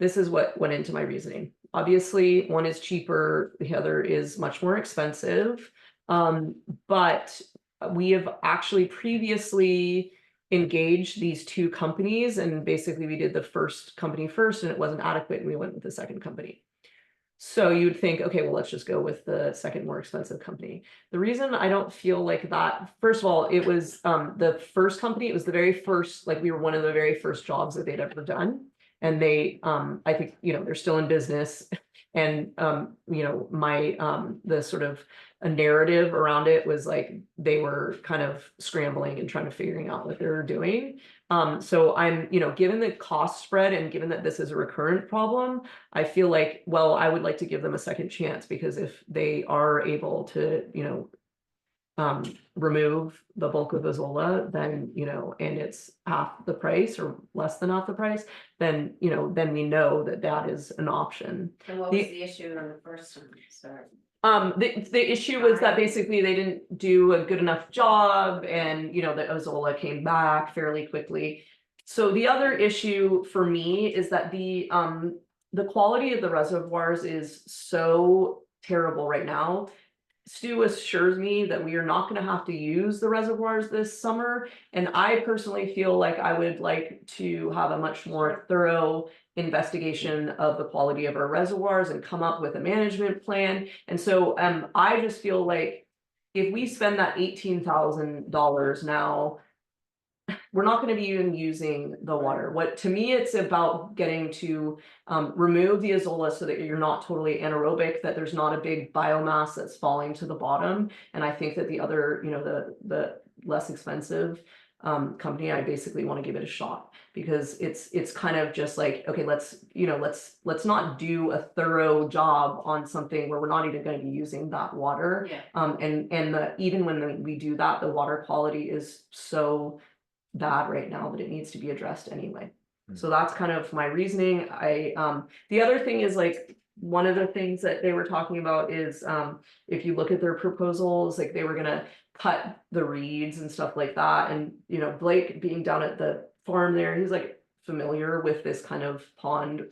this is what went into my reasoning. Obviously, one is cheaper, the other is much more expensive. But we have actually previously engaged these two companies, and basically we did the first company first and it wasn't adequate and we went with the second company. So you'd think, okay, well, let's just go with the second more expensive company. The reason I don't feel like that, first of all, it was the first company, it was the very first, like we were one of the very first jobs that they'd ever done. And they, I think, you know, they're still in business. And, you know, the sort of a narrative around it was like, they were kind of scrambling and trying to figuring out what they were doing. So I'm, you know, given the cost spread and given that this is a recurrent problem, I feel like, well, I would like to give them a second chance, because if they are able to, you know, remove the bulk of Azolla, then, you know, and it's half the price or less than half the price, then, you know, then we know that that is an option. So what was the issue on the first time? Sorry. The issue was that basically they didn't do a good enough job, and, you know, the Azolla came back fairly quickly. So the other issue for me is that the quality of the reservoirs is so terrible right now. Stu assures me that we are not going to have to use the reservoirs this summer. And I personally feel like I would like to have a much more thorough investigation of the quality of our reservoirs and come up with a management plan. And so I just feel like if we spend that $18,000 now, we're not going to be even using the water. What, to me, it's about getting to remove the Azolla so that you're not totally anaerobic, that there's not a big biomass that's falling to the bottom. And I think that the other, you know, the less expensive company, I basically want to give it a shot because it's kind of just like, okay, let's not do a thorough job on something where we're not even going to be using that water. Yeah. Even when we do that, the water quality is so bad right now that it needs to be addressed anyway. So that's kind of my reasoning. The other thing is like, one of the things that they were talking about is, if you look at their proposals, like they were gonna cut the reeds and stuff like that. And, Blake being down at the farm there, he's like familiar with this kind of pond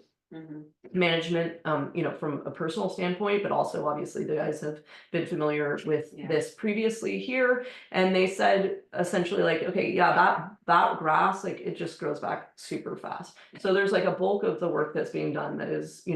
management, from a personal standpoint, but also obviously the guys have been familiar with this previously here. And they said essentially like, okay, yeah, that grass, like it just grows back super fast. So there's like a bulk of the work that's being done that is,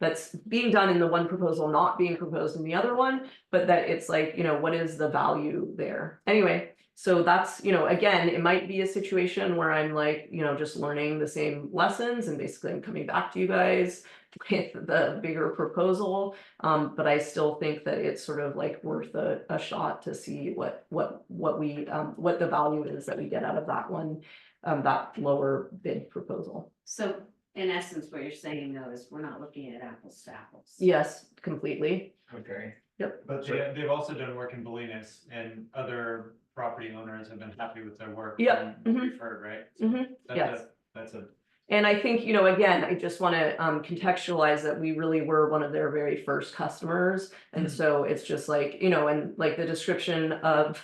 that's being done in the one proposal, not being proposed in the other one, but that it's like, what is the value there? Anyway, so that's, again, it might be a situation where I'm like, just learning the same lessons and basically I'm coming back to you guys with the bigger proposal. But I still think that it's sort of like worth a shot to see what the value is that we get out of that one, that lower bid proposal. So in essence, what you're saying though is we're not looking at apples to apples. Yes, completely. Okay. Yep. But they've also done work in Bolinas and other property owners have been happy with their work. Yep. from what We've heard, right? So Yes. That's a. And I think, again, I just want to contextualize that we really were one of their very first customers. And so it's just like, and like the description of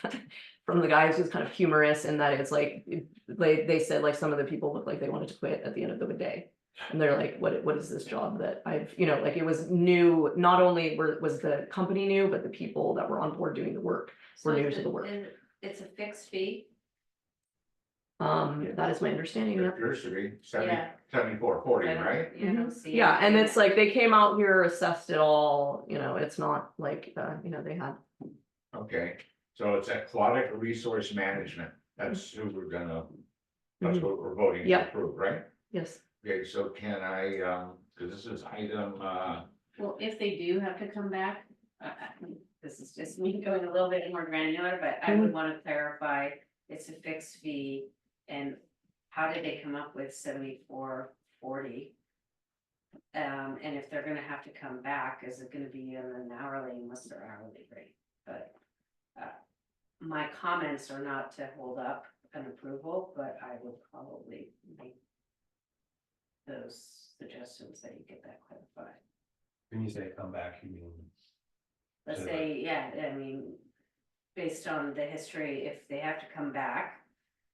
from the guys was kind of humorous in that it's like, they said like some of the people looked like they wanted to quit at the end of the day. And they're like, what is this job that I've, like it was new, not only was the company new, but the people that were on board doing the work were new to the work. And it's a fixed fee. That is my understanding. It Yep. appears to be Yeah. 74.40, I don't- right? I don't see Yeah, and anything it's that- like they came out here, assessed it all, it's not like, they had. Okay, so it's aquatic resource management. That's who we're gonna, that's what we're voting to Yep. approve, right? Yes. Okay, so can I, cause this is item, Well, if they do have to come back, this is just me going a little bit more granular, but I would want to clarify, it's a fixed fee. And how did they come up with 74.40? And if they're gonna have to come back, is it gonna be on an hourly, unless they're hourly rate? But my comments are not to hold up an approval, but I would probably make those suggestions that you get that clarified. When you say come back, you mean? Let's Sure. say, yeah, I mean, based on the history, if they have to come back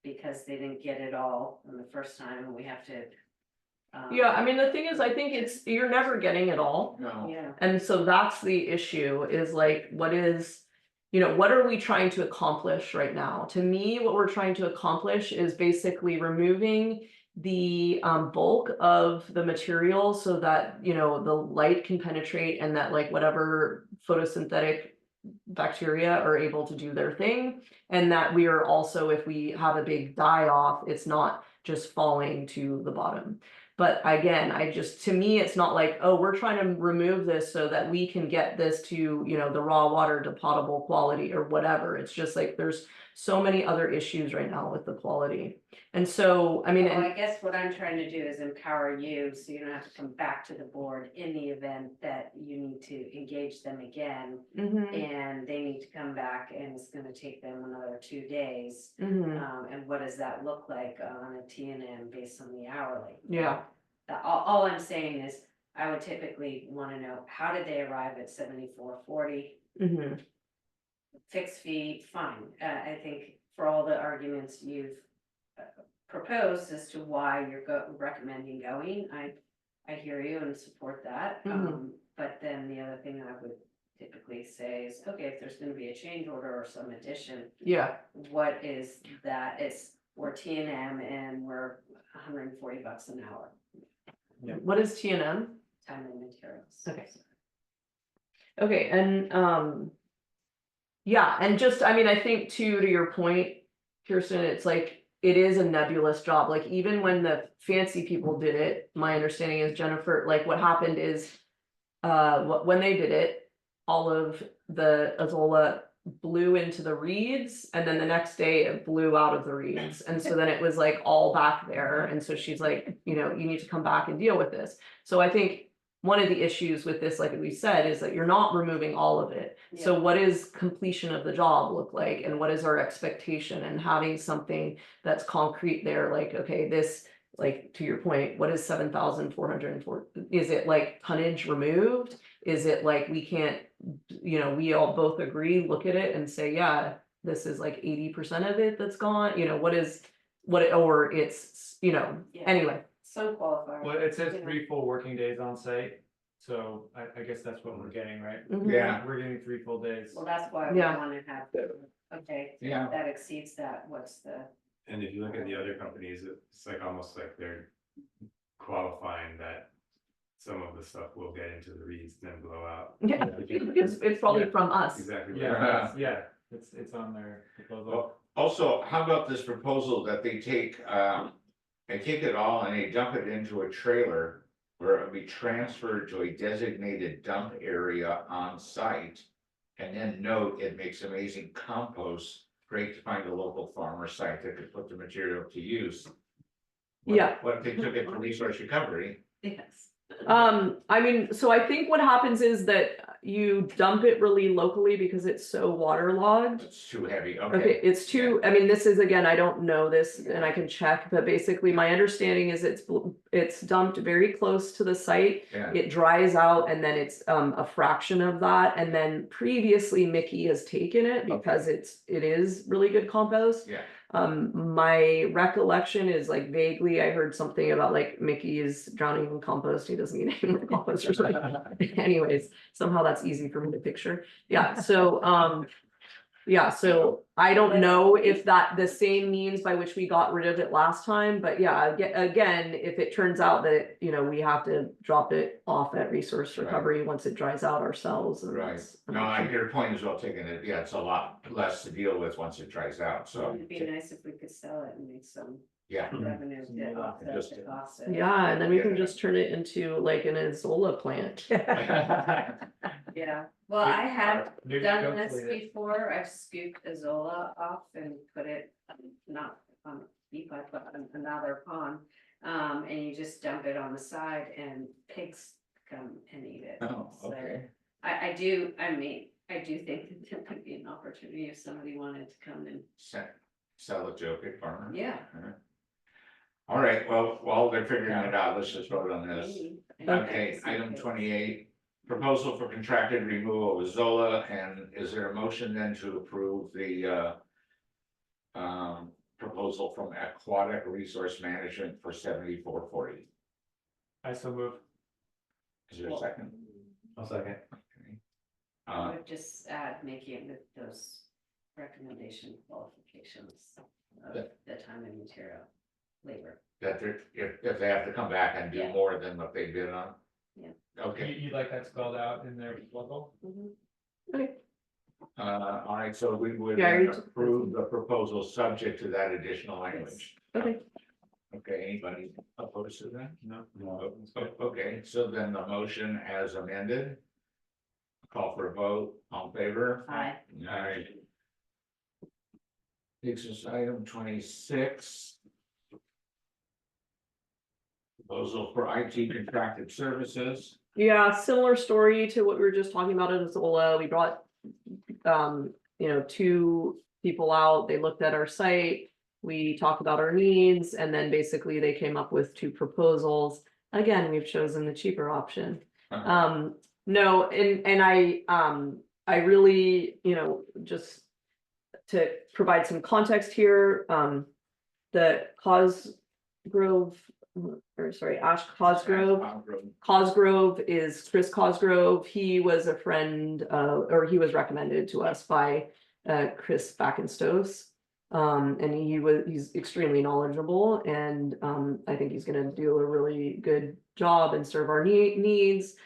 because they didn't get it all in the first time, and we have to. Yeah, I mean, the thing is, I think you're never getting it all. no, Yeah, And so that's the issue is like, what are we trying to accomplish right now? To me, what we're trying to accomplish is basically removing the bulk of the material so that, the light can penetrate and that like whatever photosynthetic bacteria are able to do their thing. And that we are also, if we have a big die off, it's not just falling to the bottom. But again, to me, it's not like, oh, we're trying to remove this so that we can get this to, the raw water to potable quality or whatever. It's just like, there's so many other issues right now with the quality. And so, I mean, well, I guess what I'm trying to do is empower you, so you don't have to come back to the board in the event that you need to engage them again. And they need to come back and it's gonna take them another 2 days. And what does that look like on a T&M based on the hourly? Yeah. All I'm saying is, I would typically wanna know, how did they arrive at 74.40? Fixed fee, fine. I think for all the arguments you've proposed as to why you're recommending going, I hear you and support that. But then the other thing I would typically say is, okay, if there's gonna be a change order or some addition, Yeah. what is that? We're T&M and we're $140 an hour, What is T&M? time and materials. Okay. Okay, and yeah, and just, I mean, I think too, to your point, Kirsten, it's like, it is a nebulous job. Like even when the fancy people did it, my understanding is Jennifer, like what happened is, when they did it, all of the Azola blew into the reeds, and then the next day it blew out of the reeds, and so then it was like all back there, and so she's like, you know, you need to come back and deal with this. So I think one of the issues with this, like we said, is that you're not removing all of it. So what is completion of the job look like, and what is our expectation, and having something that's concrete there, like, okay, this, like, to your point, what is 7,404? Is it like tonnage removed? Is it like we can't, you know, we all both agree, look at it and say, yeah, this is like 80% of it that's gone, you know, or it's, you know, Yeah. anyway. Some qualifier. Well, it says you know. 3 full working days on site, so I guess that's what we're getting, right? Mhm. Yeah. We're getting 3 full days. Well, that's why we Yeah. wanna have, okay, Yeah. that exceeds that, what's the, And if you look at the other companies, it's like almost like they're qualifying that some of the stuff will get into the reeds and then blow out. Yeah, it's probably Yeah. from us. Exactly. Yeah, it's on their proposal. Well, also, how about this proposal that they take it all and they dump it into a trailer where it'll be transferred to a designated dump area on site. And then note, it makes amazing compost, great to find a local farmer site that could put the material to use. Yeah. What if they took it to resource recovery? yes. I mean, so I think what happens is that you dump it really locally because it's so waterlogged. It's too heavy, Okay, okay. it's too, I mean, this is, again, I don't know this and I can check, but basically my understanding is it's dumped very close to the site. Yeah, It dries out and then it's a fraction of that, and then previously Mickey has taken it because it is really good compost. yeah. My recollection is like vaguely, I heard something about like Mickey is drowning in compost, he doesn't need any more compost or something. Anyways, somehow that's easy for me to picture. Yeah, so yeah, so I don't know if that the same means by which we got rid of it last time, but yeah, again, if it turns out that, you know, we have to drop it off at resource Right. recovery once it dries out ourselves. And Right, that's no, I hear your point as well, taking it, yeah, it's a lot less to deal with once it dries out, so. It'd be nice if we could sell it and make some Yeah, revenue to offset Just- the cost of it. Yeah, and then we can Yeah. just turn it into like an Azola plant. Yeah, well, I have Maybe done don't this delete it. before, I've scooped Azola off and put it, not on a BCPUD, but on another pond. And you just dump it on the side and pigs come and eat it. oh, So okay. I do think that there could be an opportunity if somebody wanted to come and, Sell it to a pig farmer. yeah. All right, well, while they're figuring it out, let's just vote on this. maybe. Okay, item 28, proposal for contracted removal of Zola, and is there a motion then to approve the proposal from Aquatic Resource Management for 7440? I so move. Is there a second? I'll second. Okay. I would just add, making it with those recommendation qualifications of the time and material, labor. That if they have to come back and do Yeah. more than what they bid on? Yeah. Okay, You'd like that spelled out in their logo? Okay. all right, so we would Yeah, then you- approve the proposal subject to that additional language. Okay. Okay, anybody opposed to that? No. Okay, so then the motion as amended. Call for a vote, all in favor? Aye. Aye. Takes us to item 26. Proposal for IT contracted services. Yeah, similar story to what we were just talking about at Azola. We brought, you know, 2 people out. They looked at our site. We talked about our needs, and then basically they came up with 2 proposals. Again, we've chosen the cheaper option. No, and I really, you know, just to provide some context here, the Ash Cosgrove is Chris Cosgrove. He was a friend, or he was recommended to us by Chris back in Stos. And he's extremely knowledgeable, and I think he's gonna do a really good job and serve our needs.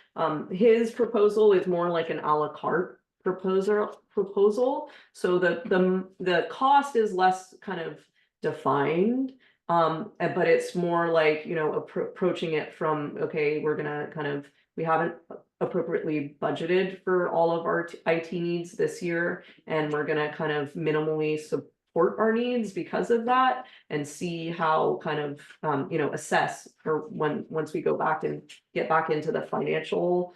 His proposal is more like an a la carte proposal, so the cost is less kind of defined. But it's more like, you know, approaching it from, okay, we're gonna we haven't appropriately budgeted for all of our IT needs this year. And we're gonna kind of minimally support our needs because of that and see how kind of, assess for once we go back and get back into the financial,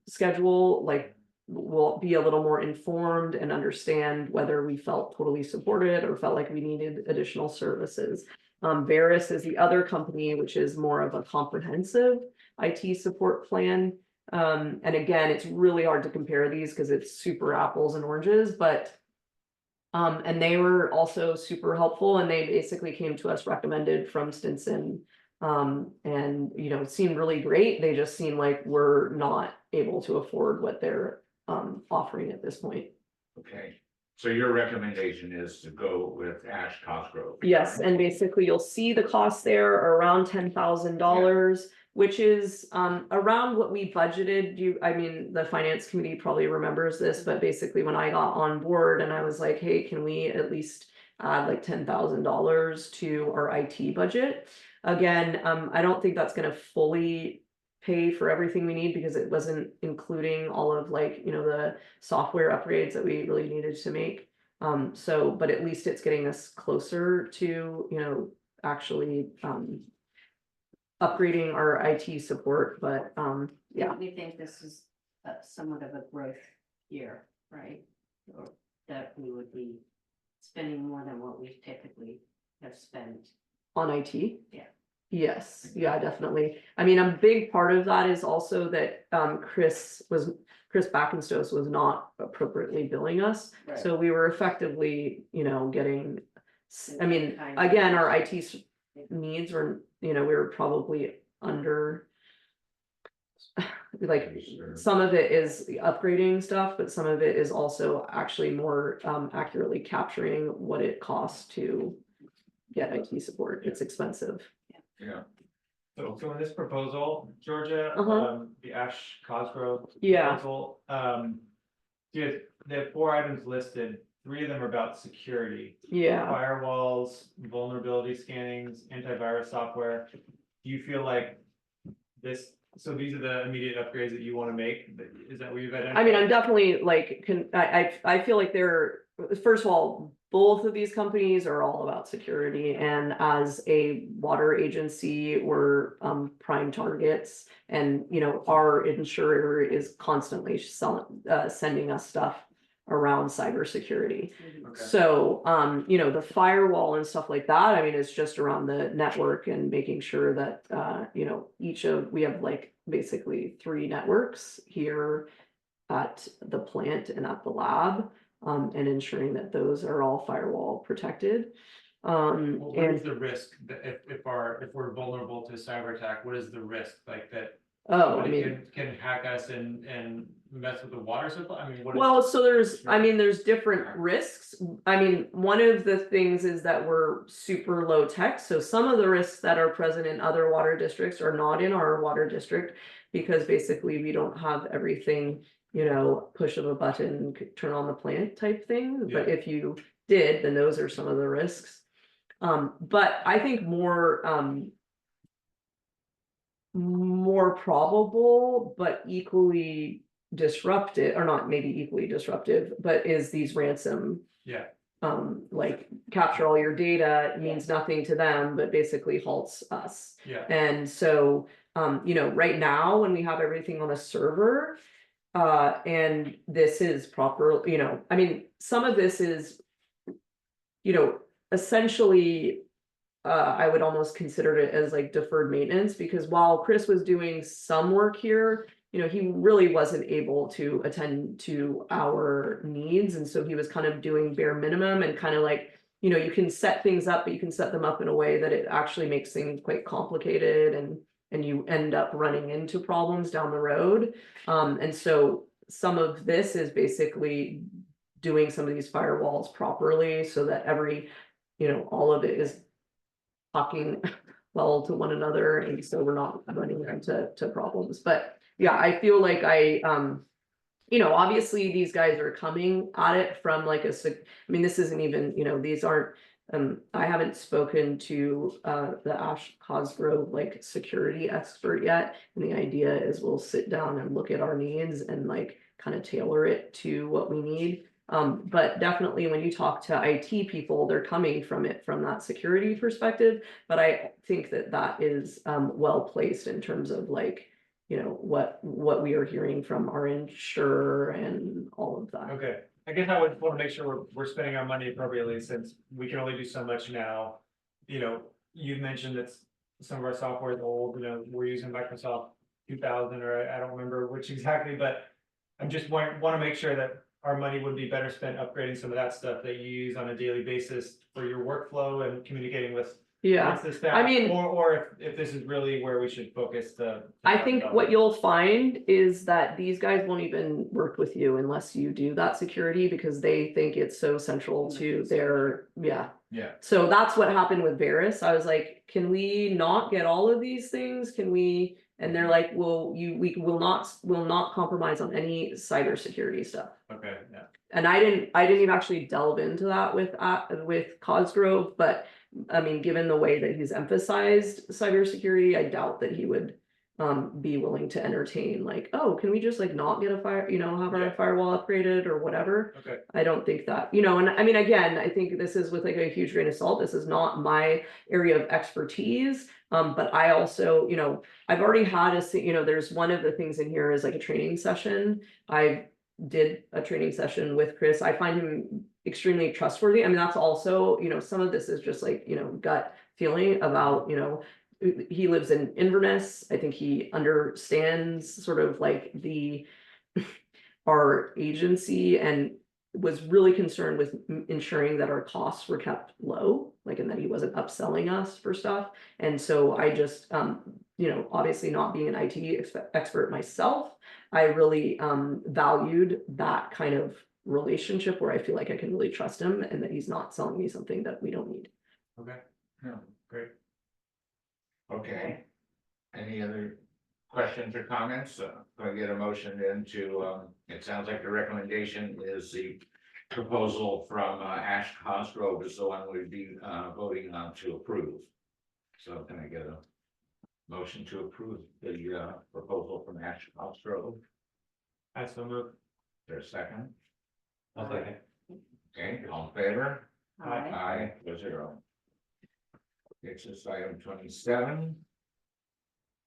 schedule, like we'll be a little more informed and understand whether we felt totally supported or felt like we needed additional services. Veris is the other company, which is more of a comprehensive IT support plan. And again, it's really hard to compare these because it's super apples and oranges, but and they were also super helpful, and they basically came to us recommended from Stinson. And it seemed really great. They just seem like we're not able to afford what they're offering at this point. Okay, so your recommendation is to go with Ash Cosgrove? Yes, and basically you'll see the costs there are around $10,000, which is around what we budgeted. The finance committee probably remembers this, but basically when I got on board and I was like, hey, can we at least add like $10,000 to our IT budget? Again, I don't think that's gonna fully pay for everything we need because it wasn't including all of the software upgrades that we really needed to make. But at least it's getting us closer to, actually, upgrading our IT support, but, yeah. We think this is somewhat of a growth year, right? Or that we would be spending more than what we typically have spent. On IT? Yeah. Yes, yeah, definitely. A big part of that is also that Chris Backenstos was not appropriately billing us. Right. So we were effectively, getting, again, our IT needs were, we were probably under, like, some of it is upgrading stuff, but some of it is also actually more accurately capturing what it costs to get IT support. It's expensive. Yeah. So in this proposal, Georgia, the Ash Cosgrove Yeah. proposal, they have 4 items listed. 3 of them are about security. Yeah. Firewalls, vulnerability scannings, antivirus software. Do you feel like so these are the immediate upgrades that you want to make? Is that what you've identified? I'm definitely I feel like first of all, both of these companies are all about security, and as a water agency, we're prime targets, and our insurer is constantly sending us stuff around cybersecurity. Okay. So, the firewall and stuff like that, it's just around the network and making sure that, we have basically 3 networks here at the plant and at the lab, and ensuring that those are all firewall protected. What is the risk that if we're vulnerable to cyber attack, what is the risk that? Somebody can hack us and mess with the water supply? So there's different risks. One of the things is that we're super low tech. So some of the risks that are present in other water districts are not in our water district, because basically we don't have everything, push of a button, turn on the plant type thing. Yeah. But if you did, then those are some of the risks. But I think more probable, but equally disruptive, or not maybe equally disruptive, but is these ransom. Yeah. Capture all your data means nothing to them, but basically halts us. Yeah. And so, right now when we have everything on a server, and this is proper, some of this is, essentially, I would almost consider it as deferred maintenance, because while Chris was doing some work here, he really wasn't able to attend to our needs. And so he was kind of doing bare minimum, and kind of you can set things up, but you can set them up in a way that it actually makes things quite complicated, and you end up running into problems down the road. And so some of this is basically doing some of these firewalls properly so that all of it is talking well to one another, and so we're not running into problems. But yeah, I feel like obviously these guys are coming at it from this isn't even, these aren't I haven't spoken to the Ash Cosgrove like security expert yet. And the idea is we'll sit down and look at our needs and like kind of tailor it to what we need. But definitely when you talk to IT people, they're coming from that security perspective. But I think that is well placed in terms of like, you know, what we are hearing from our insurer and all of that. Okay, I guess I would want to make sure we're spending our money appropriately, since we can only do so much now. You know, you mentioned that some of our software is old, you know, we're using Microsoft 2000, or I don't remember which exactly, but I'm just want to make sure that our money would be better spent upgrading some of that stuff that you use on a daily basis for your workflow and communicating with the staff. I mean, or if this is really where we should focus I think what you'll find is that these guys won't even work with you unless you do that security, because they think it's so central to their, yeah. So that's what happened with Varus. I was like, can we not get all of these things? Can we? And they're like, well, we will not compromise on any cybersecurity stuff. Okay, yeah. And I didn't even actually delve into that with Cosgrove, but I mean, given the way that he's emphasized cybersecurity, I doubt that he would be willing to entertain like, oh, can we just like not get a fire, you know, have our firewall upgraded or whatever. Okay. I don't think that, you know, and I mean, again, I think this is with like a huge grain of salt. This is not my area of expertise. But I also, you know, I've already had you know, there's one of the things in here is like a training session. I did a training session with Chris. I find him extremely trustworthy. I mean, that's also, you know, some of this is just like, you know, gut feeling about, you know, he lives in Inverness. I think he understands sort of like our agency, and was really concerned with ensuring that our costs were kept low, like, and that he wasn't upselling us for stuff. And so I just, you know, obviously not being an IT expert myself, I really valued that kind of relationship where I feel like I can really trust him and that he's not selling me something that we don't need. Okay, yeah, great. Okay. Any other questions or comments? Can I get a motion into, it sounds like the recommendation is the proposal from Ash Cosgrove is the one we'd be voting on to approve. So can I get a motion to approve the proposal from Ash Cosgrove? I so move. Is there a second? I'll second. Okay, all in favor? Aye. 4-0. It's this item 27.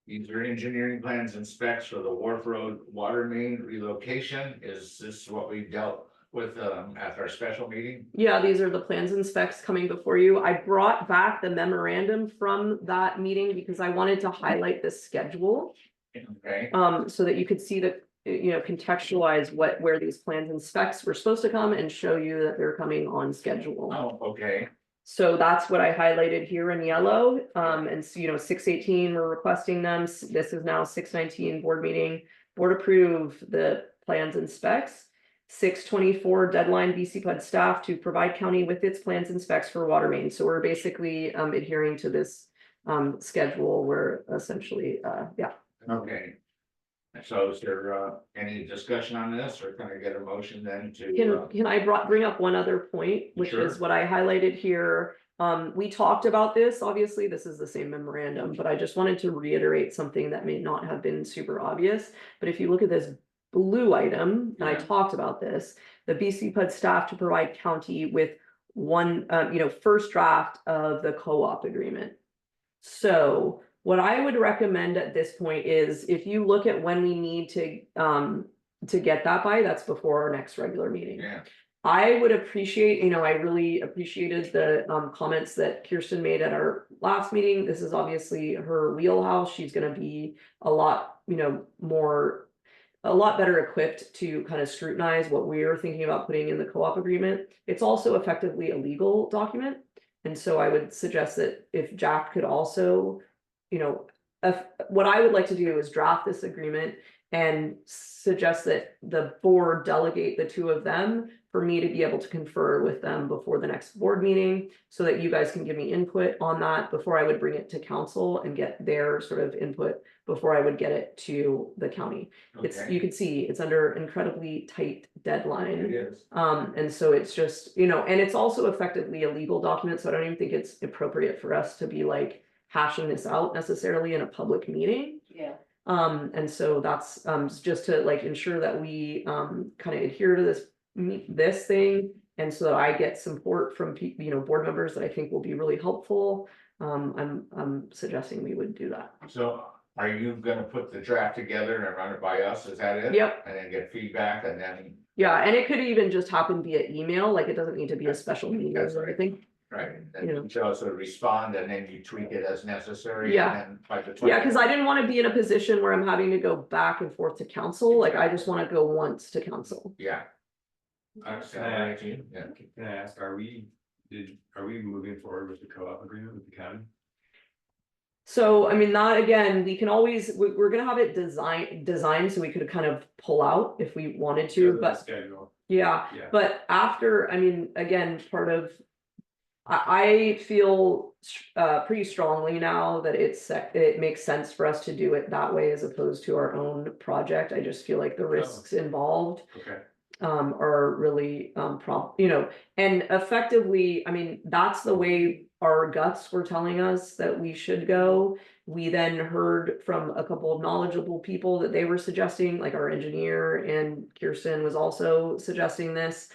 These are engineering plans and specs for the Wharf Road water main relocation. Is this what we dealt with at our special meeting? Yeah, these are the plans and specs coming before you. I brought back the memorandum from that meeting because I wanted to highlight the schedule. Okay. So that you could see the, you know, contextualize where these plans and specs were supposed to come and show you that they're coming on schedule. Oh, okay. So that's what I highlighted here in yellow. And so, you know, 618, we're requesting them. This is now 619 board meeting, board approve the plans and specs. 624 deadline BCPUD staff to provide county with its plans and specs for water main. So we're basically adhering to this schedule. We're essentially, yeah. Okay. So is there any discussion on this, or can I get a motion then to? Can I bring up one other point, which Sure. is what I highlighted here? We talked about this, obviously, this is the same memorandum, but I just wanted to reiterate something that may not have been super obvious. But if you look at this blue item, and I Yeah. talked about this, the BCPUD staff to provide county with one, you know, first draft of the co-op agreement. So what I would recommend at this point is if you look at when we need to get that by, that's before our next regular meeting. Yeah. I would appreciate, you know, I really appreciated the comments that Kirsten made at our last meeting. This is obviously her wheelhouse. She's going to be a lot, you know, a lot better equipped to kind of scrutinize what we're thinking about putting in the co-op agreement. It's also effectively a legal document. And so I would suggest that if Jack could also, you know, what I would like to do is draft this agreement and suggest that the board delegate the two of them for me to be able to confer with them before the next board meeting, so that you guys can give me input on that before I would bring it to council and get their sort of input before I would get it to the county. It's, Okay. you can see it's under incredibly tight deadline. It is. And so it's just, you know, and it's also effectively a legal document, so I don't even think it's appropriate for us to be like hashing this out necessarily in a public meeting. Yeah. And so that's just to like ensure that we kind of adhere to this thing, and so that I get support from you know, board members that I think will be really helpful. I'm suggesting we would do that. So are you gonna put the draft together and run it by us? Is that it? Yep. And then get feedback and then, Yeah, and it could even just happen via email, like it doesn't need to be a special meeting That's or right. anything. right, You know. and so also respond and then you tweak it as necessary. Yeah. And then by the. Yeah, because I didn't want to be in a position where I'm having to go back and forth to council, like I just want to go once to council. Yeah. Can Yeah. I ask, are we moving forward with the co-op agreement with the county? So, I mean, that again, we can always, we're gonna have it designed so we could kind of pull out if we wanted to, Because of the but schedule, yeah, yeah. but after, I mean, again, part of. I feel pretty strongly now that it makes sense for us to do it that way as opposed to our own project. I just feel like the risks involved Okay, are really you know, and effectively, I mean, that's the way our guts were telling us that we should go. We then heard from a couple of knowledgeable people that they were suggesting, like our engineer, and Kirsten was also suggesting this.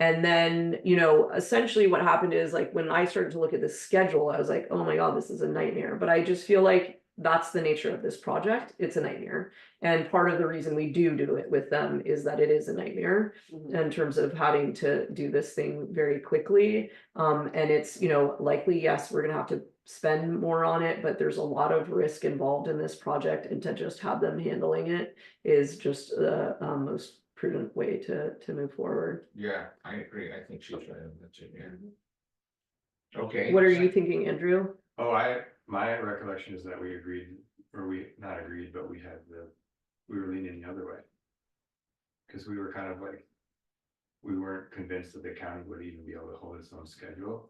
And then, you know, essentially what happened is like when I started to look at this schedule, I was like, oh my God, this is a nightmare. But I just feel like that's the nature of this project. It's a nightmare. And part of the reason we do it with them is that it is a nightmare in terms of having to do this thing very quickly. And it's, you know, likely, yes, we're going to have to spend more on it, but there's a lot of risk involved in this project. And to just have them handling it is just the most prudent way to move forward. Yeah, I agree. I think she's right. That's it, yeah. Okay. What are you thinking, Andrew? my recollection is that we agreed, or we not agreed, but we were leaning the other way. Cause we were kind of like, we weren't convinced that the county would even be able to hold its own schedule.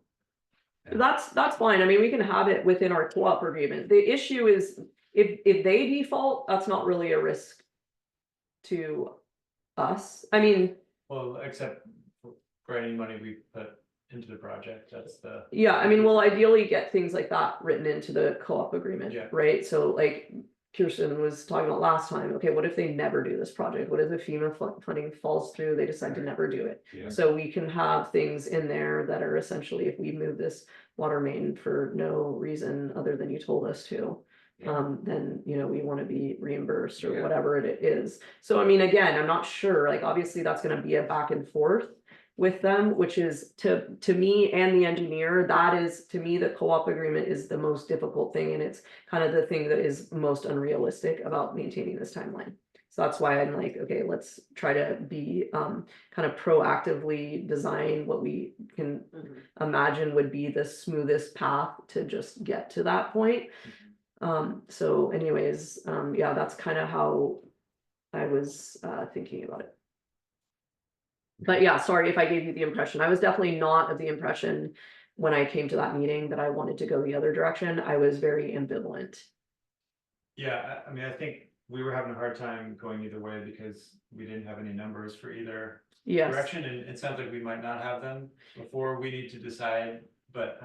And That's fine. I mean, we can have it within our co-op agreement. The issue is if they default, that's not really a risk to us. I mean, Well, except for any money we put into the project, that's the. yeah, I mean, we'll ideally get things like that written into the co-op agreement, Yeah. right? So like Kirsten was talking about last time, okay, what if they never do this project? What if the FEMA funding falls through, they decide to never do it? Yeah. So we can have things in there that are essentially, if we move this water main for no reason other than you told us to, then, you know, we want to be reimbursed or Yeah. whatever it is. So, I mean, again, I'm not sure, like, obviously that's going to be a back and forth with them, which is to me and the engineer, that is, to me, the co-op agreement is the most difficult thing. And it's kind of the thing that is most unrealistic about maintaining this timeline. So that's why I'm like, okay, let's try to be kind of proactively design what we can imagine would be the smoothest path to just get to that point. So anyways, yeah, that's kind of how I was thinking about it. But yeah, sorry if I gave you the impression. I was definitely not of the impression when I came to that meeting that I wanted to go the other direction. I was very ambivalent. Yeah, I mean, I think we were having a hard time going either way because we didn't have any numbers for either Yes. direction, and it sounds like we might not have them before we need to decide, but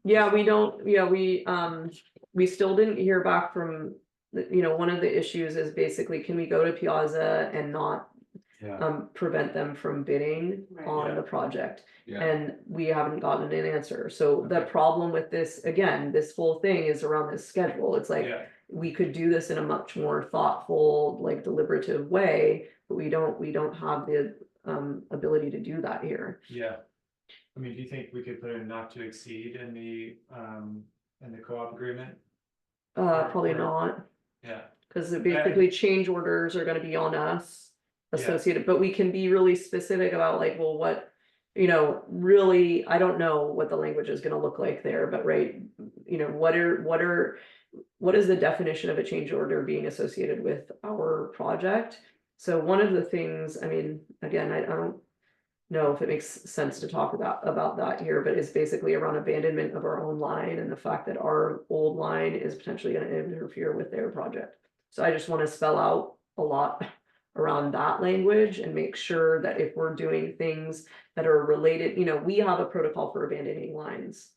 Yeah, we don't, yeah, we still didn't hear back from, you know, one of the issues is basically, can we go to Piazza and not prevent them from bidding Right. on Yeah. the project? Yeah, And we haven't gotten an answer. So the problem with this, again, this whole thing is around this schedule. It's like, yeah, we could do this in a much more thoughtful, like deliberative way, but we don't have the ability to do that here. yeah. I mean, do you think we could put a not to exceed in the co-op agreement? Probably Or- not, Yeah, because basically change orders are gonna be on us Yeah. associated, but we can be really specific about like, well, what, you know, really, I don't know what the language is gonna look like there, but right, you know, what is the definition of a change order being associated with our project? So one of the things, I mean, again, I don't know if it makes sense to talk about that here, but it's basically around abandonment of our own line and the fact that our old line is potentially gonna interfere with their project. So I just wanna spell out a lot around that language and make sure that if we're doing things that are related, you know, we have a protocol for abandoning lines.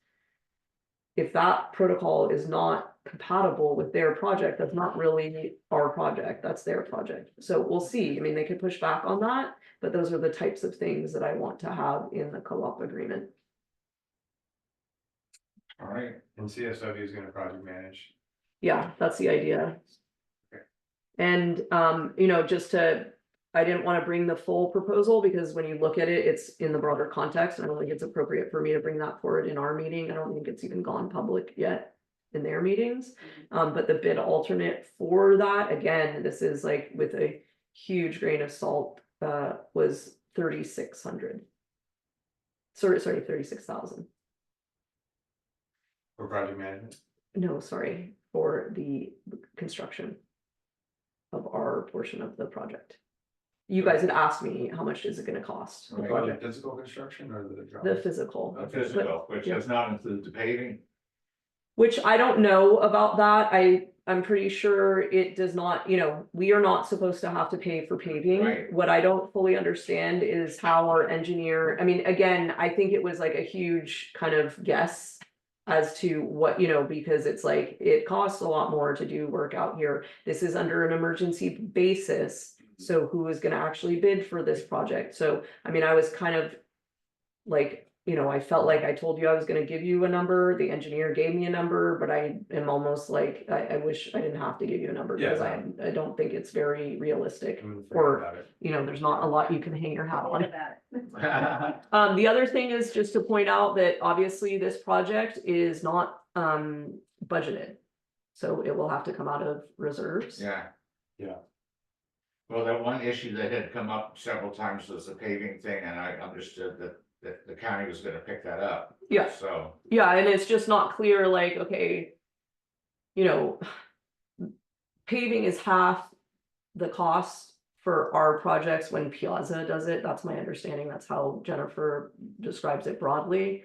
If that protocol is not compatible with their project, that's not really our project, that's their project. So we'll see. I mean, they could push back on that, but those are the types of things that I want to have in the co-op agreement. All right, And CSW is gonna project manage. Yeah, that's the idea. Okay. And, you know, I didn't want to bring the full proposal because when you look at it, it's in the broader context. I don't think it's appropriate for me to bring that forward in our meeting. I don't think it's even gone public yet in their meetings. But the bid alternate for that, again, this is like with a huge grain of salt, was 3,600. Sorry, 36,000. For project management. No, sorry, for the construction of our portion of the project. You guys had asked me, how much is it gonna cost? The project physical construction or the The drawings? physical. the physical, which does not include the paving. Which I don't know about that. I'm pretty sure it does not, you know, we are not supposed to have to pay for paving. Right. What I don't fully understand is how our engineer, I mean, again, I think it was like a huge kind of guess as to what, you know, because it's like, it costs a lot more to do work out here. This is under an emergency basis. So who is gonna actually bid for this project? So, I mean, I was kind of like, you know, I felt like I told you I was gonna give you a number, the engineer gave me a number, but I am almost like, I wish I didn't have to give you a number because Yeah. I don't think it's very realistic. I'm gonna forget Or, about it. you know, there's not a lot you can hang your hat What on. about it? The other thing is just to point out that obviously this project is not budgeted. So it will have to come out of reserves. Yeah. Yeah. Well, that one issue that had come up several times was the paving thing, and I understood that the county was gonna pick that up. Yeah. So, Yeah, and it's just not clear, like, okay, you know, paving is half the cost for our projects when Piazza does it. That's my understanding. That's how Jennifer describes it broadly.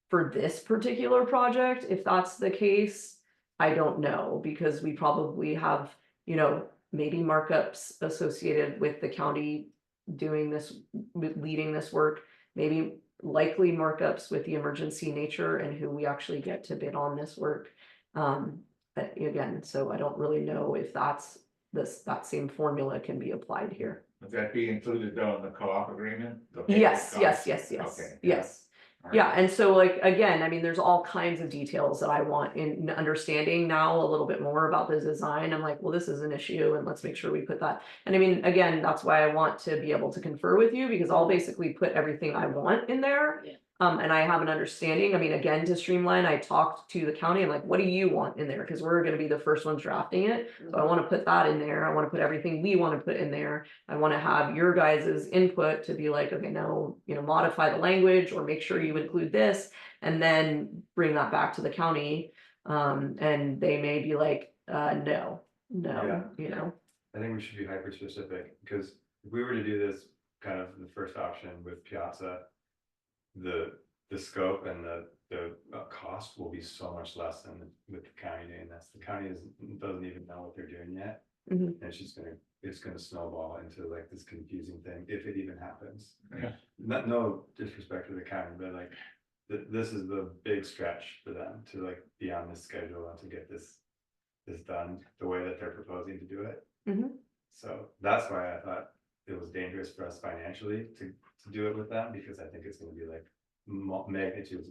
For this particular project, if that's the case, I don't know, because we probably have, you know, maybe markups associated with the county doing this, leading this work, maybe likely markups with the emergency nature and who we actually get to bid on this work. But again, so I don't really know if that's that same formula can be applied here. would that be included though in the co-op agreement? The Yes, paving yes, cost? yes, yes, Okay. yes. All right. Yeah, and so like, again, I mean, there's all kinds of details that I want in understanding now a little bit more about the design. I'm like, well, this is an issue and let's make sure we put that. And I mean, again, that's why I want to be able to confer with you because I'll basically put everything I want in there. Yeah. And I have an understanding. I mean, again, to streamline, I talked to the county. I'm like, what do you want in there? Because we're gonna be the first ones drafting it. So I want to put that in there. I want to put everything we want to put in there. I want to have your guys' input to be like, okay, no, you know, modify the language or make sure you include this and then bring that back to the county. And they may be like, no, Yeah. you know. I think we should be hyper specific, because if we were to do this kind of the first option with Piazza, the scope and the cost will be so much less than with the county doing this. The county doesn't even know what they're doing yet. Mhm. And it's gonna snowball into like this confusing thing, if it even happens. Yeah. No disrespect to the county, but like, this is the big stretch for them to like be on this schedule and to get this done the way that they're proposing to do it. Mhm. So that's why I thought it was dangerous for us financially to do it with them, because I think it's gonna be like magnitudes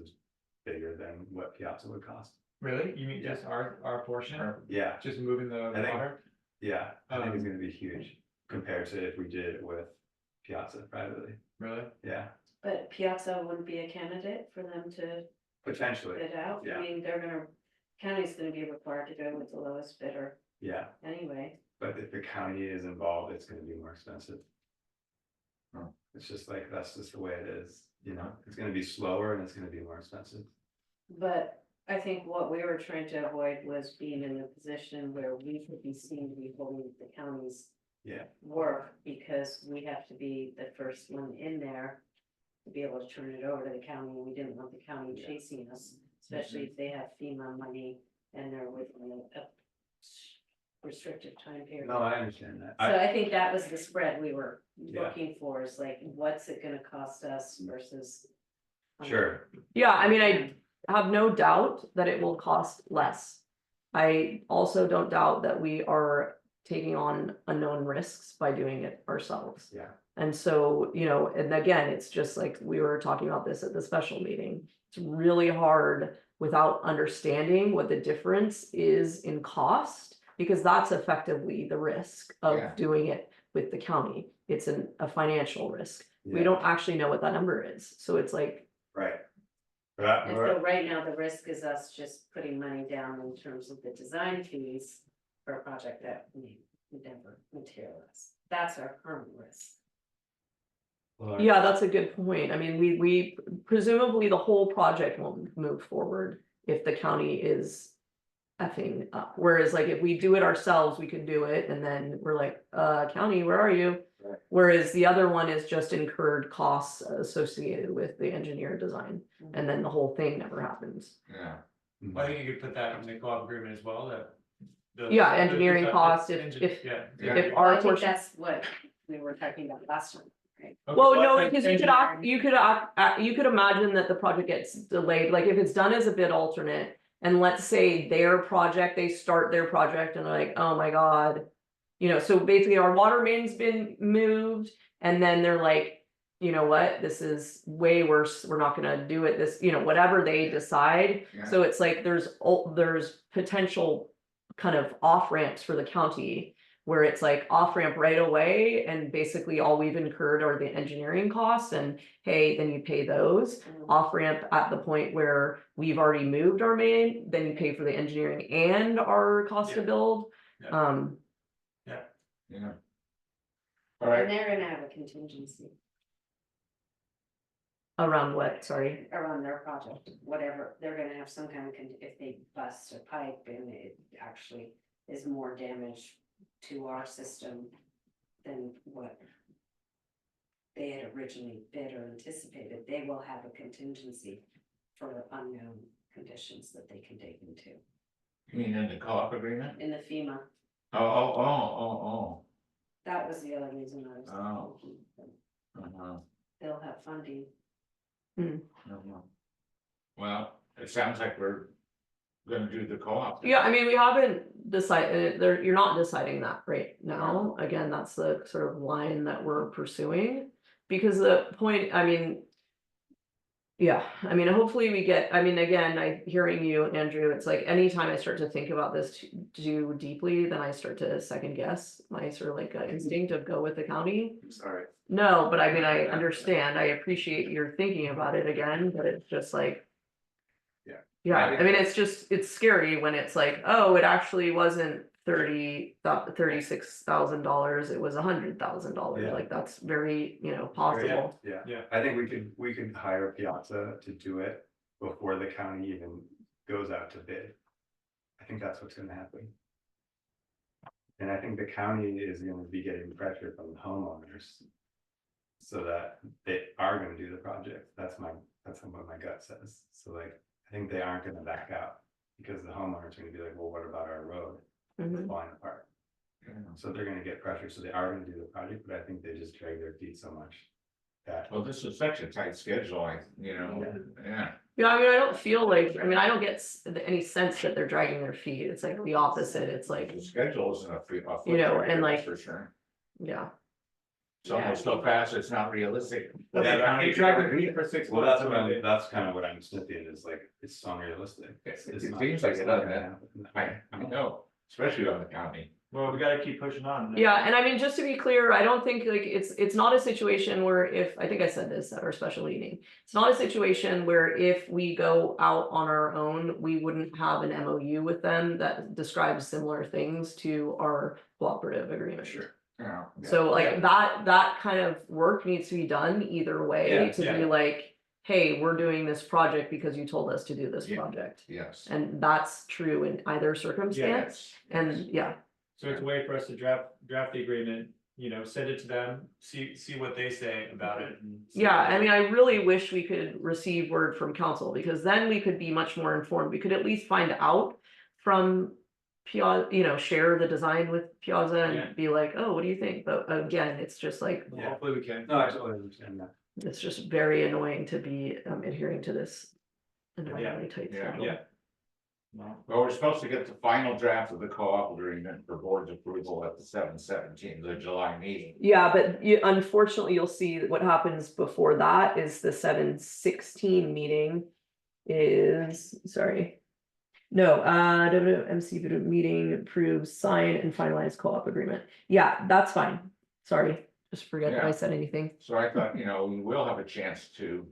bigger than what Piazza would cost. Really? You mean just our portion? Yeah, Just moving the I think- water? yeah, I think it's gonna be huge compared to if we did it with Piazza privately. Really? Yeah, But Piazza wouldn't be a candidate for them to potentially, bid out. yeah. I mean, county's gonna be required to go with the lowest bidder yeah, anyway. but if the county is involved, it's gonna be more expensive. Hmm. It's just like, that's just the way it is, you know, it's gonna be slower and it's gonna be more expensive. But I think what we were trying to avoid was being in a position where we could be seen to be holding the county's Yeah. work, because we have to be the first one in there to be able to turn it over to the county, and we didn't want the county chasing us, especially if they have FEMA money and they're within a restricted time period. No, I understand that. So I think that was the spread we were Yeah. looking for, is like, what's it gonna cost us versus. Sure, Yeah, I mean, I have no doubt that it will cost less. I also don't doubt that we are taking on unknown risks by doing it ourselves. yeah, And so, you know, and again, it's just like we were talking about this at the special meeting. It's really hard without understanding what the difference is in cost, because that's effectively the risk Yeah. of doing it with the county. It's a financial risk. We yeah, don't actually know what that number is. So it's like, right. And so right now, the risk is us just putting money down in terms of the design fees for a project that we never materialize. That's our current risk. Well, yeah, that's a good point. I mean, we presumably the whole project won't move forward if the county is effing up. Whereas like if we do it ourselves, we could do it and then we're like, county, where are you? Right. Whereas the other one is just incurred costs associated with the engineer design, and then the whole thing never happens. Yeah. Well, I think you could put that in the co-op agreement as well, that. Yeah, engineering costs, if Yeah. Yeah. if Well, I our think portion. that's what we were talking about last time, right? Okay, Well, so no, I- because you could imagine that the project gets delayed, like if it's done as a bid alternate. And let's say their project, they start their project and they're like, oh my God. You know, so basically our water main's been moved and then they're like, you know what, this is way worse, we're not gonna do it, this, you know, whatever they decide. Yeah. So it's like there's potential kind of off ramps for the county. Where it's like off ramp right away and basically all we've incurred are the engineering costs and hey, then you pay those. Off ramp at the point where we've already moved our main, then you pay for the engineering and our cost to Yeah. build. Yeah. Yeah. All right. And they're gonna have a contingency Around what, sorry? around their project, whatever, they're gonna have some kind of, if they bust a pipe and it actually is more damage to our system than what they had originally bid or anticipated, they will have a contingency for unknown conditions that they can dig into You mean in the co-op agreement? in the FEMA. Oh. That was the other reason I was. Oh. thinking Uh-huh. They'll have funding. Uh-huh. Well, it sounds like we're gonna do the co-op. Yeah, I mean, we haven't decided, you're not deciding that right now. Again, that's the sort of line that we're pursuing. Because the point, I mean. Yeah, I mean, hopefully we get, I mean, again, hearing you, Andrew, it's like anytime I start to think about this too deeply, then I start to second guess my sort of like instinct of go with the county. I'm sorry. No, but I mean, I understand, I appreciate your thinking about it again, but it's just like. Yeah. Yeah, I mean, it's scary when it's like, oh, it actually wasn't $36,000, it was $100,000, Yeah. like that's very, you know, possible. Yeah, Yeah. I think we could hire Piazza to do it before the county even goes out to bid. I think that's what's gonna happen. And I think the county is gonna be getting pressure from the homeowners. So that they are gonna do the project, that's what my gut says, so like, I think they aren't gonna back out. Because the homeowners are gonna be like, well, what about our road? It's Mhm. falling apart. So they're gonna get pressure, so they are gonna do the project, but I think they just drag their feet so much. That, Well, this is such a tight schedule, yeah. Yeah, I mean, I don't feel like, I mean, I don't get any sense that they're dragging their feet, it's like the opposite, it's like, The schedule isn't a free. You know, and like- For sure. yeah. It's almost so fast, it's not realistic. Yeah, They tried to read for 6 well, months. that's kind of what I'm sniffing is like, it's unrealistic. It's It not- seems like it's it not doesn't. gonna happen. I know, especially on the county. Well, we gotta keep pushing on. Yeah, and I mean, just to be clear, I don't think like it's not a situation where I think I said this at our special meeting. It's not a situation where if we go out on our own, we wouldn't have an MOU with them that describes similar things to our cooperative agreement. Sure. Yeah. So like that kind of work needs to be done either way Yeah, to yeah. be like, hey, we're doing this project because you told us to do this Yeah. project. Yes. And that's true in either circumstance, and yeah, So it's a way for us to draft the agreement, send it to them, see what they say about it. and see yeah, what I they- mean, I really wish we could receive word from council, because then we could be much more informed, we could at least find out from Piazza, share the design with Piazza Yeah. and be like, oh, what do you think? But again, it's just like, Well, hopefully we can. No, I totally understand that. it's just very annoying to be adhering to this environmentally tight Yeah. schedule. Yeah. Well, Well, we're supposed to get the final draft of the co-op agreement for board's approval at the 7/17, the July meeting. Yeah, but unfortunately, you'll see that what happens before that is the 7/16 meeting is, sorry. No, WMC meeting approves, sign and finalize co-op agreement. Yeah, that's fine. Sorry, just forget that I Yeah. said anything. So I thought, we will have a chance to,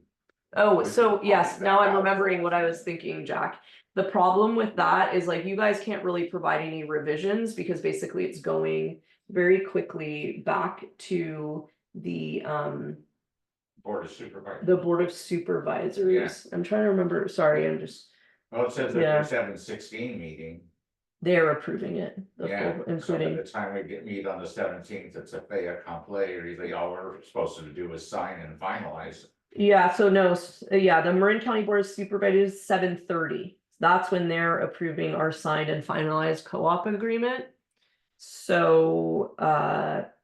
Oh, We so can yes, copy now that I'm out. remembering what I was thinking, Jack. The problem with that is like you guys can't really provide any revisions because basically it's going very quickly back to the board of supervisors. the Board of Supervisors. I'm trying to remember, sorry, I'm just, Well, it says that Yeah. the 7/16 meeting. they're approving it, the Yeah, full, so by including. the time we meet on the 17th, it's a fait accompli, or really all we're supposed to do is sign and finalize. Yeah, so no, yeah, the Marin County Board of Supervisors, 7:30. That's when they're approving our signed and finalized co-op agreement. So,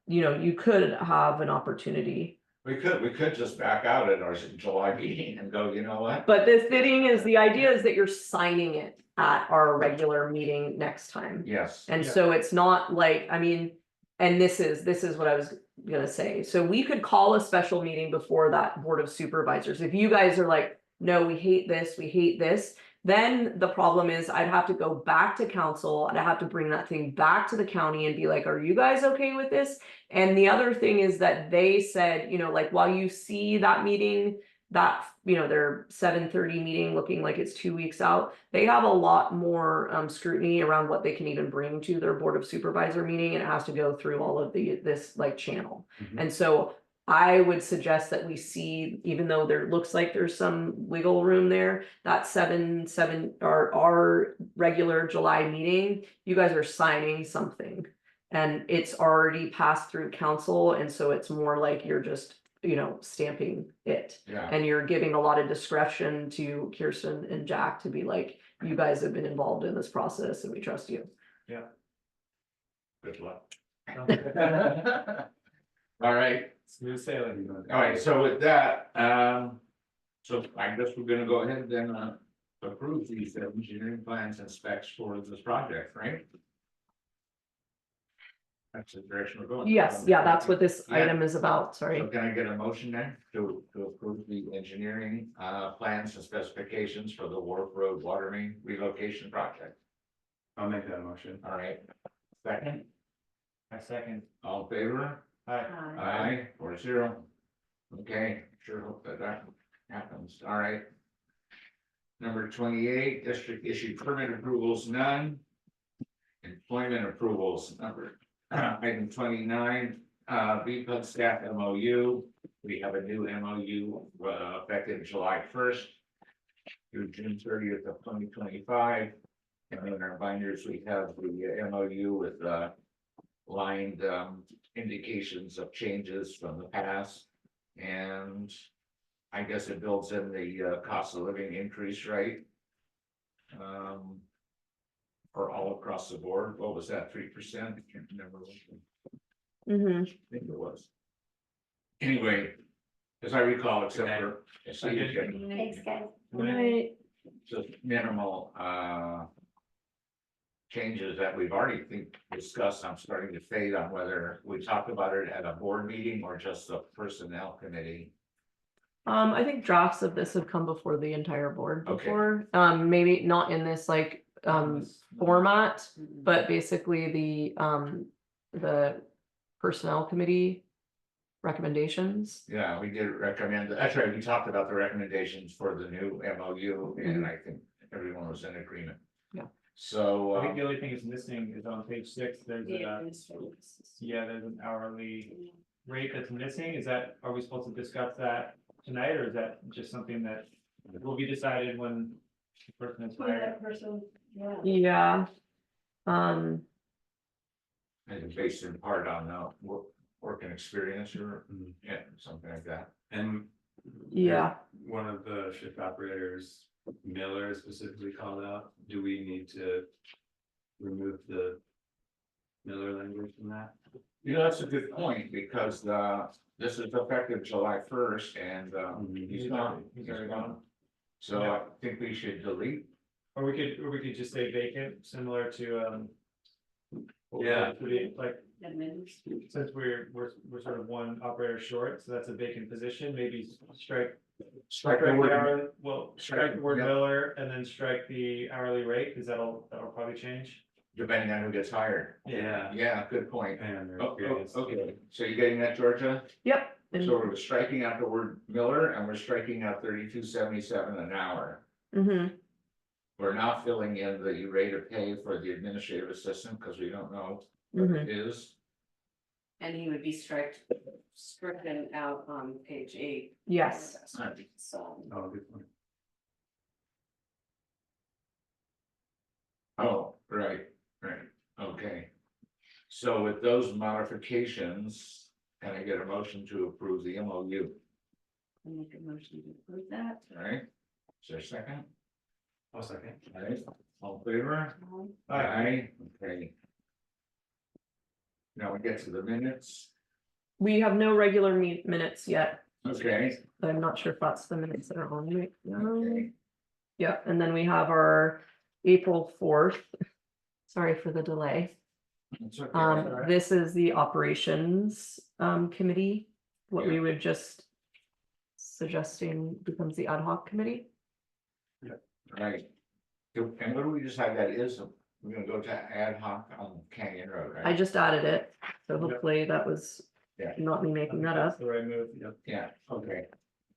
you could have an opportunity. We could just back out at our July meeting and go, you know what? But the thing is, the idea is that you're signing it at our regular meeting next time. Yes, And Yeah. so it's not like, I mean, and this is what I was gonna say. So we could call a special meeting before that Board of Supervisors. If you guys are like, no, we hate this, then the problem is I'd have to go back to council and I have to bring that thing back to the county and be like, are you guys okay with this? And the other thing is that they said, like while you see that meeting, that, their 7:30 meeting looking like it's 2 weeks out, they have a lot more scrutiny around what they can even bring to their Board of Supervisor meeting, and it has to go through all of this like channel. Mhm. And so I would suggest that we see, even though there looks like there's some wiggle room there, that 7/7 or our regular July meeting, you guys are signing something. And it's already passed through council, and so it's more like you're just, stamping it. yeah, And you're giving a lot of discretion to Kirsten and Jack to be like, you guys have been involved in this process and we trust you. good luck. All right, Smooth sailing. all right, so with that, so I guess we're gonna go ahead and approve these engineering plans and specs for this project, right? That's the direction we're going. Yes, yeah, that's what this Yeah. item is about, So sorry. can I get a motion then to approve the engineering plans and specifications for the Wharf Road Water Main relocation project? I'll make that motion. All right, second, I second. all in favor? Hi. Aye, 4-0. Okay, sure hope that happens, all right. Number 28, district issued permit approvals, none. Employment approvals, item 29, BPUD staff MOU. We have a new MOU effective July 1st through June 30th of 2025. And in our binders, we have the MOU with lined indications of changes from the past. And I guess it builds in the cost of living increase rate. For all across the board. What was that, 3%? I can't remember. Mm-hmm. I think it was. Anyway, as I recall, except for. Thanks, guys. Right, Just minimal changes that we've already discussed. I'm starting to fade on whether we talked about it at a board meeting or just the personnel committee. I think drafts of this have come before the entire board Okay. before, maybe not in this like format, but basically the personnel committee recommendations. Yeah, we did recommend, that's right, we talked about the recommendations for the new MOU and I think everyone was in agreement. Yeah. So. I think the only thing is missing is on page 6, there's there's an hourly rate that's missing, are we supposed to discuss that tonight, or is that just something that will be decided when the person is hired? Yeah. Um, And based in part on, working experience or, yeah, something like that. And yeah, one of the shift operators, Miller specifically called out, do we need to remove the Miller language from that? You know, that's a good point, because, this is effective July 1st, and, he's gone. He's already gone. So I think we should delete. Or we could just say vacant, similar to, Yeah. like, since we're sort of one operator short, so that's a vacant position, maybe strike. Strike the word. hourly- Well, strike the word Yeah. Miller and then strike the hourly rate, because that'll probably change. Depending on who gets hired. Yeah. Yeah, good point. And their Oh, experience. okay, so you getting that, Georgia? yep. And- So we're striking out the word Miller, and we're striking out 32.77 an hour. Mhm. We're not filling in the rate of pay for the administrative assistant, because we don't know what Mhm. it is. And he would be stricken out on page 8. Yes, So, Oh, good point. Oh, right, okay. So with those modifications, can I get a motion to approve the MOU, I make a motion to approve that. all right? Is there a second? I'll second. All right, all in favor? Aye. Aye, okay. Now we get to the minutes, we have no regular minutes yet. okay, I'm not sure if that's the minutes that are on right now. okay, Yeah, and then we have our April 4th. Sorry for the delay. it's okay. alright. This is the operations committee, what we Yeah. would just suggesting becomes the ad hoc committee. Right. And what do we decide that is? We're gonna go to ad hoc on Canyon Road, right? I just added it, so hopefully that was Yeah. not me making that That's up. the right move, yeah. Yeah, okay.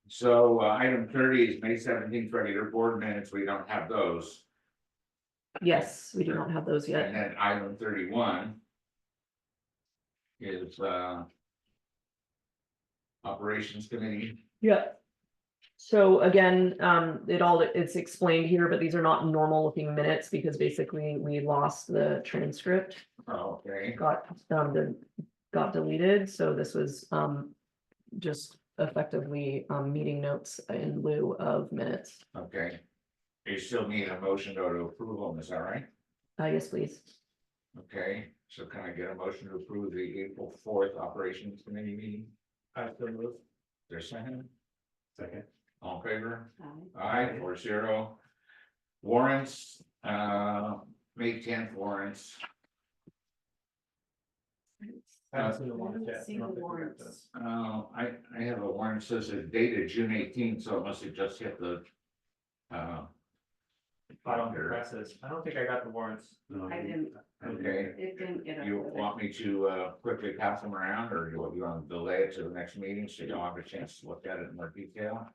So item 30 is May 17th regular board minutes. We don't have those. Yes, we do not have those And yet. then item 31 is operations committee. Yeah. So again, it's explained here, but these are not normal looking minutes because basically we lost the transcript. Oh, okay, Got deleted, so this was just effectively meeting notes in lieu of minutes. okay. You still need a motion to approve them, is that right? Yes, please. Okay, so can I get a motion to approve the April 4th operations committee meeting? I still move. There's a second, Second. all in favor? Aye. Aye, 4-0. Warrants, May 10th warrants. I haven't seen the warrants I yet. haven't seen I don't the think we got warrants. those. I have a warrant says it's dated June 18th, so it must have just hit the. Bottom presses. I don't think I got the warrants. No, I didn't, Okay, it didn't get up. you with it. want me to quickly pass them around, or you want to delay it to the next meeting so you don't have a chance to look at it in more detail?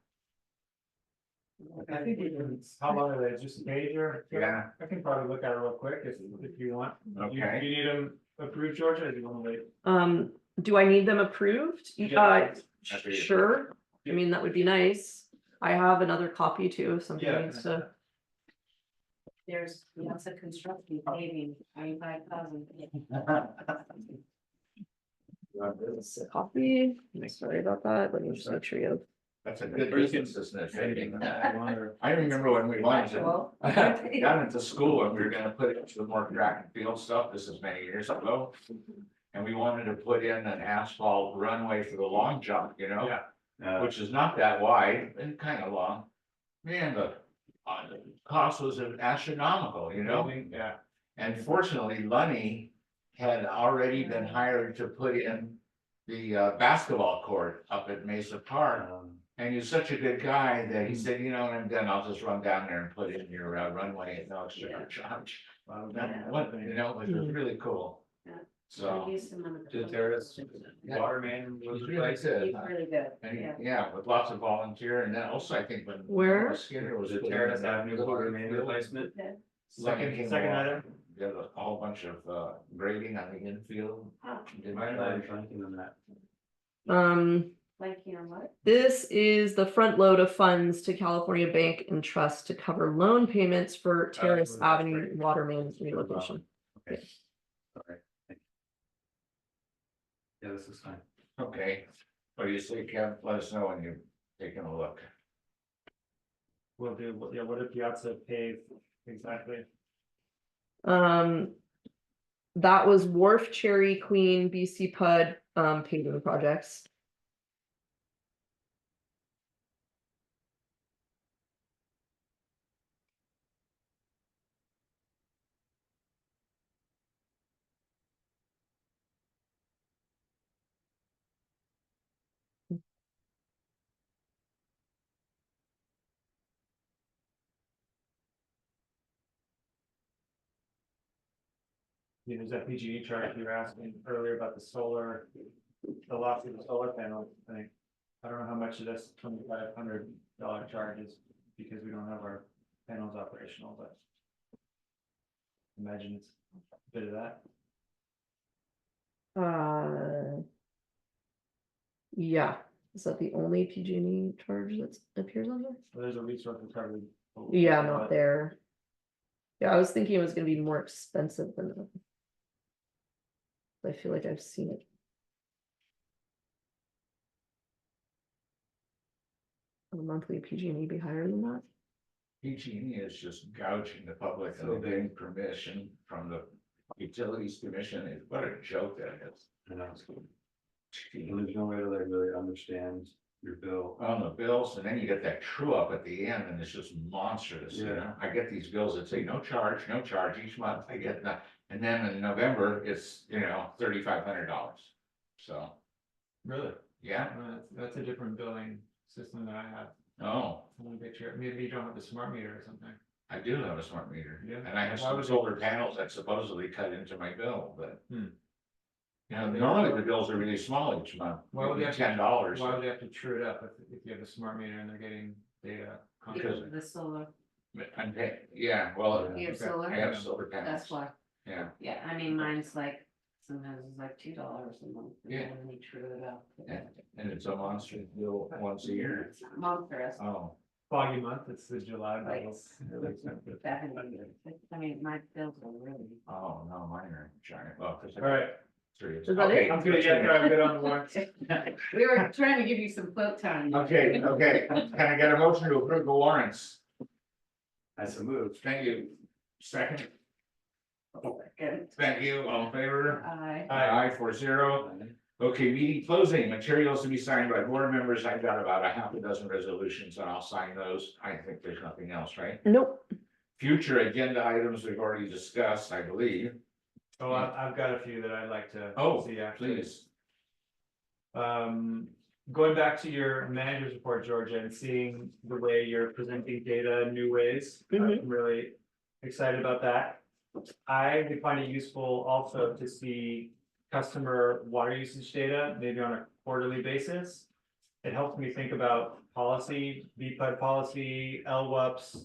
I think we can, how long are they, just a page or? Yeah. I can probably look at it real quick if you want. Okay. Do you need them approved, Georgia, or do you want to wait? Do I need them approved? Yeah. Sure. I mean, that would be nice. I have another copy too, if somebody Yeah. needs to. There's lots of construction paving, 25,000. This is a copy. Sorry about that. Let me just make sure you have. That's a good business, isn't it? I remember when we wanted to, got into school and we were gonna put it into the more track and field stuff, this is many years ago. And we wanted to put in an asphalt runway for the long jump, you know? Yeah. Which is not that wide and kind of long. Man, the cost was astronomical, you know? Yeah. And fortunately, Lunny had already been hired to put in the basketball court up at Mesa Park. And he's such a good guy that he said, you know, when I'm done, I'll just run down there and put in your runway at no extra charge. What, you know, it was really cool. Yeah. So. The terrace water main was He's really replaced. good. He's really good, And yeah. yeah, with lots of volunteer, and then also I think when. Where? Skinner was. The putting Terrace in that Avenue little water main field, replacement. Second item. Did a whole bunch of grading on the infield. Did Why am I that. blanking on that? Blanking on what? This is the front load of funds to California Bank and Trust to cover loan payments for Terrace that's Avenue great. water main relocation. Okay. All right. Thank you. Yeah, this is fine. Okay, what do you say, Kev? Let us know when you're taking a look. We'll do, yeah, what did Piazza pave exactly? That was Wharf, Cherry, Queen, BCPUD, paving projects. You know, there's that PG&E chart you were asking earlier about the solar, the loss of the solar panel, I think. I don't know how much of this $2,500 charge is because we don't have our panels operational, but imagine it's a bit of that. Yeah, is that the only PG&E charge that appears on there? So there's a resource recovery. Yeah, not there. Yeah, I was thinking it was gonna be more expensive than that. I feel like I've seen it. Would a monthly PG&E be higher than that? PG&E is just gouging the public and getting permission from the Utilities Commission. What a joke that is. I know. And there's no way to like really understand your bill. On the bills, and then you get that true up at the end, and it's just monstrous, you Yeah. know? I get these bills that say no charge each month, I get that. And then in November, it's, you know, $3,500. So, Really? yeah, That's a different billing system than I have. oh, I want to get your, maybe you don't have the smart meter or something. I do have a smart meter. Yeah. And I have Why some would they- solar panels that supposedly cut into my bill, but. Hmm. You know, normally the bills are really small each month, Why would they maybe have to- $10. Why would they have to true it up if you have a smart meter and they're getting data? Because- constantly? The solar, I'm paying, yeah, well, you have Okay. solar? I have solar panels. That's why, Yeah, yeah, I mean, mine's like, sometimes it's like $2 a month. and Yeah. then you true it up. and it's a monster bill once a year. It's monstrous. Oh, Foggy month, it's the July Like- bills. Really expensive. 70, I mean, my bills are really. oh, no, mine are giant. Well, 'cause I All right, serious. Is that Okay, it? I'm good, yeah, no, I'm good on the warrants. We were trying to give you some quote time. Okay, can I get a motion to approve the warrants? I so moved. Thank you. Second, Good. thank you, all in favor? Aye. Aye. 4-0. Okay, meeting closing, materials to be signed by board members. I've got about a half a dozen resolutions and I'll sign those. I think there's nothing else, right? Nope. Future agenda items we've already discussed, I believe. Oh, I've got a few that I'd like to Oh, see actually. please. Going back to your manager's report, Georgia, and seeing the way you're presenting data in new ways, I'm really excited about that. I would find it useful also to see customer water usage data, maybe on a quarterly basis. It helps me think about policy, BPUD policy, LWUPs,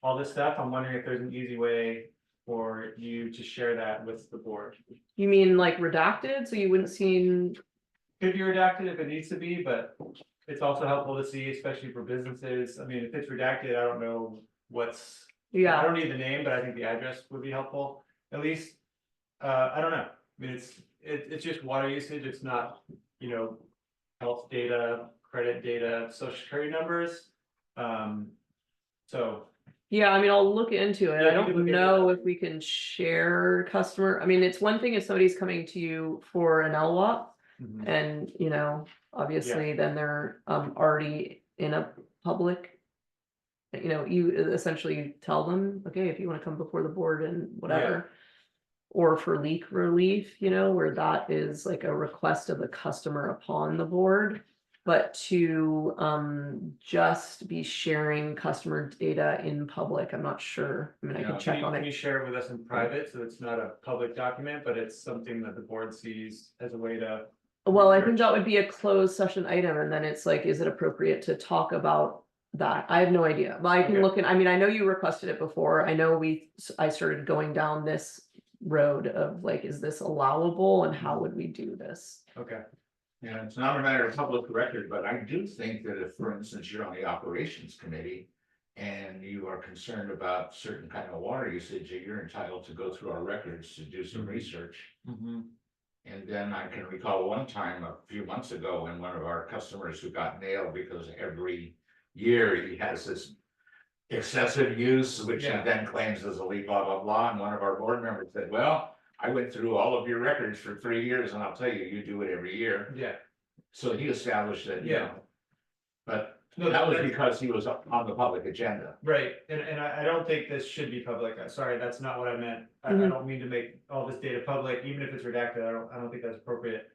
all this stuff. I'm wondering if there's an easy way for you to share that with the board. You mean like redacted, so you wouldn't see? Could be redacted if it needs to be, but it's also helpful to see, especially for businesses. I mean, if it's redacted, I don't know what's. I Yeah, don't need the name, but I think the address would be helpful, at least. I don't know. I mean, it's just water usage. It's not, you know, health data, credit data, social security numbers. So, yeah, I mean, I'll look into it. Yeah, I you could don't look into know it. if we can share customer, I mean, it's one thing if somebody's coming to you for an LWAP. mhm. And, you know, obviously then they're already in a public. You know, you essentially tell them, okay, if you want to come before the board and whatever. Or for leak relief, you know, where that is like a request of the customer upon the board. But to just be sharing customer data in public, I'm not sure. I mean, I Yeah. can check on Can you it. share it with us in private, so it's not a public document, but it's something that the board sees as a way to. Well, I think that would be a closed session item, and then it's like, is it appropriate to talk about that? I have no idea, but I can Okay. look at, I mean, I know you requested it before. I know I started going down this road of like, is this allowable and how would we do this? Okay, And it's not a matter of public record, but I do think that if, for instance, you're on the operations committee. And you are concerned about certain kind of water usage, that you're entitled to go through our records to do some research. And then I can recall one time a few months ago when one of our customers who got nailed because every year he has this excessive use, which he Yeah. then claims is a leak, blah, blah, blah. And one of our board members said, well, I went through all of your records for 3 years and I'll tell you, you do it every year. Yeah. So he established that, you Yeah. know. But No, that was that's- because he was on the public agenda. Right, and I don't think this should be public, sorry, that's not what I meant. I don't mean to make all this data public, even if it's redacted, I don't think that's appropriate.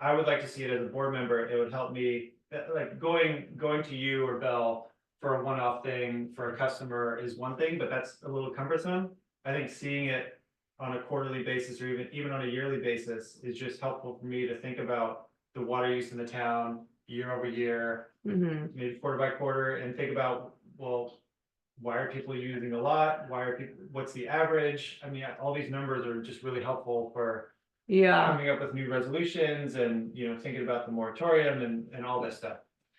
I would like to see it as a board member, it would help me, like, going to you or Bell for a one-off thing for a customer is one thing, but that's a little cumbersome. I think seeing it on a quarterly basis or even on a yearly basis is just helpful for me to think about the water use in the town year over year. Maybe quarter by quarter, and think about, well, why are people using a lot? Why are people, what's the average? I mean, all these numbers are just really helpful for coming up with new resolutions and, you know, thinking about the moratorium and all this stuff.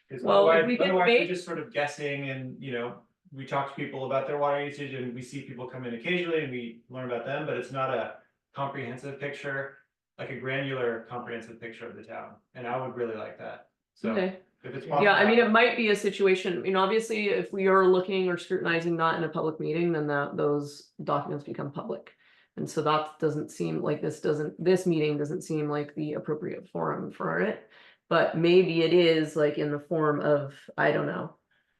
Because Well, if otherwise, we can we're make- just sort of guessing and, you know, we talk to people about their water usage and we see people come in occasionally and we learn about them, but it's not a comprehensive picture, like a granular comprehensive picture of the town. And I would really like that. So Okay. if it's Yeah, I mean, possible- it might be a situation, you know, obviously, if we are looking or scrutinizing that in a public meeting, then those documents become public. And so that doesn't seem like this meeting doesn't seem like the appropriate forum for it. But maybe it is like in the form of, I don't know.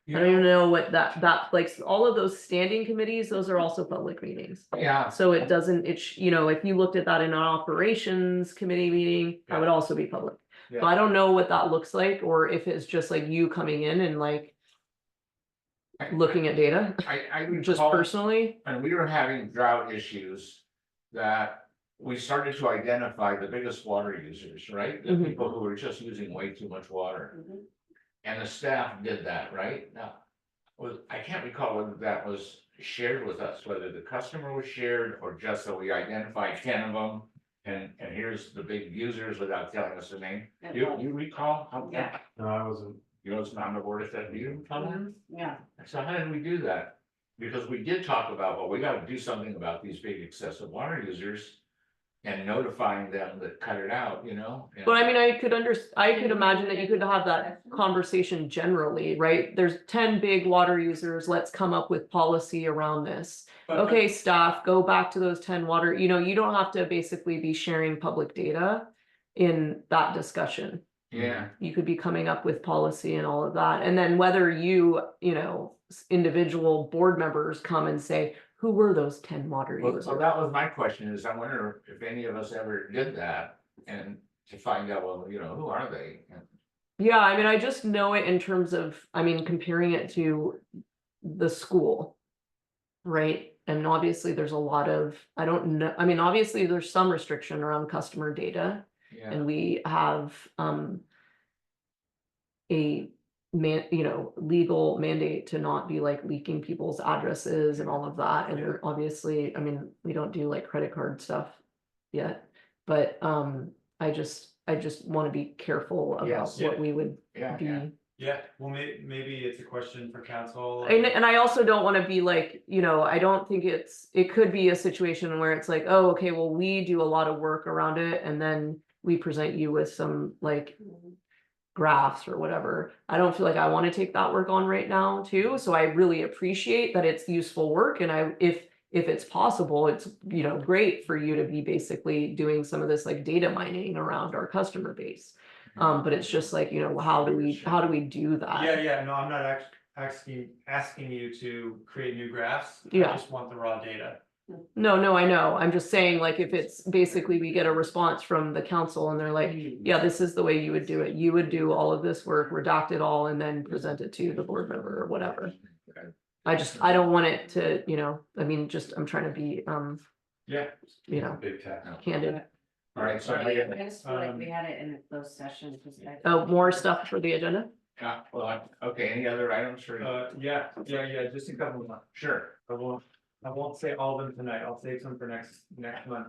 I don't even know what that like, all of those standing committees, those are also public meetings. Yeah. So it doesn't, you know, if you looked at that in an operations committee meeting, that would also be public. Yeah. So I don't know what that looks like, or if it's just like you coming in and like looking at data, I just recall, personally. and we were having drought issues, that we started to identify the biggest water users, right? The Mhm. people who were just using way too much water. And the staff did that, right? Now, I can't recall whether that was shared with us, whether the customer was shared or just that we identified 10 of them. And here's the big users without telling us the name. You recall? How- Yeah. No, I wasn't. You know, it's not on the board, do you recall that? Yeah. So how did we do that? Because we did talk about, well, we gotta do something about these big excessive water users. And notifying them that cut it out, you know? And- But I mean, I could imagine that you could have that conversation generally, right? There's 10 big water users, let's come up with policy around this. But- Okay, staff, go back to those 10 water, you know, you don't have to basically be sharing public data in that discussion. Yeah, You could be coming up with policy and all of that. And then whether you know, individual board members come and say, who were those 10 water well, users? so that was my question is, I wonder if any of us ever did that and to find out, well, you know, who are they? And- Yeah, I mean, I just know it in terms of, I mean, comparing it to the school. Right? And obviously there's a lot of, I don't know, I mean, obviously there's some restriction around customer data. Yeah, And we have a legal mandate to not be like leaking people's addresses and all of that. And we're obviously, I mean, we don't do like credit card stuff yet. But I just want to be careful about Yes. what we would yeah, be. yeah. Yeah, well, maybe it's a question for council. And I also don't want to be like, you know, I don't think it could be a situation where it's like, oh, okay, well, we do a lot of work around it and then we present you with some like graphs or whatever. I don't feel like I want to take that work on right now too. So I really appreciate that it's useful work. And if it's possible, it's, you know, great for you to be basically doing some of this like data mining around our customer base. But it's just like, you know, how do we do that? Yeah, no, I'm not asking you to create new graphs. Yeah. I just want the raw data. No, I know. I'm just saying, like, if it's basically we get a response from the council and they're like, yeah, this is the way you would do it. You would do all of this work, redact it all, and then present it to the board member or whatever. I don't want it to, you know, I mean, I'm trying to be, Yeah. you know, Big tech. candid. All right, so, I just feel like we had it in a closed session. Oh, more stuff for the agenda? yeah, well, okay, any other items for? Yeah, just a couple of them. Sure. I won't say all of them tonight. I'll save some for next month.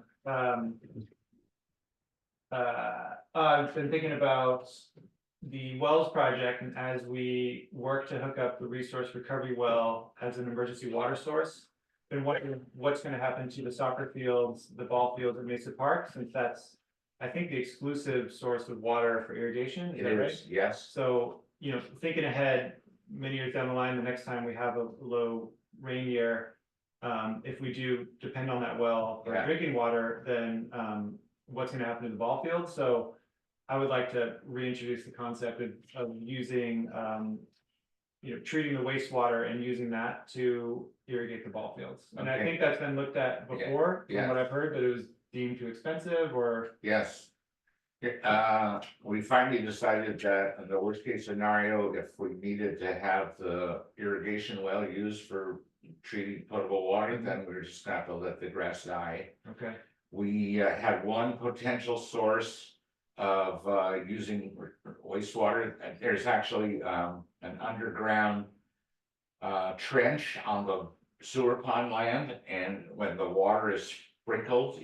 I've been thinking about the wells project, and as we work to hook up the resource recovery well as an emergency water source. Been wondering what's gonna happen to the soccer fields, the ball fields at Mesa Park, since that's, I think, the exclusive source of water for irrigation, is It that right? is, yes, So, thinking ahead, many years down the line, the next time we have a low rain year. If we do depend on that well for Yeah. drinking water, then, what's gonna happen to the ball field? So. I would like to reintroduce the concept of using, treating the wastewater and using that to irrigate the ball fields. And I Okay. think that's been looked at before, Yeah. from what I've heard, but it was deemed too expensive or, yes. We finally decided that in the worst case scenario, if we needed to have the irrigation well used for treating potable water, then we were just gonna have to let the grass die. okay, We had one potential source of using wastewater. There's actually an underground trench on the sewer pond land, and when the water is sprinkled,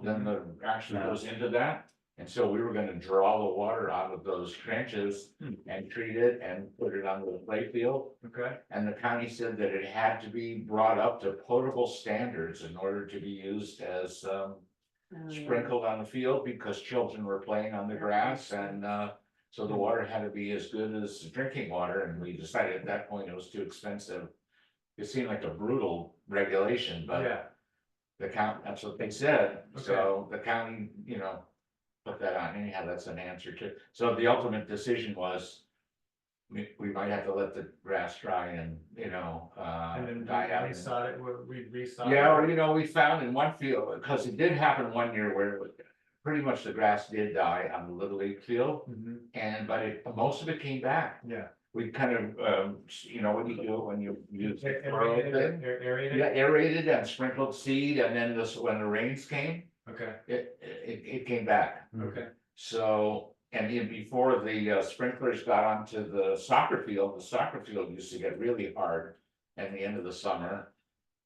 then the actually goes into that. And so we were gonna draw the water out of those trenches and treat it and put it onto the play field. okay, And the county said that it had to be brought up to potable standards in order to be used as sprinkled on the field, because children were playing on the grass, and so the water had to be as good as drinking water, and we decided at that point it was too expensive. It seemed like a brutal regulation, but yeah, the county, that's what they said, so the county, put that on. Anyhow, that's an answer to, so the ultimate decision was we might have to let the grass dry and, and then die out. we saw it, we resawed. Yeah, well, we found in one field, because it did happen one year where pretty much the grass did die on the Little League field, but most of it came back. Yeah. We kind of, what do you do when you use Aerated? Yeah, aerated and sprinkled seed, and then when the rains came, Okay, it came back. okay, So, and even before the sprinklers got onto the soccer field used to get really hard at the end of the summer.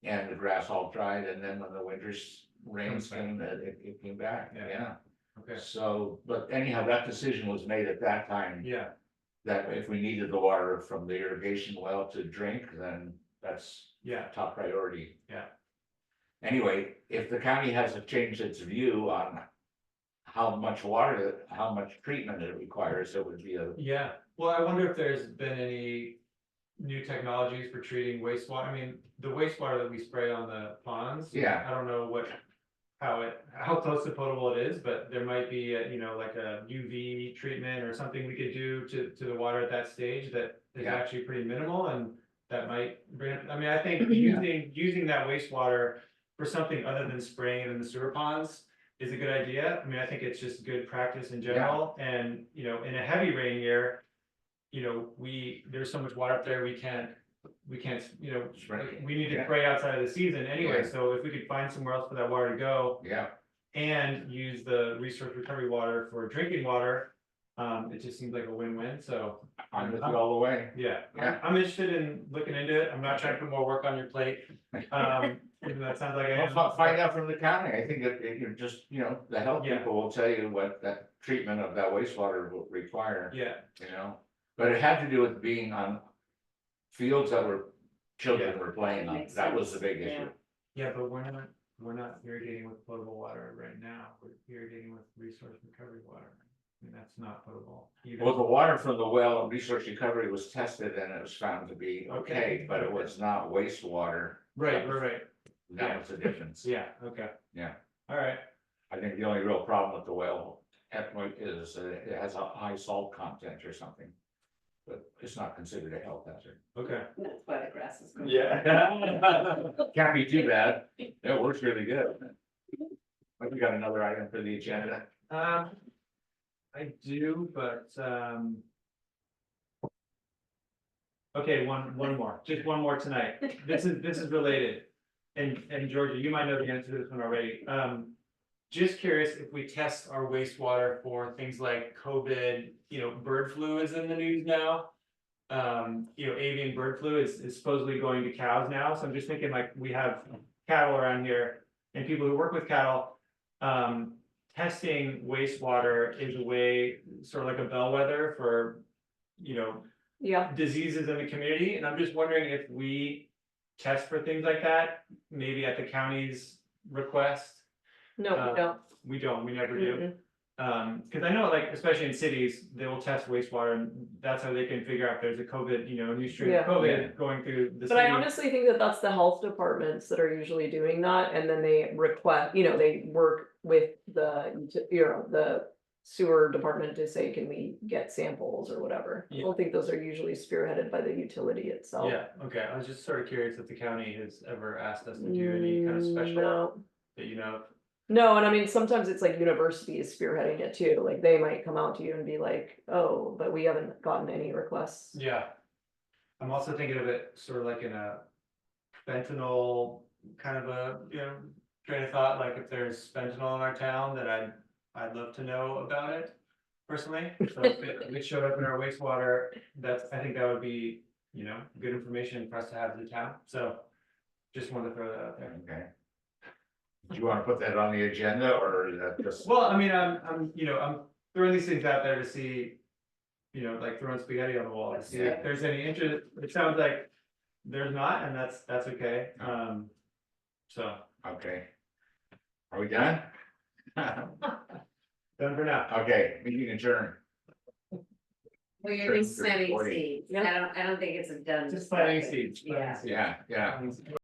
And the grass all dried, and then when the winter's rains came, it came back, yeah. okay, So, but anyhow, that decision was made at that time, yeah, that if we needed the water from the irrigation well to drink, then that's yeah, top priority. yeah. Anyway, if the county hasn't changed its view on how much treatment it requires, it would be Yeah, well, I wonder if there's been any new technologies for treating wastewater. I mean, the wastewater that we spray on the ponds. Yeah. I don't know how close to potable it is, but there might be like a UV treatment or something we could do to the water at that stage that is actually pretty minimal, and that might bring it. I mean, I think using that wastewater for something other than spraying it in the sewer ponds is a good idea. I mean, I think it's just good practice in general, and in a heavy rain year, there's so much water up there, we can't, we need to spray outside of the season anyway, so if we could find somewhere else for that water to go. And use the resource recovery water for drinking water, it just seems like a win-win, so. I'm with you all the way. Yeah, I'm interested in looking into it, I'm not trying to put more work on your plate. Even though that sounds like I am. Well, find out from the county. I think you're just, the health Yeah. people will tell you what that treatment of that wastewater will require. Yeah, But it had to do with being on fields that children were playing That on. makes That was the sense, big yeah. issue. yeah, but we're not irrigating with potable water right now, we're irrigating with resource recovery water. I mean, that's not potable either. Well, the water from the well and resource recovery was tested and it was found to be okay, but it was not wastewater. Right. That was the difference. Yeah, okay. Yeah. All right, I think the only real problem with the well is it has a high salt content or something. But it's not considered a health hazard. okay. That's why the grass is. growing. Yeah. Can't be too bad. It works really good. But we got another item for the agenda. I do, but, okay, one more, just one more tonight. This is related. And Georgia, you might know the answer to this one already. Just curious if we test our wastewater for things like COVID, bird flu is in the news now. Avian bird flu is supposedly going to cows now, so I'm just thinking, like, we have cattle around here and people who work with cattle. testing wastewater is a way, sort of like a bellwether for, Yeah, diseases in the community, and I'm just wondering if we test for things like that, maybe at the county's request. no, we don't. We never do. Mm-mm. Cause I know like, especially in cities, they will test wastewater and that's how they can figure out if there's a COVID, a new strain Yeah. of COVID going through the But I city. honestly think that that's the health departments that are usually doing that, and then they request, they work with the sewer department to say, can we get samples or whatever. I don't think those are usually spearheaded by the utility itself. Yeah, okay, I was just sort of curious if the county has ever asked us to do any kind of special No. that you know. No, and I mean, sometimes it's like universities spearheading it too, like they might come out to you and be like, oh, but we haven't gotten any requests. Yeah. I'm also thinking of it sort of like in a fentanyl kind of a, train of thought, like if there's fentanyl in our town, that I'd love to know about it personally. So if it showed up in our wastewater, I think that would be, good information for us to have as a town. So just wanted to throw that out there. Okay. Do you want to put that on the agenda or is that just? Well, I mean, I'm throwing these things out there to see, like throwing spaghetti on the wall to see if there's any interest. It sounds like there's not, and that's okay. So. Okay. Are we done? Done for now. Okay, meeting adjourned. Well, you're Sure, just planting 40. seeds. Yeah. I don't think it's a done. Just planting discussion. seeds. Yeah. Yeah, yeah.